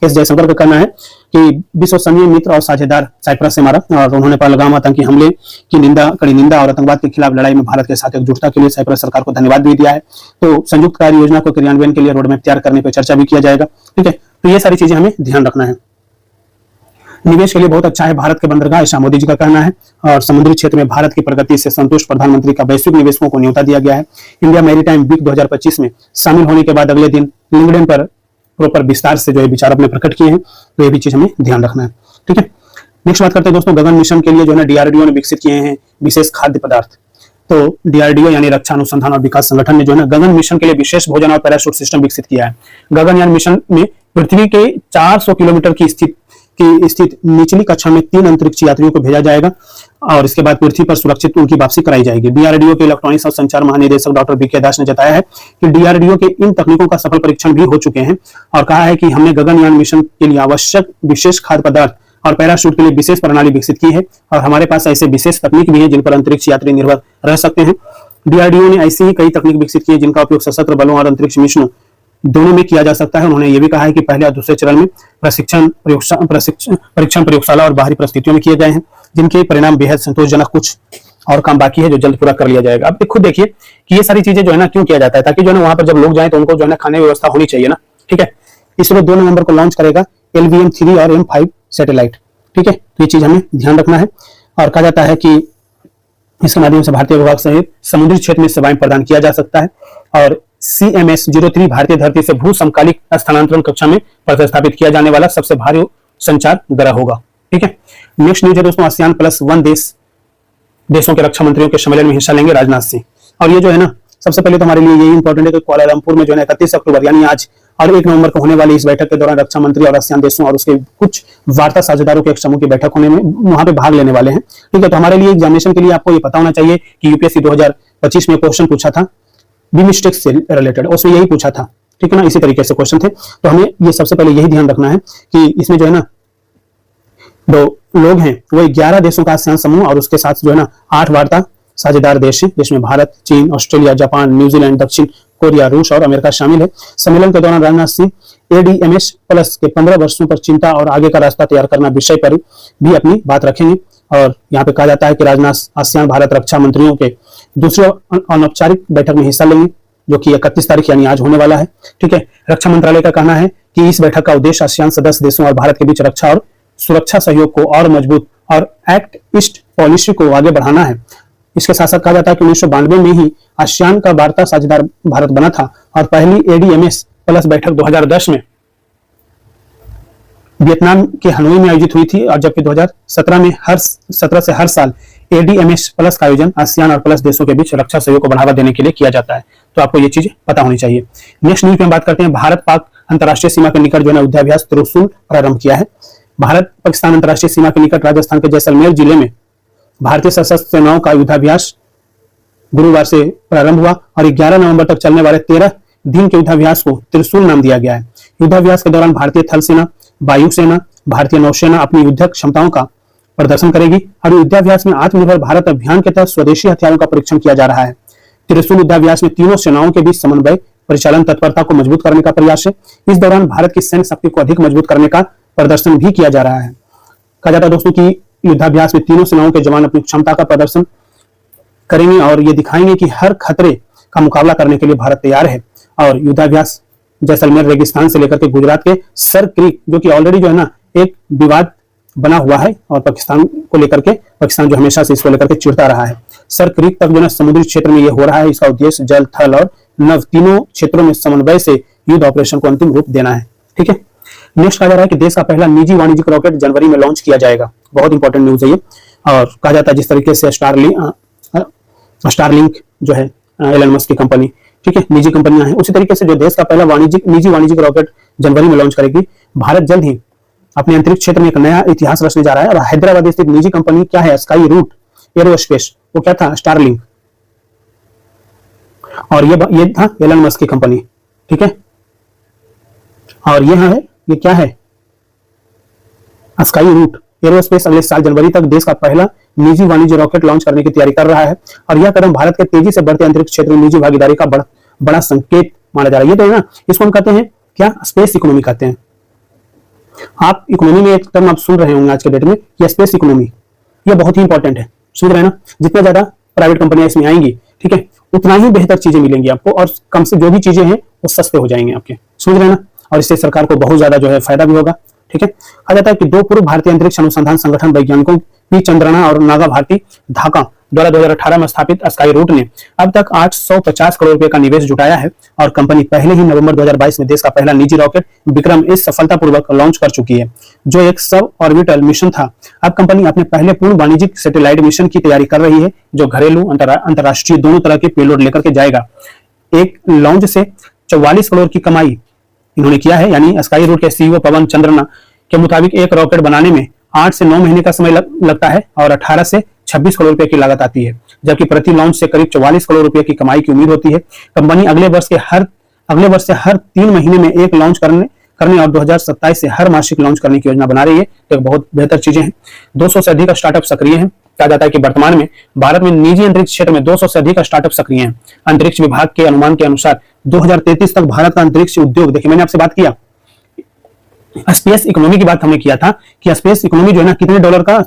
जयशंकर का कहना है कि विश्वसनीय मित्र और साझेदार साइप्रस से हमारा, और उन्होंने पहलगाम आतंकी हमले की कड़ी निंदा और आतंकवाद के खिलाफ लड़ाई में भारत के साथ एकजुटता के लिए साइप्रस सरकार को धन्यवाद भी दिया है। तो संयुक्त कार्य योजना को क्रियान्वयन के लिए रोडमैप तैयार करने पर चर्चा भी किया जाएगा, ठीक है। तो ये सारी चीजें हमें ध्यान रखना है। निवेश के लिए बहुत अच्छा है भारत के बंदरगाह, ऐसा मोदी जी का कहना है। और समुद्री क्षेत्र में भारत की प्रगति से संतुष्ट प्रधानमंत्री का वैश्विक निवेशकों को न्योता दिया गया है। इंडिया मैरीटाइम वीक 2025 में शामिल होने के बाद अगले दिन लिंक्डइन पर विस्तार से जो है विचार अपने प्रकट किए हैं। तो ये भी चीज हमें ध्यान रखना है, ठीक है। नेक्स्ट बात करते हैं दोस्तों, गगन मिशन के लिए जो है ना डीआरडीओ ने विकसित किए हैं विशेष खाद्य पदार्थ। तो डीआरडीओ यानी रक्षा अनुसंधान और विकास संगठन ने जो है ना गगन मिशन के लिए विशेष भोजन और पैराशूट सिस्टम विकसित किया है। गगनयान मिशन में पृथ्वी के 400 किलोमीटर की स्थित निचली कक्षा में 3 अंतरिक्ष यात्रियों को भेजा जाएगा और इसके बाद पृथ्वी पर सुरक्षित उनकी वापसी कराई जाएगी। डीआरडीओ के इलेक्ट्रॉनिक्स और संचार महानिदेशक डॉक्टर बीके दास ने बताया है कि डीआरडीओ के इन तकनीकों का सफल परीक्षण भी हो चुके हैं और कहा है कि हमने गगनयान मिशन के लिए आवश्यक विशेष खाद्य पदार्थ और पैराशूट के लिए विशेष प्रणाली विकसित की है और हमारे पास ऐसे विशेष तकनीक भी है जिन पर अंतरिक्ष यात्री निर्भर रह सकते हैं। डीआरडीओ ने ऐसी ही कई तकनीक विकसित की है जिनका उपयोग सशस्त्र बलों और अंतरिक्ष मिशनों दोनों में किया जा सकता है। उन्होंने ये भी कहा है कि पहले और दूसरे चरण में परीक्षण प्रयोगशाला और बाहरी परिस्थितियों में किए गए हैं जिनके परिणाम बेहद संतोषजनक। कुछ और काम बाकी है जो जल्द पूरा कर लिया जाएगा। अब खुद देखिए कि ये सारी चीजें जो है ना क्यों किया जाता है, ताकि जो है ना वहां पर जब लोग जाएं तो उनको जो है ना खाने की व्यवस्था होनी चाहिए ना, ठीक है। इसरो 2 नवंबर को लॉन्च करेगा LVM-3 और M5 सैटेलाइट, ठीक है। तो ये चीज हमें ध्यान रखना है। और कहा जाता है कि इसके माध्यम से भारतीय विभाग सहित समुद्री क्षेत्र में सेवाएं प्रदान किया जा सकता है। और CMS-03 भारतीय धरती से भू समकालिक स्थानांतरण कक्षा में प्रतिस्थापित किया जाने वाला सबसे भारी संचार ग्रह होगा, ठीक है। नेक्स्ट न्यूज है दोस्तों, ASEAN+1 देशों के रक्षा मंत्रियों के सम्मेलन में हिस्सा लेंगे राजनाथ सिंह। और ये जो है ना सबसे पहले तो हमारे लिए यही इंपॉर्टेंट है कि कुआलालंपुर में जो है 31 अक्टूबर यानी आज और 1 नवंबर को होने वाली इस बैठक के दौरान रक्षा मंत्री और ASEAN देशों और उसके कुछ वार्ता साझेदारों के एक समूह की बैठक होने में वहां पे भाग लेने वाले हैं, ठीक है। तो हमारे लिए एग्जामिनेशन के लिए आपको ये पता होना चाहिए कि यूपीएससी 2025 में क्वेश्चन पूछा था बिमस्टेक से रिलेटेड, उसमें यही पूछा था, ठीक है ना। इसी तरीके से क्वेश्चन थे। तो हमें ये सबसे पहले यही ध्यान रखना है कि इसमें जो है ना 2 लोग हैं वो 11 देशों का ASEAN समूह और उसके साथ जो है ना 8 वार्ता साझेदार देश हैं, जिसमें भारत, चीन, ऑस्ट्रेलिया, जापान, न्यूजीलैंड, दक्षिण कोरिया, रूस और अमेरिका शामिल है। सम्मेलन के दौरान राजनाथ सिंह ADMS प्लस के 15 वर्षों पर चिंता और आगे का रास्ता तैयार करना विषय पर भी अपनी बात रखेंगे। और यहाँ पे कहा जाता है कि राजनाथ आसियान भारत रक्षा मंत्रियों के दूसरे अनौपचारिक बैठक में हिस्सा लेंगे, जो कि 31 तारीख यानी आज होने वाला है। ठीक है, रक्षा मंत्रालय का कहना है कि इस बैठक का उद्देश्य आसियान सदस्य देशों और भारत के बीच रक्षा और सुरक्षा सहयोग को और मजबूत और एक्ट ईस्ट पॉलिसी को आगे बढ़ाना है। इसके साथ साथ कहा जाता है कि 1992 में ही आसियान का वार्ता साझेदार भारत बना था और पहली ADMS प्लस बैठक 2010 में वियतनाम के हनोई में आयोजित हुई थी, और जबकि 2017 से हर साल ADMS प्लस का आयोजन आसियान और प्लस देशों के बीच रक्षा सहयोग को बढ़ावा देने के लिए किया जाता है। तो आपको ये चीजें पता होनी चाहिए। नेक्स्ट न्यूज में बात करते हैं, भारत पाक अंतर्राष्ट्रीय सीमा के निकट जो है युद्धाभ्यास त्रिशूल प्रारंभ किया है। भारत पाकिस्तान अंतर्राष्ट्रीय सीमा के निकट राजस्थान के जैसलमेर जिले में भारतीय सशस्त्र सेनाओं का युद्धाभ्यास गुरुवार से प्रारंभ हुआ और 11 नवंबर तक चलने वाले 13 दिन के युद्धाभ्यास को त्रिशूल नाम दिया गया है। युद्धाभ्यास के दौरान भारतीय थल सेना, वायुसेना, भारतीय नौसेना अपनी युद्धक क्षमताओं का प्रदर्शन करेगी और युद्धाभ्यास में आत्मनिर्भर भारत अभियान के तहत स्वदेशी हथियारों का परीक्षण किया जा रहा है। त्रिशूल युद्धाभ्यास में तीनों सेनाओं के बीच समन्वय, परिचालन तत्परता को मजबूत करने का प्रयास है। इस दौरान भारत की सैन्य शक्ति को अधिक मजबूत करने का प्रदर्शन भी किया जा रहा है। कहा जाता है दोस्तों कि युद्धाभ्यास में तीनों सेनाओं के जवान अपनी क्षमता का प्रदर्शन करेंगे और ये दिखाएंगे कि हर खतरे का मुकाबला करने के लिए भारत तैयार है। और युद्धाभ्यास जैसलमेर रेगिस्तान से लेकर के गुजरात के सर क्रीक, जो कि ऑलरेडी जो है ना एक विवाद बना हुआ है और पाकिस्तान को लेकर के, पाकिस्तान जो हमेशा से इसको लेकर के चिढ़ता रहा है, सर क्रीक तक जो है समुद्री क्षेत्र में ये हो रहा है। इसका उद्देश्य जल, थल और नभ तीनों क्षेत्रों में समन्वय से युद्ध ऑपरेशन को अंतिम रूप देना है। ठीक है, नेक्स्ट कहा जा रहा है कि देश का पहला निजी वाणिज्यिक रॉकेट जनवरी में लॉन्च किया जाएगा। बहुत इंपॉर्टेंट न्यूज है ये। और कहा जाता है जिस तरीके से स्टारलिंक जो है एलन मस्क की कंपनी, ठीक है, निजी कंपनियां हैं, उसी तरीके से जो देश का पहला निजी वाणिज्यिक रॉकेट जनवरी में लॉन्च करेगी। भारत जल्द ही अपने अंतरिक्ष क्षेत्र में एक नया इतिहास रचने जा रहा है। और हैदराबाद स्थित निजी कंपनी क्या है, स्काई रूट एरोस्पेस, वो क्या था, स्टारलिंक, और ये था एलन मस्क की कंपनी। ठीक है, और ये क्या है, स्काई रूट एरोस्पेस अगले साल जनवरी तक देश का पहला निजी वाणिज्य रॉकेट लॉन्च करने की तैयारी कर रहा है। और यह कदम भारत के तेजी से बढ़ते अंतरिक्ष क्षेत्र में निजी भागीदारी का बड़ा संकेत माना जा रहा है। ये तो है ना, इसको हम कहते हैं क्या, स्पेस इकोनॉमी कहते हैं। आप इकोनॉमी में एक टर्म आप सुन रहे होंगे आज के डेट में, यह स्पेस इकोनॉमी, ये बहुत ही इंपॉर्टेंट है, सुन रहे हैं ना। जितना ज्यादा प्राइवेट कंपनियां इसमें आएंगी, ठीक है, उतना ही बेहतर चीजें मिलेंगी आपको, और कम से जो भी चीजें हैं वो सस्ते हो जाएंगे आपके, समझ रहे हैं ना। और इससे सरकार को बहुत ज्यादा जो है फायदा भी होगा। ठीक है, कहा जाता है कि 2 पूर्व भारतीय अंतरिक्ष अनुसंधान संगठन वैज्ञानिकों पी चंद्रना और नागा भारती ढाका द्वारा 2018 में स्थापित स्काई रूट ने अब तक 850 करोड़ रुपए का निवेश जुटाया है। और कंपनी पहले ही नवंबर 2022 में देश का पहला निजी रॉकेट विक्रम इस सफलतापूर्वक लॉन्च कर चुकी है, जो एक सब ऑर्बिटल मिशन था। अब कंपनी अपने पहले पूर्ण वाणिज्यिक सैटेलाइट मिशन की तैयारी कर रही है, जो घरेलू अंतरराष्ट्रीय दोनों तरह के पेलोड लेकर के जाएगा। एक लॉन्च से 44 करोड़ की कमाई इन्होंने किया है। यानी स्काई रूट के CEO पवन चंद्रना के मुताबिक एक रॉकेट बनाने में 8 से 9 महीने का समय लगता है और 18 से 26 करोड़ रुपए की लागत आती है, जबकि प्रति लॉन्च से करीब 44 करोड़ रुपए की कमाई की उम्मीद होती है। कंपनी अगले वर्ष से हर 3 महीने में एक लॉन्च करने और 2027 से हर मासिक लॉन्च करने की योजना बना रही है। तो बहुत बेहतर चीजें हैं। 200 से अधिक स्टार्टअप सक्रिय हैं। कहा जाता है कि वर्तमान में भारत में निजी अंतरिक्ष क्षेत्र में 200 से अधिक स्टार्टअप सक्रिय हैं। अंतरिक्ष विभाग के अनुमान के अनुसार 2033 तक भारत का अंतरिक्ष उद्योग, देखिए मैंने आपसे बात किया स्पेस इकोनॉमी की बात हमने किया था कि स्पेस इकोनॉमी जो है ना कितने डॉलर का,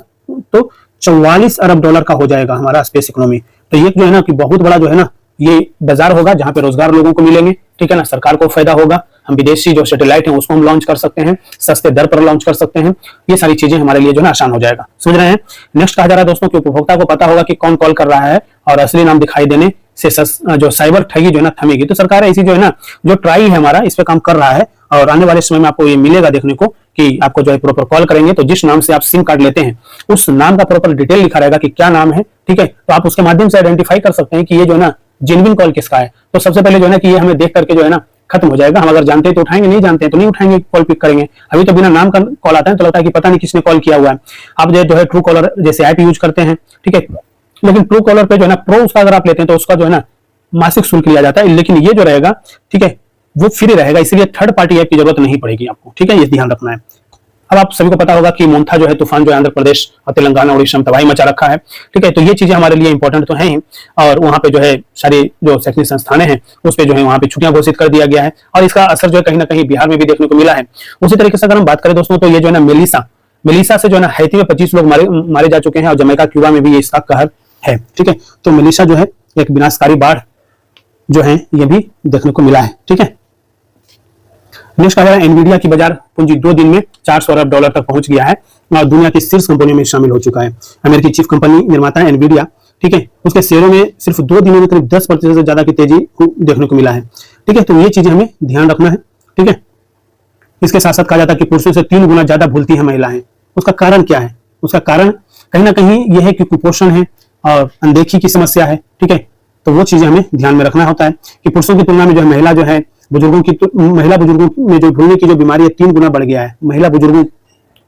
तो 44 अरब डॉलर का हो जाएगा हमारा स्पेस इकोनॉमी। तो ये जो है ना कि बहुत बड़ा जो है ना ये बाजार होगा जहां पे रोजगार लोगों को मिलेंगे। ठीक है ना, सरकार को फायदा होगा, हम विदेशी जो सैटेलाइट है उसको हम लॉन्च कर सकते हैं, सस्ते दर पर लॉन्च कर सकते हैं। ये सारी चीजें हमारे लिए जो है आसान हो जाएगा, समझ रहे हैं। नेक्स्ट कहा जा रहा है दोस्तों कि उपभोक्ता को पता होगा कि कौन कॉल कर रहा है और असली नाम दिखाई देने से जो साइबर ठगी जो है ना थमेगी। तो सरकार ऐसी जो है ना जो ट्राई है हमारा इस पे काम कर रहा है और आने वाले समय में आपको ये मिलेगा देखने को कि आपको जो है प्रॉपर कॉल करेंगे तो जिस नाम से आप सिम कार्ड लेते हैं उस नाम का प्रॉपर डिटेल लिखा रहेगा कि क्या नाम है। ठीक है, तो आप उसके माध्यम से आइडेंटिफाई कर सकते हैं कि ये जो है ना जेन्युइन कॉल किसका है। तो सबसे पहले जो है ना कि ये हमें देख करके जो है ना खत्म हो जाएगा। हम अगर जानते हैं तो उठाएंगे, नहीं जानते हैं तो नहीं उठाएंगे, कॉल पिक करेंगे। अभी तो बिना नाम का कॉल आता है तो लगता है कि पता नहीं किसने कॉल किया हुआ है। आप जो है ट्रू कॉलर जैसे ऐप यूज करते हैं, ठीक है, लेकिन ट्रू कॉलर पे जो है ना प्रो उसका अगर आप लेते हैं तो उसका जो है ना मासिक शुल्क लिया जाता है, लेकिन ये जो रहेगा ठीक है वो फ्री रहेगा, इसलिए थर्ड पार्टी ऐप की जरूरत नहीं पड़ेगी आपको। ठीक है, ये ध्यान रखना है। अब आप सभी को पता होगा कि मोन्था जो है तूफान जो है आंध्र प्रदेश और तेलंगाना उड़ीसा में तबाही मचा रखा है। ठीक है, तो ये चीजें हमारे लिए इंपॉर्टेंट तो हैं ही, और वहां पे जो है सारी जो शैक्षणिक संस्थानें हैं उस पे जो है वहां पे छुट्टियां घोषित कर दिया गया है, और इसका असर जो है कहीं ना कहीं बिहार में भी देखने को मिला है। उसी तरीके से अगर हम बात करें दोस्तों, तो ये जो है ना मेलिसा से जो है ना हैती में 25 लोग मारे जा चुके हैं, और जमैका क्यूबा में भी ये इसका कहर है। ठीक है, तो मेलिसा जो है एक विनाशकारी बाढ़ जो है ये भी देखने को मिला है। ठीक है, नेक्स्ट कहा एनवीडिया की बाजार पूंजी 2 दिन में $400 अरब तक पहुंच गया है और दुनिया की शीर्ष कंपनियों में शामिल हो चुका है। अमेरिकी चीफ कंपनी निर्माता है एनवीडिया। ठीक है, उसके शेयरों में सिर्फ 2 दिनों में करीब 10% से ज्यादा की तेजी देखने को मिला है। ठीक है, तो ये चीजें हमें ध्यान रखना है। ठीक है, इसके साथ साथ कहा जाता है कि पुरुषों से 3 गुना ज्यादा भूलती है महिलाएं। उसका कारण क्या है? उसका कारण कहीं ना कहीं यह है कि कुपोषण है और अनदेखी की समस्या है। ठीक है, तो वो चीजें हमें ध्यान में रखना होता है कि पुरुषों की तुलना में जो है महिला बुजुर्गों में जो भूलने की जो बीमारी है 3 गुना बढ़ गया है महिला बुजुर्गों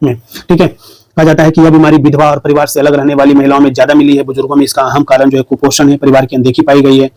में। ठीक है, कहा जाता है कि यह बीमारी विधवा और परिवार से अलग रहने वाली महिलाओं में ज्यादा मिली है। बुजुर्गों में इसका अहम कारण जो है कुपोषण है, परिवार की अनदेखी पाई गई है।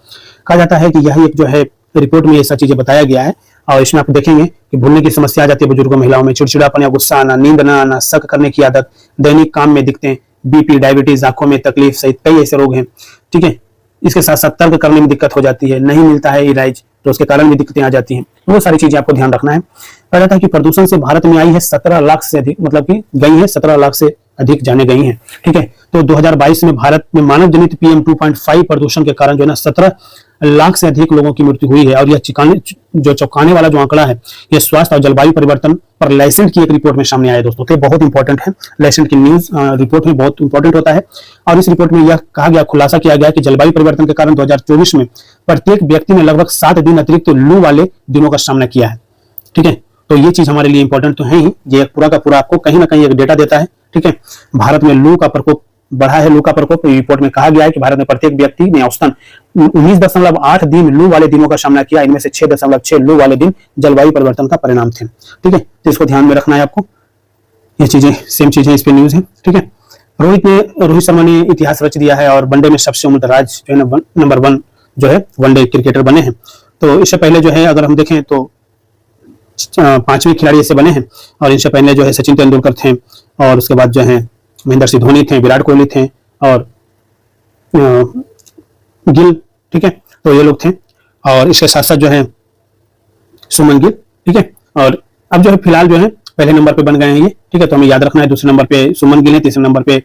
कहा जाता है कि यह एक जो है रिपोर्ट में ऐसा चीजें बताया गया है, और इसमें आप देखेंगे कि भूलने की समस्या आ जाती है बुजुर्गों महिलाओं में, चिड़चिड़ापन या गुस्सा आना, नींद न आना, शक करने की आदत, दैनिक काम में दिक्कतें, बीपी, डायबिटीज, आंखों में तकलीफ सहित कई ऐसे रोग हैं। ठीक है, इसके साथ साथ तर्क करने में दिक्कत हो जाती है, नहीं मिलता है इलाज, तो उसके कारण भी दिक्कतें आ जाती हैं। वो सारी चीजें आपको ध्यान रखना है। कहा जाता है कि प्रदूषण से भारत में आई है 17 लाख से अधिक, मतलब कि गई है 17 लाख से अधिक जाने गई हैं। ठीक है, तो 2022 में भारत में मानव जनित PM 2.5 प्रदूषण के कारण जो है ना 17 लाख से अधिक लोगों की मृत्यु हुई है। और यह चौंकाने वाला जो आंकड़ा है, यह स्वास्थ्य और जलवायु परिवर्तन पर लाइसेंट की एक रिपोर्ट में सामने आया दोस्तों। तो बहुत इंपॉर्टेंट है, लाइसेंट की न्यूज रिपोर्ट में बहुत इंपॉर्टेंट होता है। और इस रिपोर्ट में यह कहा गया, खुलासा किया गया कि जलवायु परिवर्तन के कारण 2024 में प्रत्येक व्यक्ति ने लगभग 7 दिन अतिरिक्त लू वाले दिनों का सामना किया है। ठीक है, तो ये चीज हमारे लिए इंपॉर्टेंट तो है ही, ये पूरा का पूरा आपको कहीं ना कहीं एक डेटा देता है। ठीक है, भारत में लू का प्रकोप बढ़ा है। लू का प्रकोप रिपोर्ट में कहा गया है कि भारत में प्रत्येक व्यक्ति ने औसतन 19.8 दिन लू वाले दिनों का सामना किया। इनमें से 6.6 लू वाले दिन जलवायु परिवर्तन का परिणाम थे। ठीक है, तो इसको ध्यान में रखना है आपको। ये चीजें सेम चीजें इस पे न्यूज है। ठीक है, रोहित शर्मा ने इतिहास रच दिया है और वनडे में सबसे उम्रदराज जो है ना नंबर 1 जो है वनडे क्रिकेटर बने हैं। तो इससे पहले जो है अगर हम देखें तो 5वें खिलाड़ी ऐसे बने हैं, और इनसे पहले जो है सचिन तेंदुलकर थे, और उसके बाद जो है महेंद्र सिंह धोनी थे, विराट कोहली थे, और गिल। ठीक है, तो ये लोग थे, और इसके साथ साथ जो है सुमन गिल। ठीक है, और अब जो है फिलहाल जो है पहले नंबर पे बन गए हैं ये। ठीक है, तो हमें याद रखना है। दूसरे नंबर पे सुमन गिल है, तीसरे नंबर पे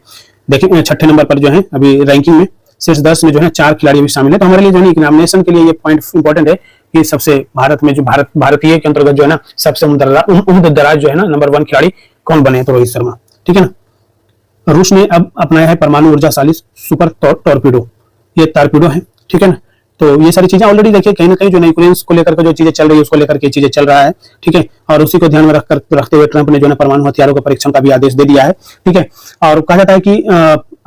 देखिए, छठे नंबर पर जो है अभी रैंकिंग में शीर्ष 10 में जो है 4 खिलाड़ी भी शामिल है। तो हमारे लिए जो है एग्जामिनेशन के लिए ये पॉइंट इंपॉर्टेंट है कि सबसे भारत में जो भारतीय के अंतर्गत जो है ना सबसे उम्रदराज जो है ना नंबर 1 खिलाड़ी कौन बने, तो रोहित शर्मा। ठीक है ना। रूस ने अब अपनाया है परमाणु ऊर्जा चालित सुपर टॉर्पीडो, ये टॉर्पीडो है। ठीक है ना, तो ये सारी चीजें ऑलरेडी देखिए कहीं ना कहीं जो यूक्रेन को लेकर के जो चीजें चल रही है उसको लेकर के चीजें चल रहा है। ठीक है, और उसी को ध्यान में रखते हुए ट्रंप ने जो है परमाणु हथियारों के परीक्षण का भी आदेश दे दिया है। ठीक है, और कहा जाता है कि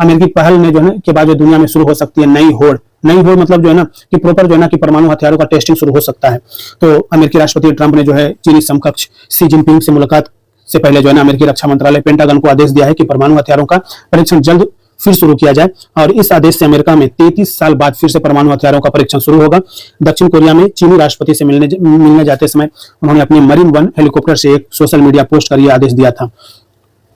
अमेरिकी पहल में जो है के बाद जो दुनिया में शुरू हो सकती है नई होड़ मतलब जो है ना कि प्रॉपर जो है ना कि परमाणु हथियारों का टेस्टिंग शुरू हो सकता है। तो अमेरिकी राष्ट्रपति ट्रंप ने जो है चीनी समकक्ष शी जिनपिंग से मुलाकात से पहले जो है ना अमेरिकी रक्षा मंत्रालय पेंटागन को आदेश दिया है कि परमाणु हथियारों का परीक्षण जल्द फिर शुरू किया जाए। और इस आदेश से अमेरिका में 33 साल बाद फिर से परमाणु हथियारों का परीक्षण शुरू होगा। दक्षिण कोरिया में चीनी राष्ट्रपति से मिलने जाते समय उन्होंने अपने मरीन वन हेलीकॉप्टर से एक सोशल मीडिया पोस्ट कर यह आदेश दिया था।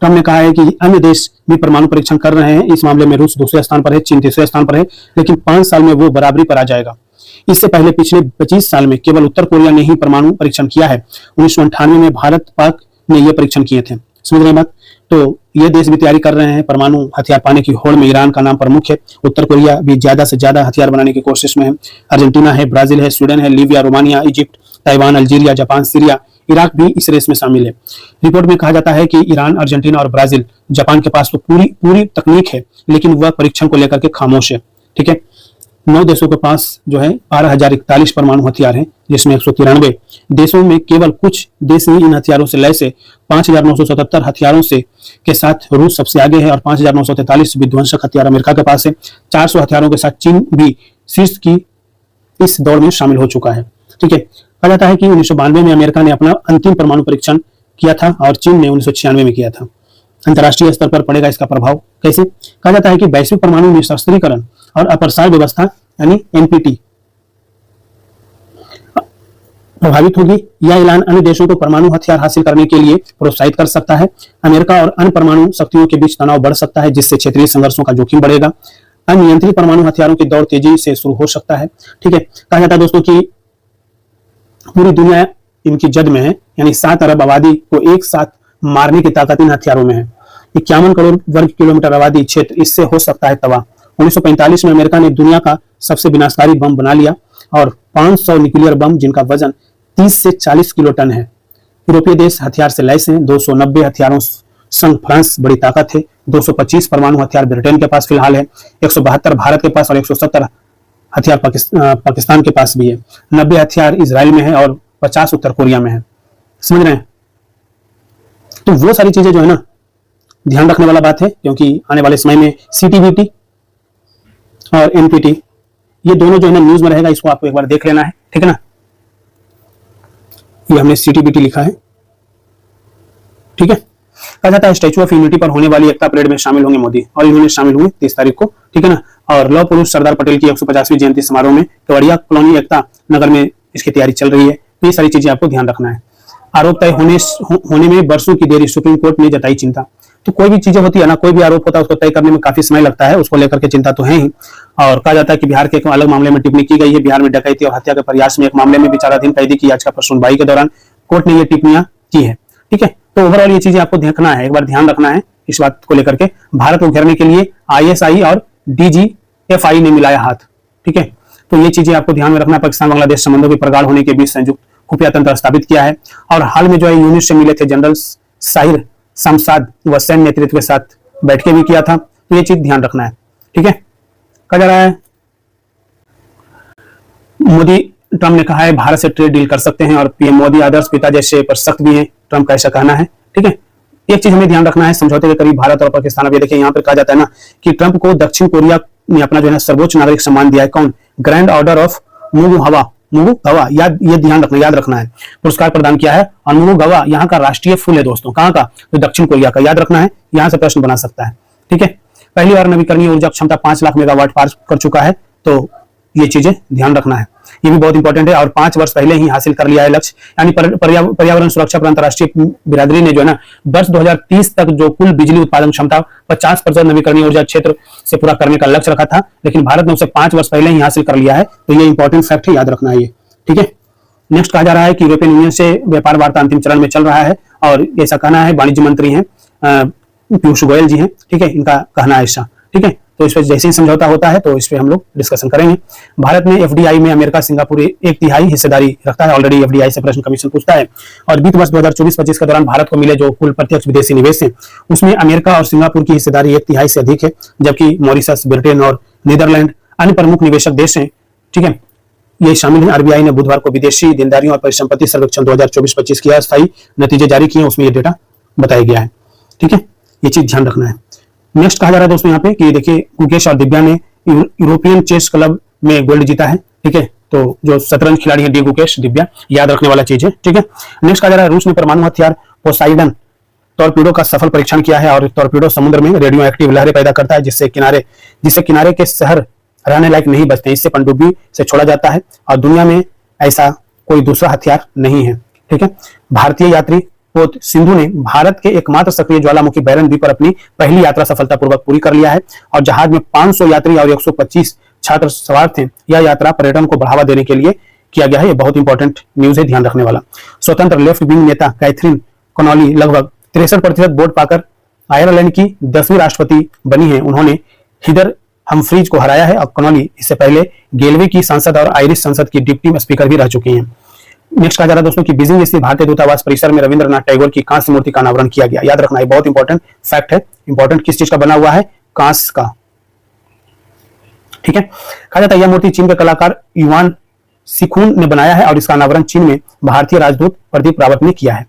ट्रंप ने कहा है कि अन्य देश भी परमाणु परीक्षण कर रहे हैं। इस मामले में रूस दूसरे स्थान पर है, चीन तीसरे स्थान पर है, लेकिन 5 साल में वो बराबरी पर आ जाएगा। इससे पहले पिछले 25 साल में केवल उत्तर कोरिया ने ही परमाणु परीक्षण किया है। 1998 में भारत पाक ने यह परीक्षण किए थे। समझ रहे बात? तो ये देश भी तैयारी कर रहे हैं परमाणु हथियार पाने की होड़ में। ईरान का नाम प्रमुख है। उत्तर कोरिया भी ज्यादा से ज्यादा हथियार बनाने की कोशिश में है। अर्जेंटीना है, ब्राजील है, स्वीडन है, Libya, Romania, Egypt, Taiwan, Algeria, Japan, Syria, Iraq भी इस रेस में शामिल है। रिपोर्ट में कहा जाता है कि ईरान, अर्जेंटीना और ब्राजील, जापान के पास तो पूरी तकनीक है, लेकिन वह परीक्षण को लेकर के खामोश है। ठीक है, 9 देशों के पास जो है 12,041 परमाणु हथियार हैं, जिसमें 193 देशों में केवल कुछ देश ही इन हथियारों से लैस है। 5,977 हथियारों से के साथ रूस सबसे आगे है और 5,943 विध्वंसक हथियार अमेरिका के पास है। 400 हथियारों के साथ चीन भी शीर्ष की इस दौड़ में शामिल हो चुका है। ठीक है, कहा जाता है कि 1992 में अमेरिका ने अपना अंतिम परमाणु परीक्षण किया था और चीन ने 1996 में किया था। अंतर्राष्ट्रीय स्तर पर पड़ेगा इसका प्रभाव कैसे? कहा जाता है कि वैश्विक परमाणु निशस्त्रीकरण और अप्रसार व्यवस्था यानी एनपीटी प्रभावित होगी। यह ऐलान अन्य देशों को परमाणु हथियार हासिल करने के लिए प्रोत्साहित कर सकता है। अमेरिका और अन्य परमाणु शक्तियों के बीच तनाव बढ़ सकता है, जिससे क्षेत्रीय संघर्षों का जोखिम बढ़ेगा। अनियंत्रित परमाणु हथियारों की दौड़ तेजी से शुरू हो सकता है। ठीक है, कहा जाता है दोस्तों कि पूरी दुनिया इनकी जद में है, यानी 7 अरब आबादी को एक साथ मारने की ताकत इन हथियारों में है। 51 करोड़ वर्ग किलोमीटर आबादी क्षेत्र इससे हो सकता है तबाह। 1945 में अमेरिका ने दुनिया का सबसे विनाशकारी बम बना लिया और 500 न्यूक्लियर बम जिनका वजन 30 से 40 किलो टन है। यूरोपीय देश हथियार से लैस हैं। 290 हथियारों संग फ्रांस बड़ी ताकत है। 225 परमाणु हथियार ब्रिटेन के पास फिलहाल है। 172 भारत के पास और 170 हथियार पाकिस्तान के पास भी है। 90 हथियार इजराइल में है और 50 उत्तर कोरिया में है। समझ रहे हैं? तो वो सारी चीजें जो है ना ध्यान रखने वाला बात है, क्योंकि आने वाले समय में सीटीबीटी और एनपीटी ये दोनों जो है ना न्यूज में रहेगा। इसको आपको एक बार देख लेना है, ठीक है ना। ये हमने सीटीबीटी लिखा है, ठीक है। कहा जाता है स्टैच्यू ऑफ यूनिटी पर होने वाली एकता परेड में शामिल होंगे मोदी, और इन्होंने शामिल हुए 30 तारीख को, ठीक है ना। और लौह पुरुष सरदार पटेल की 150वीं जयंती समारोह में केवड़िया कॉलोनी एकता नगर में इसकी तैयारी चल रही है। तो ये सारी चीजें आपको ध्यान रखना है। आरोप तय होने में वर्षों की देरी, सुप्रीम कोर्ट ने जताई चिंता। तो कोई भी चीजें होती है ना, कोई भी आरोप होता है उसको तय करने में काफी समय लगता है, उसको लेकर के चिंता तो है ही। और कहा जाता है कि बिहार के एक अलग मामले में टिप्पणी की गई है। बिहार में डकैती और हत्या के प्रयास में एक मामले में विचाराधीन कैदी की याचिका पर सुनवाई के दौरान कोर्ट ने ये टिप्पणियां की है, ठीक है। तो ओवरऑल ये चीजें आपको देखना है, एक बार ध्यान रखना है इस बात को लेकर के। भारत को घेरने के लिए आईएसआई और डीजीएफआई ने मिलाया हाथ, ठीक है। तो ये चीजें आपको ध्यान में रखना है। पाकिस्तान बांग्लादेश संबंधों की प्रगाढ़ होने के बीच संयुक्त खुफिया तंत्र स्थापित किया है। और हाल में जो है यूनिट से मिले थे जनरल साहिर शमशाद व सैन्य नेतृत्व के साथ बैठकें भी किया था। तो ये चीज ध्यान रखना है, ठीक है। कहा जा रहा है मोदी ट्रम्प ने कहा है भारत से ट्रेड डील कर सकते हैं, और पीएम मोदी आदर्श पिता जैसे पर सख्त भी है, ट्रम्प का ऐसा कहना है, ठीक है। एक चीज हमें ध्यान रखना है, समझौते के करीब भारत और पाकिस्तान। अब ये देखिए यहाँ पर कहा जाता है ना कि ट्रम्प को दक्षिण कोरिया ने अपना जो है सर्वोच्च नागरिक सम्मान दिया है। कौन? ग्रैंड ऑर्डर ऑफ मुगु हवा, ये ध्यान रखना, याद रखना है। पुरस्कार प्रदान किया है। और मुगु गवा यहाँ का राष्ट्रीय फूल है दोस्तों। कहाँ का? तो दक्षिण कोरिया का, याद रखना है। यहाँ से प्रश्न बना सकता है, ठीक है। पहली बार नवीकरणीय ऊर्जा क्षमता 5 लाख मेगावाट पार कर चुका है। तो ये चीजें ध्यान रखना है, ये भी बहुत इंपॉर्टेंट है। और 5 वर्ष पहले ही हासिल कर लिया है लक्ष्य। यानी पर्यावरण सुरक्षा पर अंतर्राष्ट्रीय बिरादरी ने जो है ना वर्ष 2030 तक जो कुल बिजली उत्पादन क्षमता 50% नवीकरणीय ऊर्जा क्षेत्र से पूरा करने का लक्ष्य रखा था, लेकिन भारत ने उसे 5 वर्ष पहले ही हासिल कर लिया है। तो ये इंपॉर्टेंट फैक्ट है, याद रखना है ये, ठीक है। नेक्स्ट कहा जा रहा है कि यूरोपियन यूनियन से व्यापार वार्ता अंतिम चरण में चल रहा है, और ऐसा कहना है वाणिज्य मंत्री हैं पीयूष गोयल जी हैं, ठीक है, इनका कहना है ऐसा, ठीक है। तो इस पर जैसे ही समझौता होता है तो इस पर हम लोग डिस्कशन करेंगे। भारत में एफडीआई में अमेरिका सिंगापुर 1/3 हिस्सेदारी रखता है। ऑलरेडी एफडीआई से प्रश्न कमीशन पूछता है। और वित्त वर्ष 2024-25 के दौरान भारत को मिले जो कुल प्रत्यक्ष विदेशी निवेश है उसमें अमेरिका और सिंगापुर की हिस्सेदारी 1/3 से अधिक है, जबकि मॉरिशस, ब्रिटेन और नीदरलैंड अन्य प्रमुख निवेशक देश हैं, ठीक है, ये शामिल है। आरबीआई ने बुधवार को विदेशी देनदारियों और परिसंपत्ति सर्वेक्षण 2024-25 के अस्थायी नतीजे जारी किए, उसमें ये डेटा बताया गया है, ठीक है। ये चीज ध्यान रखना है। नेक्स्ट कहा जा रहा है दोस्तों यहाँ पे कि देखिए गुकेश और दिव्या ने यूरोपियन चेस क्लब में गोल्ड जीता है, ठीक है। तो जो शतरंज खिलाड़ी है डी गुकेश, दिव्या, याद रखने वाला चीज है, ठीक है। नेक्स्ट कहा जा रहा है रूस ने परमाणु हथियार पोसाइडन टॉर्पीडो का सफल परीक्षण किया है। और टॉर्पीडो समुद्र में रेडियो एक्टिव लहरें पैदा करता है, जिससे किनारे के शहर रहने लायक नहीं बचते। इससे पनडुब्बी से छोड़ा जाता है, और दुनिया में ऐसा कोई दूसरा हथियार नहीं है, ठीक है। भारतीय यात्री पोत सिंधु ने भारत के एकमात्र सक्रिय ज्वालामुखी बैरन द्वीप पर अपनी पहली यात्रा सफलतापूर्वक पूरी कर लिया है, और जहाज में 500 यात्री और 125 छात्र सवार थे। यह यात्रा पर्यटन को बढ़ावा देने के लिए किया गया है। यह बहुत इंपॉर्टेंट न्यूज है, ध्यान रखने वाला। स्वतंत्र लेफ्ट विंग नेता कैथरीन कॉनोली लगभग 63% वोट पाकर आयरलैंड की 10वीं राष्ट्रपति बनी है। उन्होंने हिदर हमफ्रीज को हराया है। और कॉनोली इससे पहले गेलवे की सांसद और आयरिश संसद की डिप्टी स्पीकर भी रह चुकी हैं। नेक्स्ट कहा जा रहा है दोस्तों कि बीजिंग स्थित भारतीय दूतावास परिसर में रविंद्रनाथ टैगोर की कांस्य मूर्ति का अनावरण किया गया। याद रखना है, बहुत इंपॉर्टेंट फैक्ट है। इंपॉर्टेंट किस चीज का बना हुआ है? कांस्य का, ठीक है। कहा जाता है यह मूर्ति चीन के कलाकार युआन सिखुन ने बनाया है, और इसका अनावरण चीन में भारतीय राजदूत प्रदीप रावत ने किया है।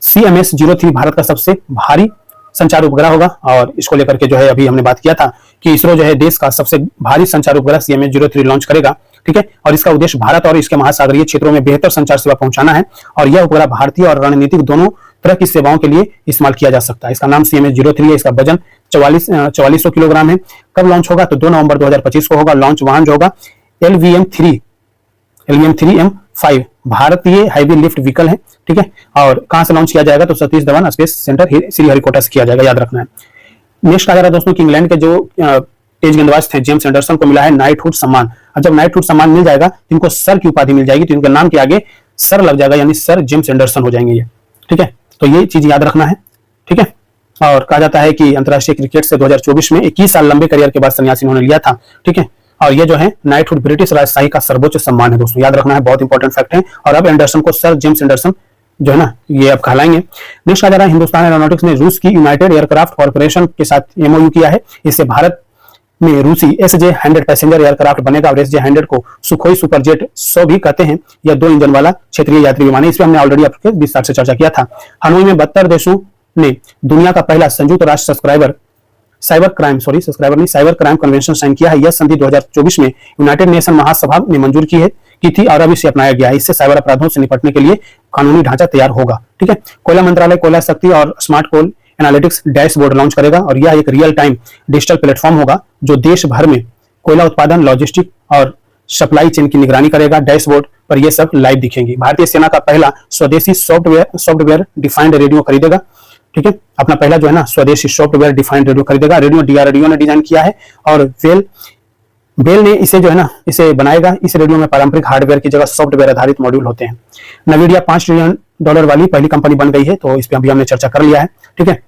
CMS-03 भारत का सबसे भारी संचार उपग्रह होगा, और इसको लेकर के जो है अभी हमने बात किया था कि इसरो जो है देश का सबसे भारी संचार उपग्रह CMS-03 लॉन्च करेगा, ठीक है। और इसका उद्देश्य भारत और इसके महासागरीय क्षेत्रों में बेहतर संचार सेवा पहुंचाना है। और यह उपग्रह भारतीय और रणनीतिक दोनों तरह की सेवाओं के लिए इस्तेमाल किया जा सकता है। इसका नाम CMS-03 है। इसका वजन 4400 किलोग्राम है। कब लॉन्च होगा? तो 2 नवंबर 2025 को होगा। लॉन्च वाहन जो होगा LVM-3 LVM-3M5 भारतीय हैवी लिफ्ट व्हीकल है, ठीक है। और कहां से लॉन्च किया जाएगा? तो सतीश धवन स्पेस सेंटर श्रीहरिकोटा से किया जाएगा, याद रखना है। नेक्स्ट आ जा रहा है दोस्तों कि इंग्लैंड के जो तेज गेंदबाज थे जेम्स एंडरसन को मिला है नाइटहुड सम्मान। और जब नाइटहुड सम्मान मिल जाएगा तो इनको सर की उपाधि मिल जाएगी, तो इनके नाम के आगे सर लग जाएगा, यानी सर जेम्स एंडरसन हो जाएंगे ये, ठीक है। तो ये चीज याद रखना है, ठीक है। और कहा जाता है कि अंतर्राष्ट्रीय क्रिकेट से 2024 में 21 साल लंबे करियर के बाद संन्यास इन्होंने लिया था, ठीक है। और ये जो है नाइटहुड ब्रिटिश राजशाही का सर्वोच्च सम्मान है दोस्तों, याद रखना है, बहुत इंपॉर्टेंट फैक्ट है। और अब एंडरसन को सर जेम्स एंडरसन जो है ना ये अब कहलाएंगे। नेक्स्ट आ जा रहा है हिंदुस्तान एरोनॉटिक्स ने रूस की यूनाइटेड एयरक्राफ्ट कॉर्पोरेशन के साथ MOU किया है। इससे भारत में रूसी SJ-100 पैसेंजर एयरक्राफ्ट बनेगा। और SJ-100 को सुखोई सुपरजेट 100 भी कहते हैं। यह 2 इंजन वाला क्षेत्रीय यात्री विमान है। इस पर हमने ऑलरेडी आपके विस्तार से चर्चा किया था। हनोई में 72 देशों ने दुनिया का पहला संयुक्त राष्ट्र साइबर क्राइम कन्वेंशन साइन किया है। यह संधि 2024 में यूनाइटेड नेशन महासभा ने मंजूर की थी और अब इसे अपनाया गया है। इससे साइबर अपराधों से निपटने के लिए कानूनी ढांचा तैयार होगा, ठीक है। कोयला मंत्रालय कोयला शक्ति और स्मार्ट कोल एनालिटिक्स डैशबोर्ड लॉन्च करेगा। और यह एक रियल टाइम डिजिटल प्लेटफॉर्म होगा जो देश भर में कोयला उत्पादन, लॉजिस्टिक और सप्लाई चेन की निगरानी करेगा। डैशबोर्ड पर यह सब लाइव दिखेंगी। भारतीय सेना का पहला स्वदेशी सॉफ्टवेयर डिफाइंड रेडियो खरीदेगा, ठीक है। अपना पहला जो है ना स्वदेशी सॉफ्टवेयर डिफाइंड रेडियो खरीदेगा। रेडियो DRDO ने डिजाइन किया है और बेल ने इसे जो है ना इसे बनाएगा। इस रेडियो में पारंपरिक हार्डवेयर की जगह सॉफ्टवेयर आधारित मॉड्यूल होते हैं। नवीडिया $5 ट्रिलियन वाली पहली कंपनी बन गई है, तो इस पर अभी हमने चर्चा कर लिया है, ठीक है।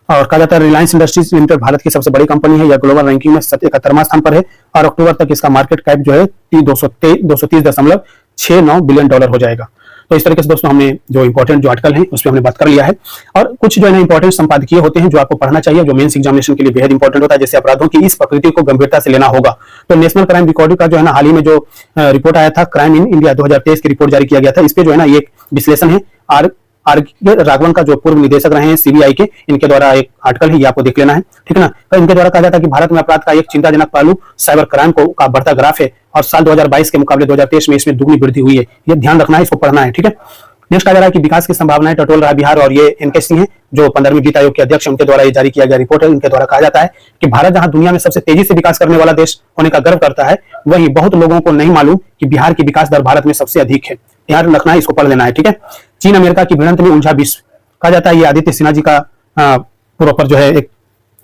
और कहा जाता है रिलायंस इंडस्ट्रीज लिमिटेड भारत की सबसे बड़ी कंपनी है। यह ग्लोबल रैंकिंग में 71वां स्थान पर है और अक्टूबर तक इसका मार्केट कैप जो है $230.69 बिलियन हो जाएगा। तो इस तरीके से दोस्तों हमने जो इंपॉर्टेंट जो आर्टिकल है उस पर हमने बात कर लिया है। और कुछ जो है ना इंपॉर्टेंट संपादकीय होते हैं जो आपको पढ़ना चाहिए, जो मेंस एग्जामिनेशन के लिए बेहद इंपॉर्टेंट होता है। जैसे अपराधों की इस प्रकृति को गंभीरता से लेना होगा। तो नेशनल क्राइम रिकॉर्ड का जो है ना हाल ही में जो रिपोर्ट आया था, क्राइम इन इंडिया 2023 की रिपोर्ट जारी किया गया था। इस पे जो है ना एक विश्लेषण है आर राघवन का, जो पूर्व निदेशक रहे हैं CBI के, इनके द्वारा एक आर्टिकल है, ये आपको देख लेना है, ठीक है ना। तो इनके द्वारा कहा जाता है कि भारत में अपराध का एक चिंताजनक पहलू साइबर क्राइम का बढ़ता ग्राफ है और साल 2022 के मुकाबले 2023 में इसमें दुगनी वृद्धि हुई है। ये ध्यान रखना है, इसको पढ़ना है, ठीक है। नेक्स्ट आ जा रहा है कि विकास की संभावनाएं टटोल रहा बिहार। और ये NK सिंह है जो 15वीं वित्त आयोग के अध्यक्ष, उनके द्वारा ये जारी किया गया रिपोर्ट है। इनके द्वारा कहा जाता है कि भारत जहां दुनिया में सबसे तेजी से विकास करने वाला देश होने का गर्व करता है, वहीं बहुत लोगों को नहीं मालूम कि बिहार की विकास दर भारत में सबसे अधिक है। ध्यान रखना है, इसको पढ़ लेना है, ठीक है। चीन अमेरिका की भिड़ंत में उलझा विश्व। कहा जाता है ये आदित्य सिन्हा जी का प्रॉपर जो है एक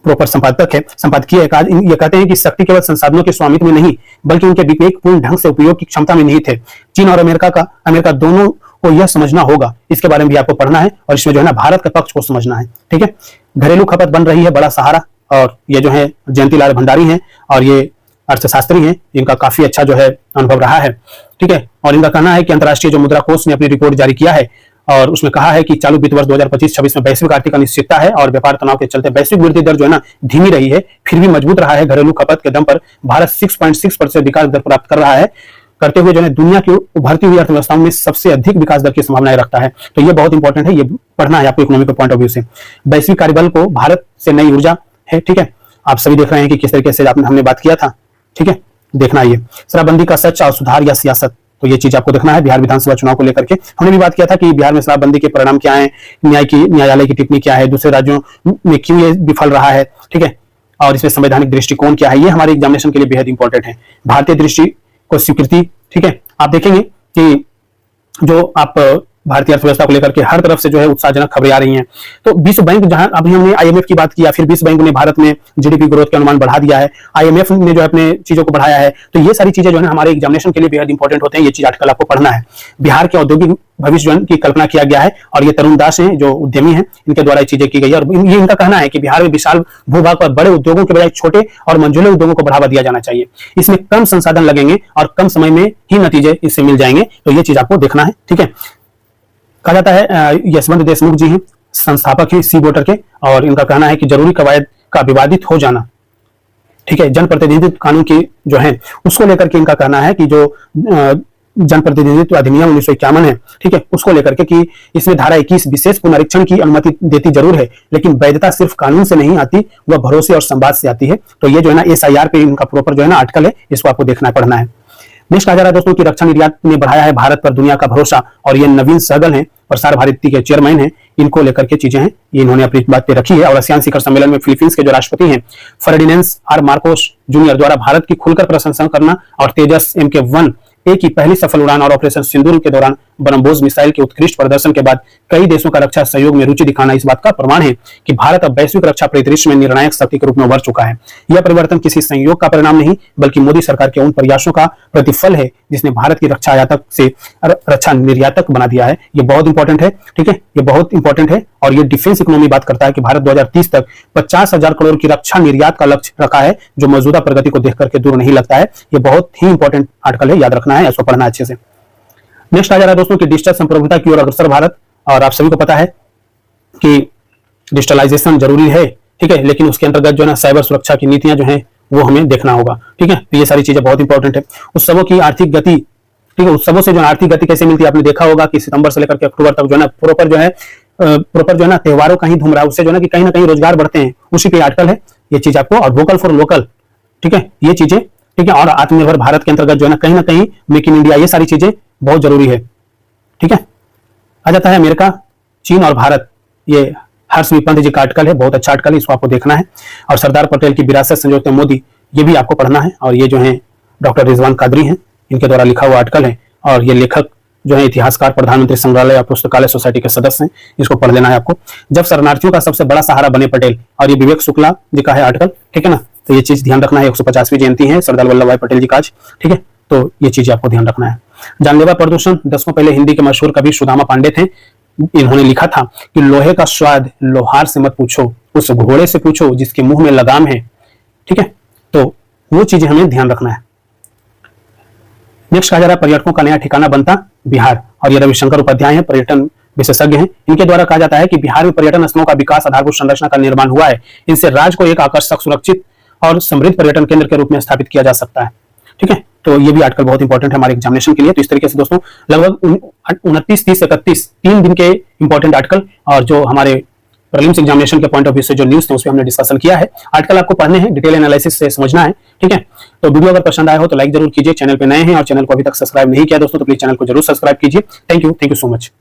प्रॉपर संपादक है, संपादकीय है। ये कहते हैं कि शक्ति केवल संसाधनों के स्वामित्व में नहीं बल्कि उनके विवेकपूर्ण ढंग से उपयोग की क्षमता में निहित है। चीन और अमेरिका दोनों को यह समझना होगा, इसके बारे में भी आपको पढ़ना है। और इसमें जो है ना भारत के पक्ष को समझना है, ठीक है। घरेलू खपत बन रही है बड़ा सहारा। और ये जो है जयंतीलाल भंडारी हैं और ये अर्थशास्त्री हैं, इनका काफी अच्छा जो है अनुभव रहा है, ठीक है। और इनका कहना है कि अंतर्राष्ट्रीय जो मुद्रा कोष ने अपनी रिपोर्ट जारी किया है और उसमें कहा है कि चालू वित्त वर्ष 2025-26 में वैश्विक आर्थिक अनिश्चितता है और व्यापार तनाव के चलते वैश्विक वृद्धि दर जो है ना धीमी रही है, फिर भी मजबूत रहा है। घरेलू खपत के दम पर भारत 6.6% विकास दर प्राप्त कर रहा है, करते हुए जो है दुनिया की उभरती हुई अर्थव्यवस्थाओं में सबसे अधिक विकास दर की संभावनाएं रखता है। तो ये बहुत इंपॉर्टेंट है, ये पढ़ना है आपको इकोनॉमिक पॉइंट ऑफ व्यू से। वैश्विक कार्यबल को भारत से नई ऊर्जा है, ठीक है। आप सभी देख रहे हैं कि किस तरीके से हमने बात किया था, ठीक है। देखना ये शराबबंदी का सच और सुधार या सियासत, तो ये चीज आपको देखना है। बिहार विधानसभा चुनाव को लेकर के हमने भी बात किया था कि बिहार में शराबबंदी के परिणाम क्या है, न्यायालय की टिप्पणी क्या है, दूसरे राज्यों में क्यों ये विफल रहा है, ठीक है। और इसमें संवैधानिक दृष्टिकोण क्या है, ये हमारे एग्जामिनेशन के लिए बेहद इंपॉर्टेंट है। भारतीय दृष्टि को स्वीकृति, ठीक है। आप देखेंगे कि जो आप भारतीय अर्थव्यवस्था को लेकर के हर तरफ से जो है उत्साहजनक खबरें आ रही हैं। तो विश्व बैंक, जहां अभी हमने IMF की बात किया, फिर विश्व बैंक ने भारत में GDP ग्रोथ के अनुमान बढ़ा दिया है, IMF ने जो है अपने चीजों को बढ़ाया है। तो ये सारी चीजें जो है हमारे एग्जामिनेशन के लिए बेहद इंपॉर्टेंट होते हैं। ये चीज आर्टिकल आपको पढ़ना है। बिहार के औद्योगिक भविष्य की कल्पना किया गया है और ये तरुण दास हैं जो उद्यमी हैं, इनके द्वारा ये चीजें की गई है। और ये इनका कहना है कि बिहार में विशाल भूभाग पर बड़े उद्योगों के बजाय छोटे और मंझोले उद्योगों को बढ़ावा दिया जाना चाहिए। इसमें कम संसाधन लगेंगे और कम समय में ही नतीजे इससे मिल जाएंगे। तो ये चीज आपको देखना है, ठीक है। कहा जाता है यशवंत देशमुख जी हैं, संस्थापक हैं सी-वोटर के, और इनका कहना है कि जरूरी कवायद का विवादित हो जाना, ठीक है, जनप्रतिनिधित्व कानून की जो है उसको लेकर के इनका कहना है कि जो जनप्रतिनिधित्व अधिनियम 1951 है, ठीक है, उसको लेकर के कि इसमें धारा 21 विशेष पुनरीक्षण की अनुमति देती जरूर है, लेकिन वैधता सिर्फ कानून से नहीं आती, वह भरोसे और संवाद से आती है। तो ये जो है ना SIR पे इनका प्रॉपर जो है ना आर्टिकल है, इसको आपको देखना पढ़ना है। नेक्स्ट आ जा रहा है दोस्तों कि रक्षा निर्यात ने बढ़ाया है भारत पर दुनिया का भरोसा, और ये नवीन सहगल हैं, प्रसार भारती के चेयरमैन हैं, इनको लेकर के चीजें हैं, ये इन्होंने अपनी बातें रखी है। और आसियान शिखर सम्मेलन में फिलीपींस के जो राष्ट्रपति हैं फर्डिनेंड आर मार्कोस जूनियर द्वारा भारत की खुलकर प्रशंसा करना और तेजस MK1 एक ही पहली सफल उड़ान और ऑपरेशन सिंदूर के दौरान ब्रह्मोस मिसाइल के उत्कृष्ट प्रदर्शन के बाद कई देशों का रक्षा सहयोग में रुचि दिखाना इस बात का प्रमाण है कि भारत अब वैश्विक रक्षा परिदृश्य में निर्णायक शक्ति के रूप में उभर चुका है। यह परिवर्तन किसी संयोग का परिणाम नहीं, बल्कि मोदी सरकार के उन प्रयासों का प्रतिफल है जिसने भारत की रक्षा आयातक से रक्षा निर्यातक बना दिया है। ये बहुत इंपॉर्टेंट है, ठीक है, ये बहुत इंपॉर्टेंट है। और ये डिफेंस इकोनॉमी बात करता है कि भारत 2030 तक 50,000 करोड़ की रक्षा निर्यात का लक्ष्य रखा है, जो मौजूदा प्रगति को देख करके दूर नहीं लगता है। ये बहुत ही इंपॉर्टेंट आर्टिकल है, याद रखना है, इसको पढ़ना अच्छे से। नेक्स्ट आ जा रहा है दोस्तों कि डिजिटल संप्रभुता की ओर अग्रसर भारत। और आप सभी को पता है कि डिजिटलाइजेशन जरूरी है, ठीक है, लेकिन उसके अंतर्गत जो है ना साइबर सुरक्षा की नीतियां जो है वो हमें देखना होगा, ठीक है। तो ये सारी चीजें बहुत इंपॉर्टेंट है। उत्सवों की आर्थिक गति, ठीक है, उत्सवों से जो आर्थिक गति कैसे मिलती है आपने देखा होगा कि सितंबर से लेकर के अक्टूबर तक जो है ना प्रॉपर जो है ना त्योहारों का ही धूम रहा है, उससे जो है ना कि कहीं ना कहीं रोजगार बढ़ते हैं, उसी पे आर्टिकल है ये चीज आपको। और वोकल फॉर लोकल, ठीक है, ये चीजें, ठीक है, और आत्मनिर्भर भारत के अंतर्गत जो है ना कहीं मेक इन इंडिया, ये सारी चीजें बहुत जरूरी है, ठीक है। आ जाता है अमेरिका, चीन और भारत, ये हर्ष विपंत जी का आर्टिकल है, बहुत अच्छा आर्टिकल है, इसको आपको देखना है। और सरदार पटेल की विरासत संजोते मोदी, ये भी आपको पढ़ना है। और ये जो है डॉक्टर रिजवान कादरी हैं, इनके द्वारा लिखा हुआ आर्टिकल है। और ये लेखक जो है इतिहासकार, प्रधानमंत्री संग्रहालय और पुस्तकालय सोसाइटी के सदस्य हैं, इसको पढ़ लेना है आपको। जब शरणार्थियों का सबसे बड़ा सहारा बने पटेल, और ये विवेक शुक्ला जी का है आर्टिकल, ठीक है ना। तो ये चीज ध्यान रखना है, 150वीं जयंती है सरदार वल्लभ भाई पटेल जी का आज, ठीक है। तो ये चीज आपको ध्यान रखना है। जानलेवा प्रदूषण, दशकों पहले हिंदी के मशहूर कवि सुदामा पांडे थे, इन्होंने लिखा था कि लोहे का स्वाद लोहार से मत पूछो, उस घोड़े से पूछो जिसके मुंह में लगाम है, ठीक है। तो वो चीजें हमें ध्यान रखना है। नेक्स्ट कहा जा रहा है पर्यटकों का नया ठिकाना बनता बिहार। और ये रविशंकर उपाध्याय हैं, पर्यटन विशेषज्ञ हैं। इनके द्वारा कहा जाता है कि बिहार में पर्यटन स्थलों का विकास, आधारभूत संरचना का निर्माण हुआ है। इनसे राज्य को एक आकर्षक, सुरक्षित और समृद्ध पर्यटन केंद्र के रूप में स्थापित किया जा सकता है, ठीक है। तो ये भी आर्टिकल बहुत इंपॉर्टेंट है हमारे एग्जामिनेशन के लिए। तो इस तरीके से दोस्तों लगभग 29, 30, 31 3 दिन के इंपॉर्टेंट आर्टिकल, और जो हमारे प्रीलिम्स एग्जामिनेशन के पॉइंट ऑफ व्यू से जो न्यूज़ थे उस पर हमने डिस्कशन किया है। आर्टिकल आपको पढ़ने हैं, डिटेल एनालिसिस से समझना है, ठीक है। तो वीडियो अगर पसंद आया हो तो लाइक जरूर कीजिए। चैनल पे नए हैं और चैनल को अभी तक सब्सक्राइब नहीं किया दोस्तों तो प्लीज चैनल को जरूर सब्सक्राइब कीजिए। Thank you so much.